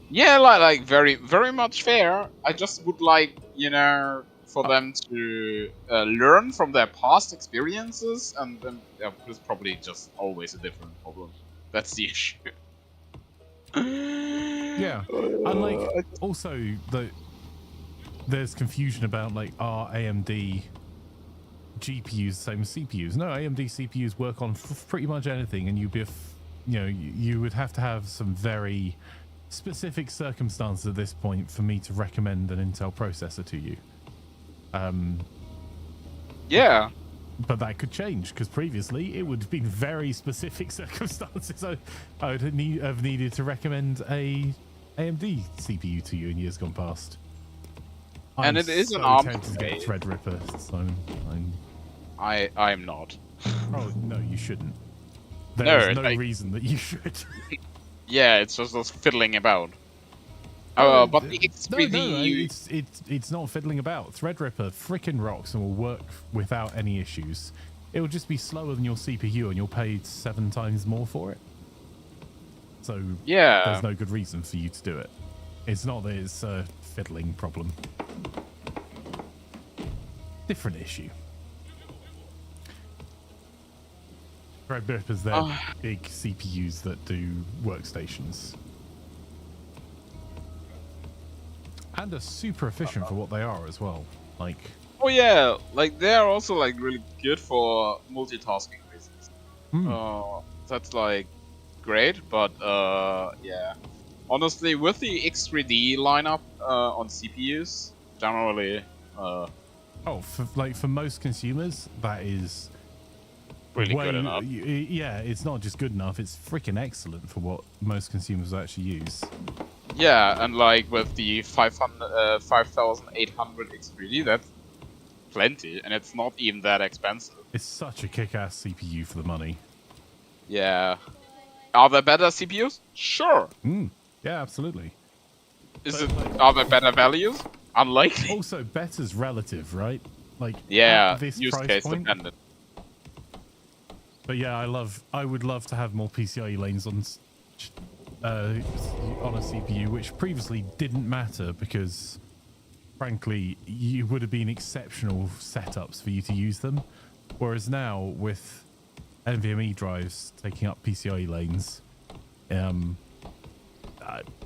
Yeah, like very, very much fair. I just would like, you know, for them to learn from their past experiences, and then there's probably just always a different problem. That's the issue. Yeah, and like also there's confusion about like, are AMD GPUs the same as CPUs? No, AMD CPUs work on pretty much anything, and you would have to have some very specific circumstances at this point for me to recommend an Intel processor to you. Yeah. But that could change, because previously it would have been very specific circumstances. I would have needed to recommend a AMD CPU to you in years gone past. And it is so an ARM tempted to get Threadripper, so I'm not. Oh no, you shouldn't. There's no reason that you should. Yeah, it's just us fiddling about. But the XPD... it's not fiddling about. Threadripper frickin' rocks and will work without any issues. It will just be slower than your CPU, and you'll pay 7 times more for it. So yeah, there's no good reason for you to do it. It's not that it's a fiddling problem. Different issue. Threadrippers, they're big CPUs that do workstations. And are super efficient for what they are as well. Like, oh yeah, like they're also like really good for multitasking reasons. That's like great, but yeah. Honestly, with the X3D lineup on CPUs, generally, for most consumers, that is really good enough. Yeah, it's not just good enough; it's freaking excellent for what most consumers actually use. Yeah, and like with the 5800 X3D, that's plenty, and it's not even that expensive. It's such a kick-ass CPU for the money. Yeah. Are there better CPUs? Sure. Yeah, absolutely. Are there better values? Unlikely. Also, better's relative, right? Like, yeah, this use price case point. dependent. But yeah, I would love to have more PCIe lanes on a CPU, which previously didn't matter because, frankly, you would have been exceptional setups for you to use them. Whereas now, with NVMe drives taking up PCIe lanes,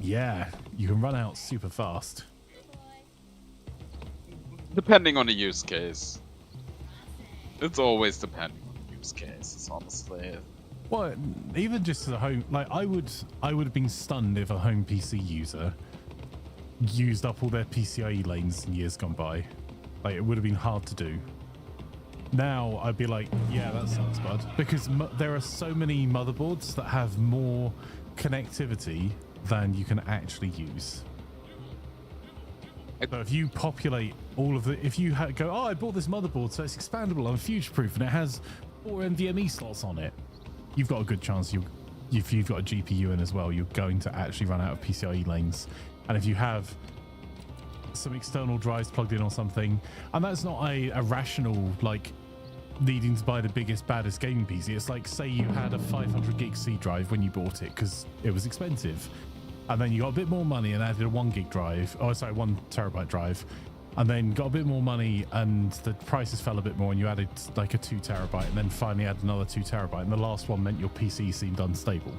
yeah, you can run out super fast. Depending on the use case. It's always depending on the use cases, honestly. Well, even just as a home, like I would have been stunned if a home PC user used up all their PCIe lanes in years gone by. Like, it would have been hard to do. Now I'd be like, yeah, that sucks, bud, because there are so many motherboards that have more connectivity than you can actually use. So if you populate all of the, if you go, oh, I bought this motherboard, so it's expandable and future-proof, and it has 4 NVMe slots on it, you've got a good chance if you've got a GPU in as well, you're going to actually run out of PCIe lanes. And if you have some external drives plugged in or something, and that's not a rational, like, needing to buy the biggest, baddest gaming PC. It's like, say you had a 500 gig C drive when you bought it because it was expensive, and then you got a bit more money and added a 1 gig drive, 1 terabyte drive, and then got a bit more money and the prices fell a bit more and you added like a 2 terabyte and then finally added another 2 terabyte, and the last one meant your PC seemed unstable.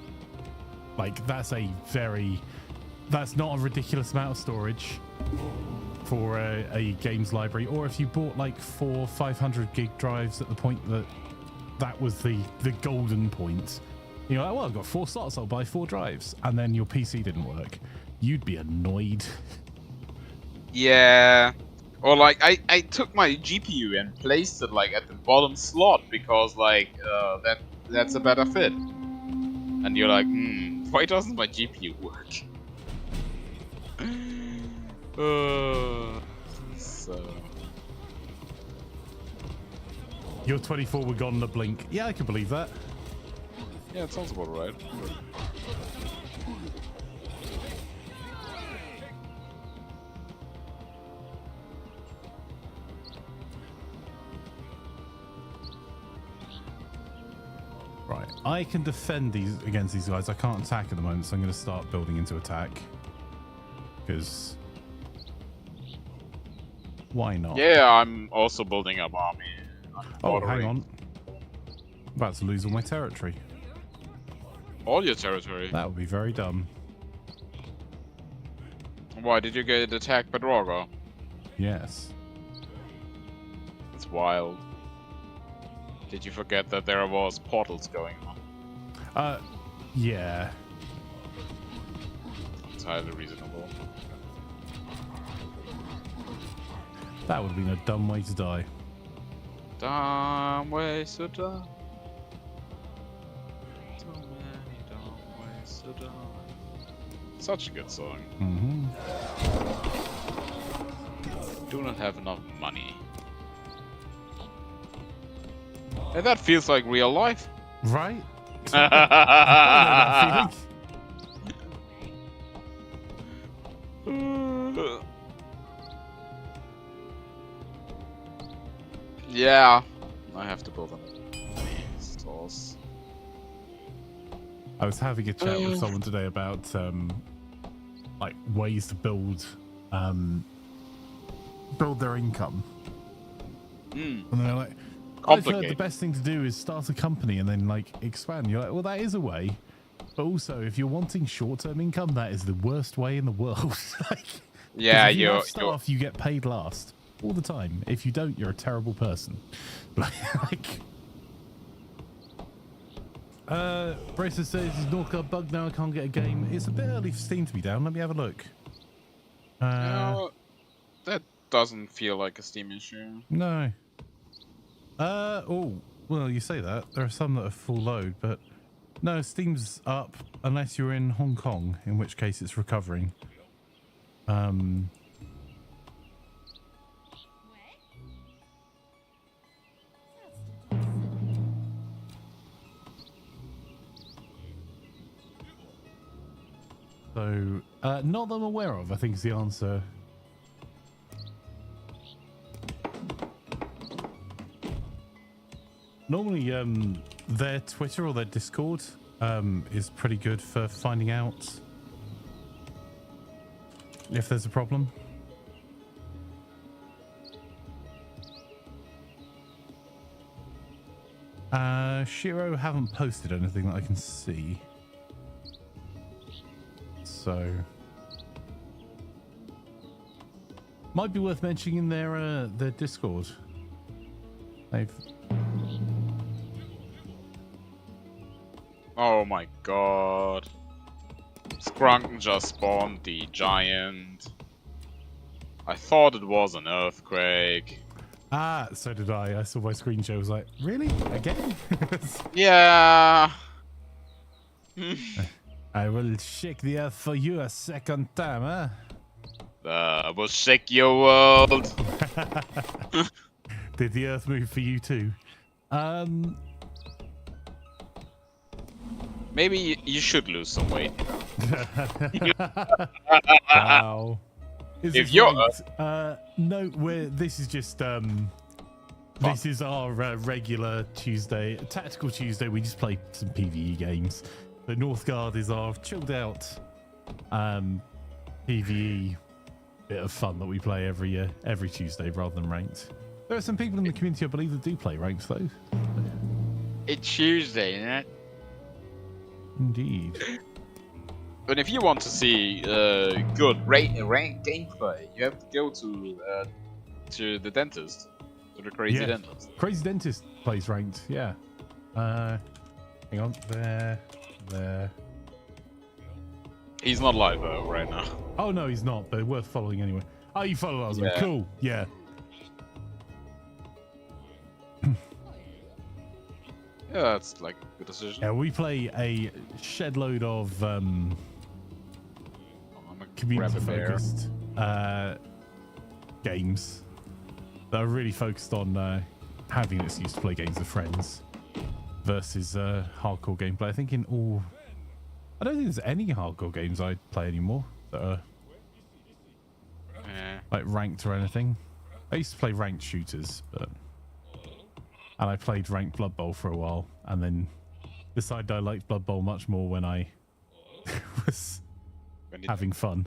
Like, that's not a ridiculous amount of storage for a games library. Or if you bought like 4 500 gig drives at the point that was the golden point, you're like, well, I've got 4 slots, I'll buy 4 drives, and then your PC didn't work, you'd be annoyed. Yeah. Or like I took my GPU and placed it like at the bottom slot because like that's a better fit. And you're like, why doesn't my GPU work? So Your 24 were gone in a blink. Yeah, I can believe that. yeah, it sounds about right. Right, I can defend against these guys. I can't attack at the moment, so I'm going to start building into attack. Because why not? Yeah, I'm also building up army. Oh, hang on. I'm about to lose all my territory. All your territory. That would be very dumb. Why did you get attacked by Draugr? Yes. It's wild. Did you forget that there was portals going on? Yeah. Entirely reasonable. That would have been a dumb way to die. Dumb ways to die. So many dumb ways to die. Such a good song. Mm-hmm. Do not have enough money. And that feels like real life. Right? I know that feeling. Yeah, I have to build a source. I was having a chat with someone today about like ways to build their income. And they're like, I've heard the best thing to do is start a company and then like expand. You're like, well, that is a way, but also if you're wanting short-term income, that is the worst way in the world. Like, yeah, if you have staff, you get paid last all the time. If you don't, you're a terrible person. Bracer says, is Northgard bugged now? I can't get a game. It's a bit early for Steam to be down. Let me have a look. No, that doesn't feel like a Steam issue. No. Oh, well, you say that. There are some that are full load, but no, Steam's up unless you're in Hong Kong, in which case it's recovering. So, not that I'm aware of, I think is the answer. Normally, their Twitter or their Discord is pretty good for finding out if there's a problem. Shiro haven't posted anything that I can see. So might be worth mentioning in their Discord. They've Oh my god. Scrunken just spawned the giant. I thought it was an earthquake. Ah, so did I. I saw my screenshot. I was like, really? Again? Yeah. I will shake the earth for you a second time, huh? We'll shake your world. Did the earth move for you too? Maybe you should lose some weight. Wow. Is If this you're ranked? No, this is just this is our regular Tuesday, tactical Tuesday. We just play some PvE games. The Northgard is our chilled out PvE bit of fun that we play every Tuesday rather than ranked. There are some people in the community, I believe, that do play ranked though. It's Tuesday, isn't it? Indeed. But if you want to see good rank gameplay, you have to go to the dentist, to the crazy dentist. Crazy Dentist plays ranked, yeah. Hang on, there. He's not live though right now. Oh no, he's not, but worth following anyway. Oh, you follow us? Yeah. Cool, yeah. Yeah, that's like a good decision. Yeah, we play a shed load of I'm a community-focused games that are really focused on having an excuse to play games with friends versus hardcore gameplay. I think I don't think there's any hardcore games I play anymore that are like ranked or anything. I used to play ranked shooters, and I played ranked Blood Bowl for a while, and then decided I liked Blood Bowl much more when I was having fun.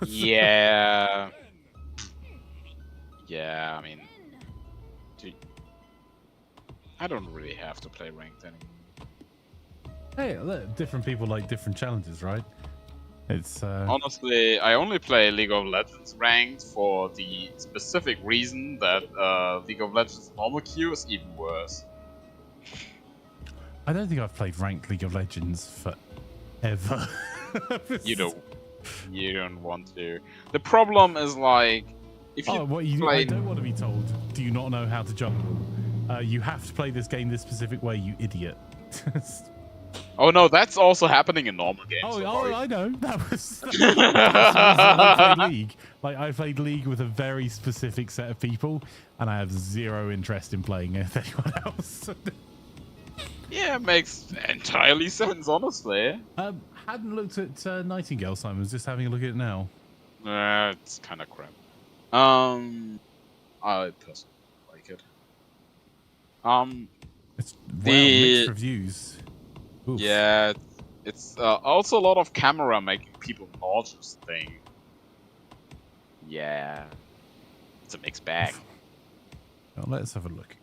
Yeah. Yeah, I mean, I don't really have to play ranked anymore. Hey, look, different people like different challenges, right? It's Honestly, I only play League of Legends ranked for the specific reason that League of Legends normal queue is even worse. I don't think I've played ranked League of Legends forever. You don't want to. The problem is like if you I don't want to be told. Do you not know how to jungle? You have to play this game this specific way, you idiot. Oh no, that's also happening in normal games. I know. That was I played League. Like I played League with a very specific set of people, and I have zero interest in playing with anyone else. Yeah, it makes entirely sense, honestly. Hadn't looked at Nightingale, Simon. Was just having a look at it now. It's kind of crap. I personally like it. It's mixed reviews. Oof. Yeah, it's also a lot of camera making people nauseous thing. Yeah, it's a mixed bag. Well, let's have a look.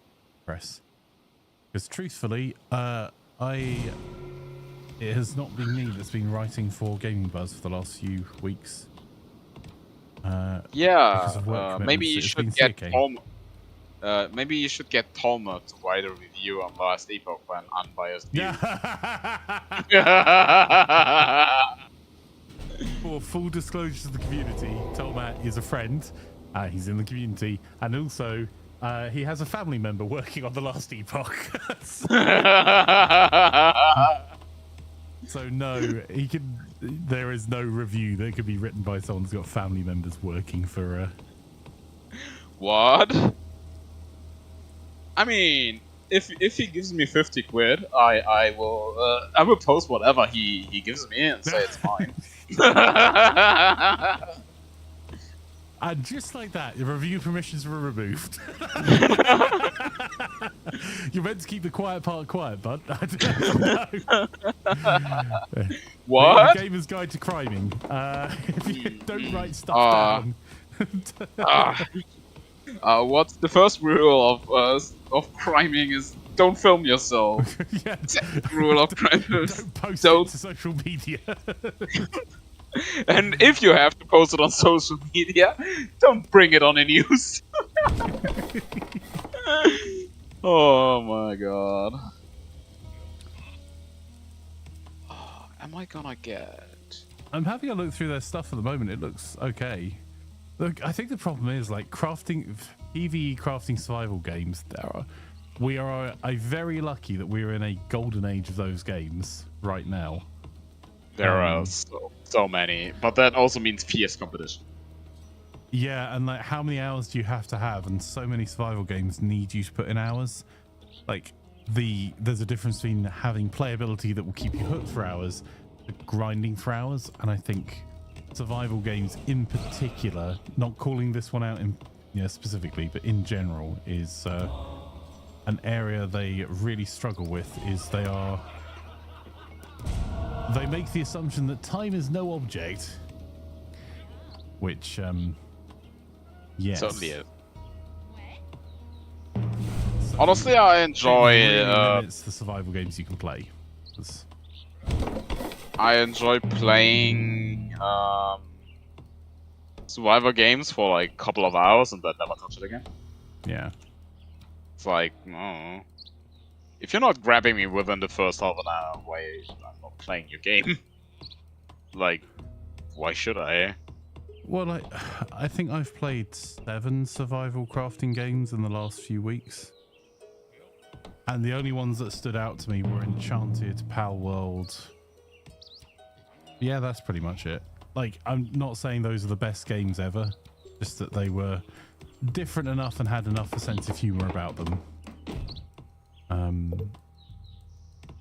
Press. Because truthfully, it has not been me that's been writing for Gaming Buzz for the last few weeks. Yeah, maybe you It's should been get sick, eh? Tom. Maybe you should get Tolma to write a review on Last Epoch by an unbiased view. For full disclosure to the community, Tolmat is a friend. He's in the community, and also he has a family member working on the Last Epoch. So no, there is no review that could be written by someone who's got family members working for. What? I mean, if he gives me 50 quid, I will post whatever he gives me and say it's mine. And just like that, the review permissions were removed. You're meant to keep the quiet part quiet, bud. I don't know. What? The Gamer's Guide to Criming. If you don't write stuff down. What's the first rule of criming is don't film yourself. Yeah. Second rule of crime is Don't post it to social media. And if you have to post it on social media, don't bring it on a news. Oh my god. Oh, am I gonna get... I'm having a look through their stuff at the moment. It looks okay. Look, I think the problem is like PvE crafting survival games. We are very lucky that we're in a golden age of those games right now. There are so many, but that also means fierce competition. Yeah, and like, how many hours do you have to have? And so many survival games need you to put in hours. Like, there's a difference between having playability that will keep you hooked for hours, to grinding for hours, and I think survival games in particular, not calling this one out in specifically, but in general, is an area they really struggle with. Is they make the assumption that time is no object, which yes, Certainly is. Honestly, I enjoy. It really limits the survival games you can play. I enjoy playing survival games for like a couple of hours and then never touch it again. Yeah. It's like, oh, if you're not grabbing me within the first half an hour, why I'm not playing your game? Like, why should I? Well, I think I've played 7 survival crafting games in the last few weeks. And the only ones that stood out to me were Enchanted, Pal World. Yeah, that's pretty much it. Like, I'm not saying those are the best games ever, just that they were different enough and had enough a sense of humor about them.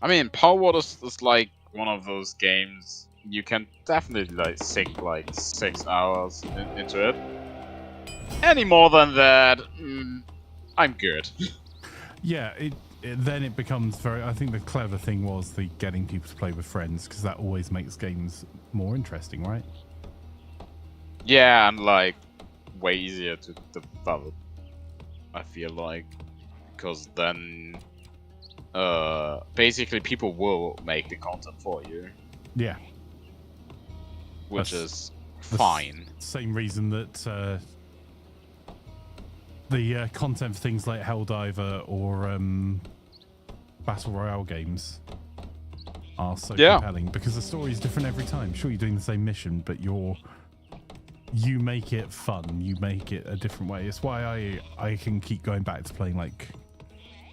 I mean, Pal World is like one of those games you can definitely like sink like 6 hours into it. Any more than that, I'm good. Yeah, then it becomes very. I think the clever thing was the getting people to play with friends, because that always makes games more interesting, right? Yeah, and like way easier to develop, I feel like, because then basically people will make the content for you. Yeah. Which is fine. Same reason that the content for things like Helldiver or Battle Royale games are so compelling, because the story is different every time. Sure, you're doing the same mission, but you make it fun. You make it a different way. It's why I can keep going back to playing like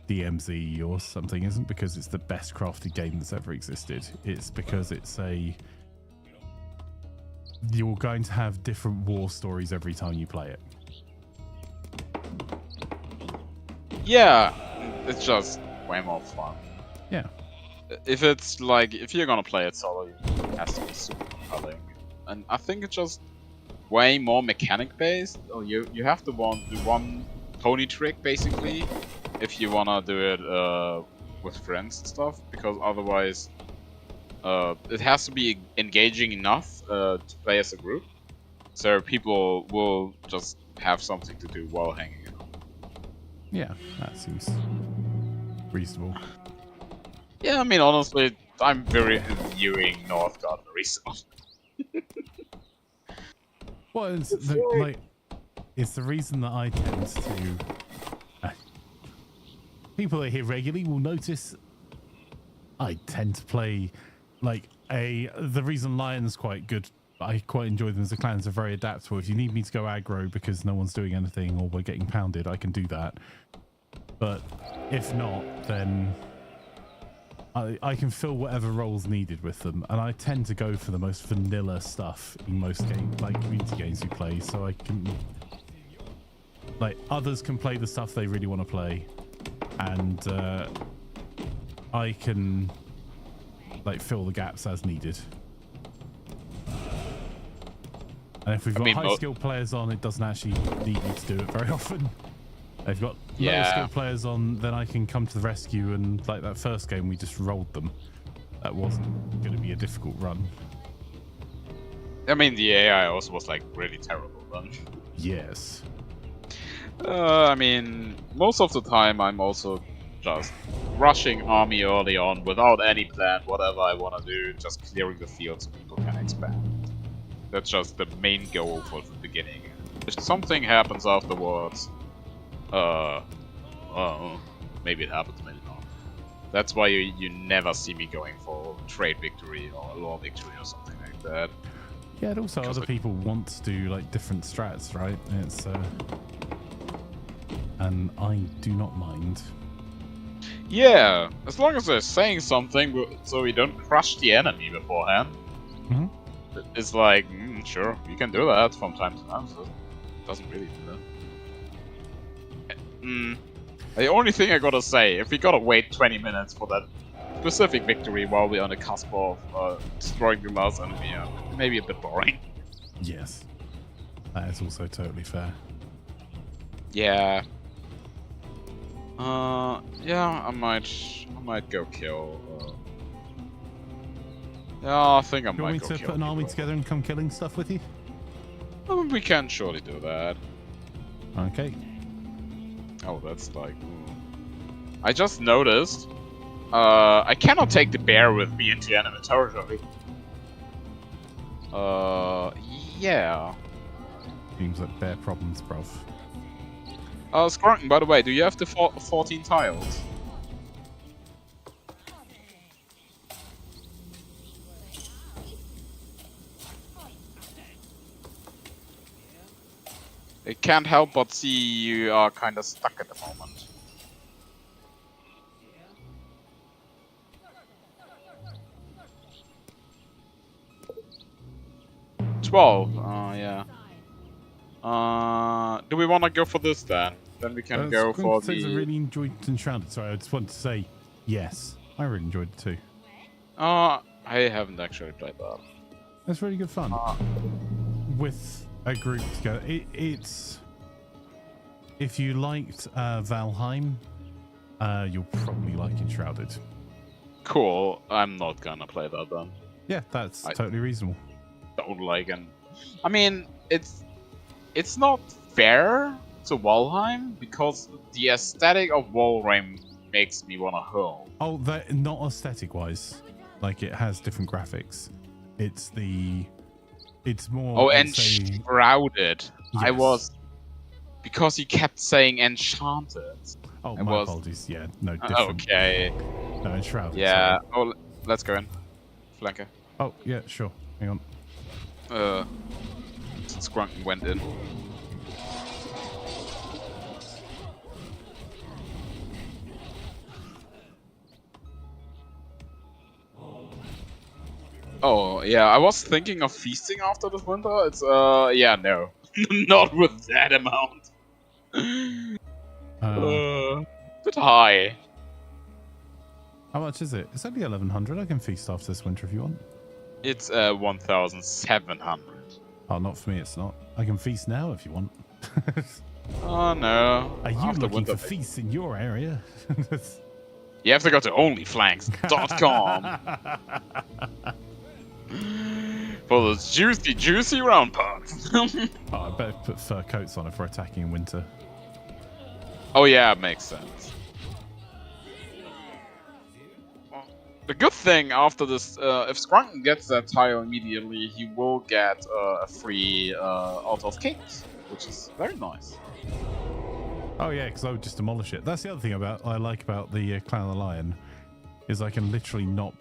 DMZ or something. Isn't because it's the best crafted game that's ever existed. It's because you're going to have different war stories every time you play it. Yeah, it's just way more fun. Yeah. If it's like, if you're gonna play it solo, it has to be super compelling. And I think it's just way more mechanic based. Or you have to do one pony trick basically if you wanna do it with friends and stuff, because otherwise it has to be engaging enough to play as a group, so people will just have something to do while hanging out. Yeah, that seems reasonable. Yeah, I mean, honestly, I'm very viewing Northgard recently. Well, it's the reason that I tend to. People that here regularly will notice I tend to play like the reason Lion's quite good. I quite enjoy them as a clan. They're very adaptable. If you need me to go aggro because no one's doing anything or we're getting pounded, I can do that. But if not, then I can fill whatever roles needed with them. And I tend to go for the most vanilla stuff in most games, like community games we play. So I can, like, others can play the stuff they really want to play, and I can like fill the gaps as needed. And if we've got high skill players on, it doesn't actually need me to do it very often. If they've got lower skill players on, then I can come to the rescue, and like that first game we just rolled them. That wasn't going to be a difficult run. I mean, the AI also was like really terrible run. Yes. I mean, most of the time I'm also just rushing army early on without any plan, whatever I want to do, just clearing the field so people can expand. That's just the main goal for the beginning. If something happens afterwards, maybe it happens, maybe not. That's why you never see me going for trade victory or law victory or something like that. Yeah, and also other people want to do like different strats, right? It's and I do not mind. Yeah, as long as they're saying something so we don't crush the enemy beforehand. Mhm. It's like, sure, you can do that from time to time, so it doesn't really do that. The only thing I gotta say, if we gotta wait 20 minutes for that specific victory while we're on the cusp of destroying the last enemy, maybe a bit boring. Yes. That is also totally fair. Yeah. Yeah, I might go kill. Yeah, I think I Do you might want go me to kill put an army people. together and come killing stuff with you? We can surely do that. Okay. Oh, that's like... I just noticed, I cannot take the bear with me into enemy territory. Yeah. Seems like bear problems, bruv. Skrunken, by the way, do you have the 14 tiles? I can't help but see you are kind of stuck at the moment. $12. Yeah. Do we want to go for this then? Then we can go for says I the. really enjoyed Enshrouded. Sorry, I just wanted to say yes. I really enjoyed it too. I haven't actually played that. It's really good fun. With a group together. It's... If you liked Valheim, you'll probably like Enshrouded. Cool. I'm not gonna play that then. Yeah, that's totally reasonable. Don't like it. I mean, it's not fair to Valheim because the aesthetic of Valheim makes me wanna hurl. Oh, that not aesthetic-wise. Like, it has different graphics. It's more... Oh, Enshrouded. Yes. I was... Because he kept saying Enchanted. Oh, my apologies. Yeah, no, different. Okay. No, Enshrouded. Yeah. Sorry. Oh, let's go in. Flanker. Oh, yeah, sure. Hang on. Skrunken went in. Oh, yeah, I was thinking of feasting after this winter. It's, yeah, no. Not with that amount. Bit high. How much is it? It's only 1,100. I can feast after this winter if you want. It's, 1,700. Oh, not for me, it's not. I can feast now if you want. Oh, no. Are you After looking winter for feasts in your area? You have to go to onlyflanks.com for those juicy round parts. Oh, I better put fur coats on if we're attacking in winter. Oh yeah, it makes sense. The good thing after this, if Skrunken gets that tile immediately, he will get a free Out of Kings, which is very nice. Oh yeah, because I would just demolish it. That's the other thing I like about the Clan of the Lion, is I can literally not...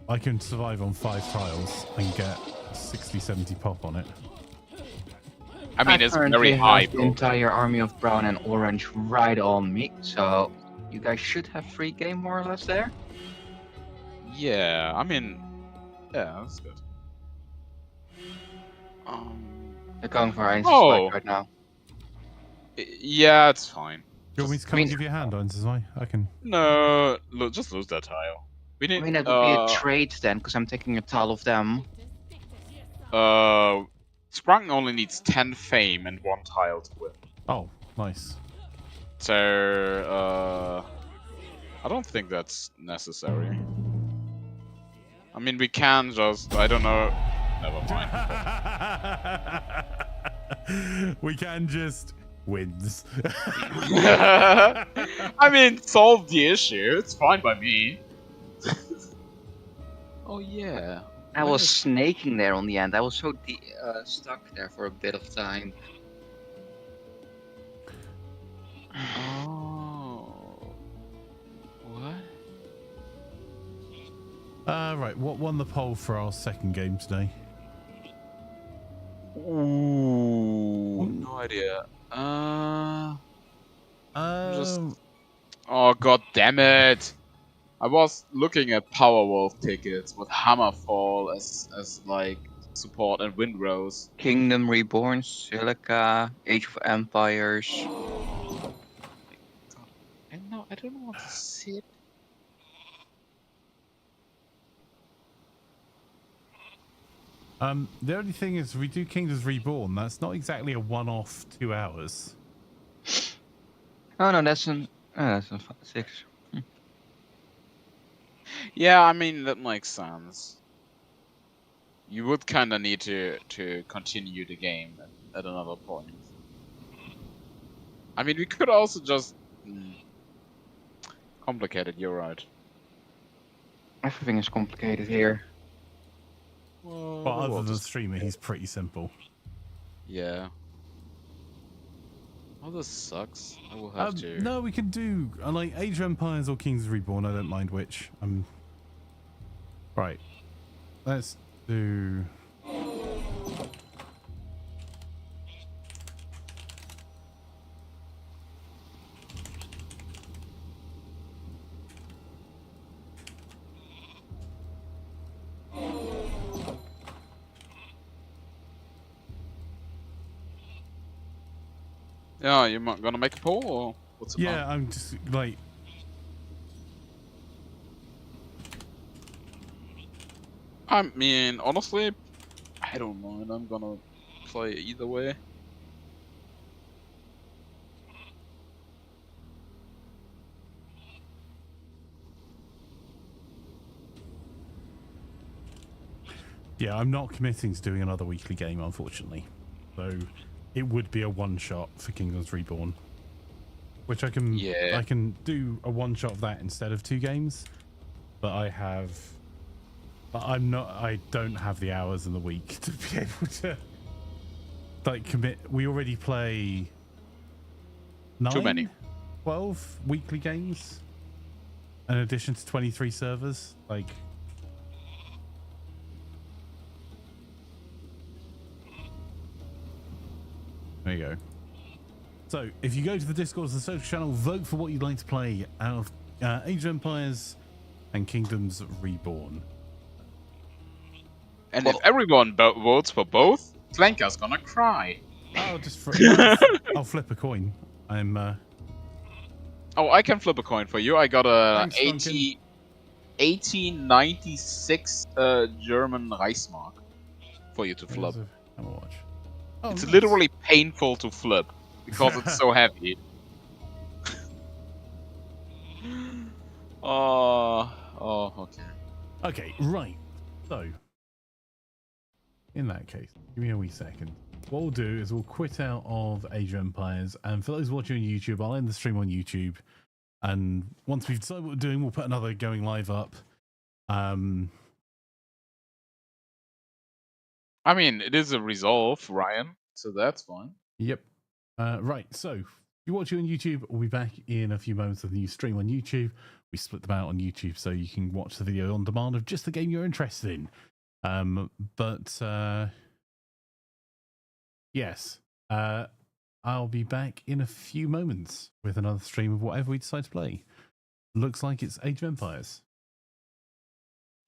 I can survive on 5 tiles and get 60, 70 pop on it. I mean, it's very currently high. have the entire army of brown and orange right on me, so you guys should have free game more or less there. Yeah, I mean, yeah, that's good. They're going for Einstein right now. Yeah, it's fine. Do you want me to come and give you a hand, Einstein? I can... No, look, just lose that tile. We need. I mean, that would be a trade then, because I'm taking a tile of them. Skrunken only needs 10 fame and 1 tile to win. Oh, nice. So, I don't think that's necessary. I mean, we can just, I don't know. Never mind. We can just... wins. I mean, solve the issue. It's fine by me. Oh, yeah. I was snaking there on the end. I was so stuck there for a bit of time. Oh. What? Right, what won the poll for our second game today? Ooh. No idea. Um, Oh, god damn it. I was looking at Powerwolf tickets with Hammerfall as like support and Windrose. Kingdom Reborn, Silica, Age of Empires. And no, I don't want to sit. The only thing is, we do Kingdoms Reborn. That's not exactly a one-off 2 hours. Oh no, that's an 6. Yeah, I mean that makes sense. You would kind of need to continue the game at another point. I mean, we could also just complicate it. You're right. Everything is complicated here. But other than the streamer, he's pretty simple. Yeah. Oh, this sucks. I will have to. No, we can do like Age of Empires or Kings Reborn. I don't mind which. Right. Let's do. Yeah, you're gonna make a poll, or what's it? Yeah, I'm just like. I mean, honestly, I don't mind. I'm gonna play either way. Yeah, I'm not committing to doing another weekly game, unfortunately. So it would be a one-shot for Kingdoms Reborn, which I can. Yeah. I can do a one-shot of that instead of 2 games, but I'm not. I don't have the hours in the week to be able to like commit. We already play 9, Too many. 12 weekly games, in addition to 23 servers. Like. There you go. So, if you go to the Discord and the social channel, vote for what you'd like to play out of Age of Empires and Kingdoms Reborn. And if everyone votes for both, Flanker's gonna cry. I'll I'll flip a coin. Oh, I can flip a coin for you. I got a Thanks, Duncan. 1896 German Reichsmark for you to flip. Have a watch. Oh, It's nice. literally painful to flip because it's so heavy. Oh, okay. Okay, right. So, in that case, give me a wee second. What we'll do is we'll quit out of Age of Empires, and for those watching on YouTube, I'll end the stream on YouTube. And once we've decided what we're doing, we'll put another going live up. I mean, it is a resolve, Ryan, so that's fine. Yep. Right, so if you're watching on YouTube, we'll be back in a few moments with a new stream on YouTube. We split them out on YouTube so you can watch the video on demand of just the game you're interested in. Yes, I'll be back in a few moments with another stream of whatever we decide to play. Looks like it's Age of Empires.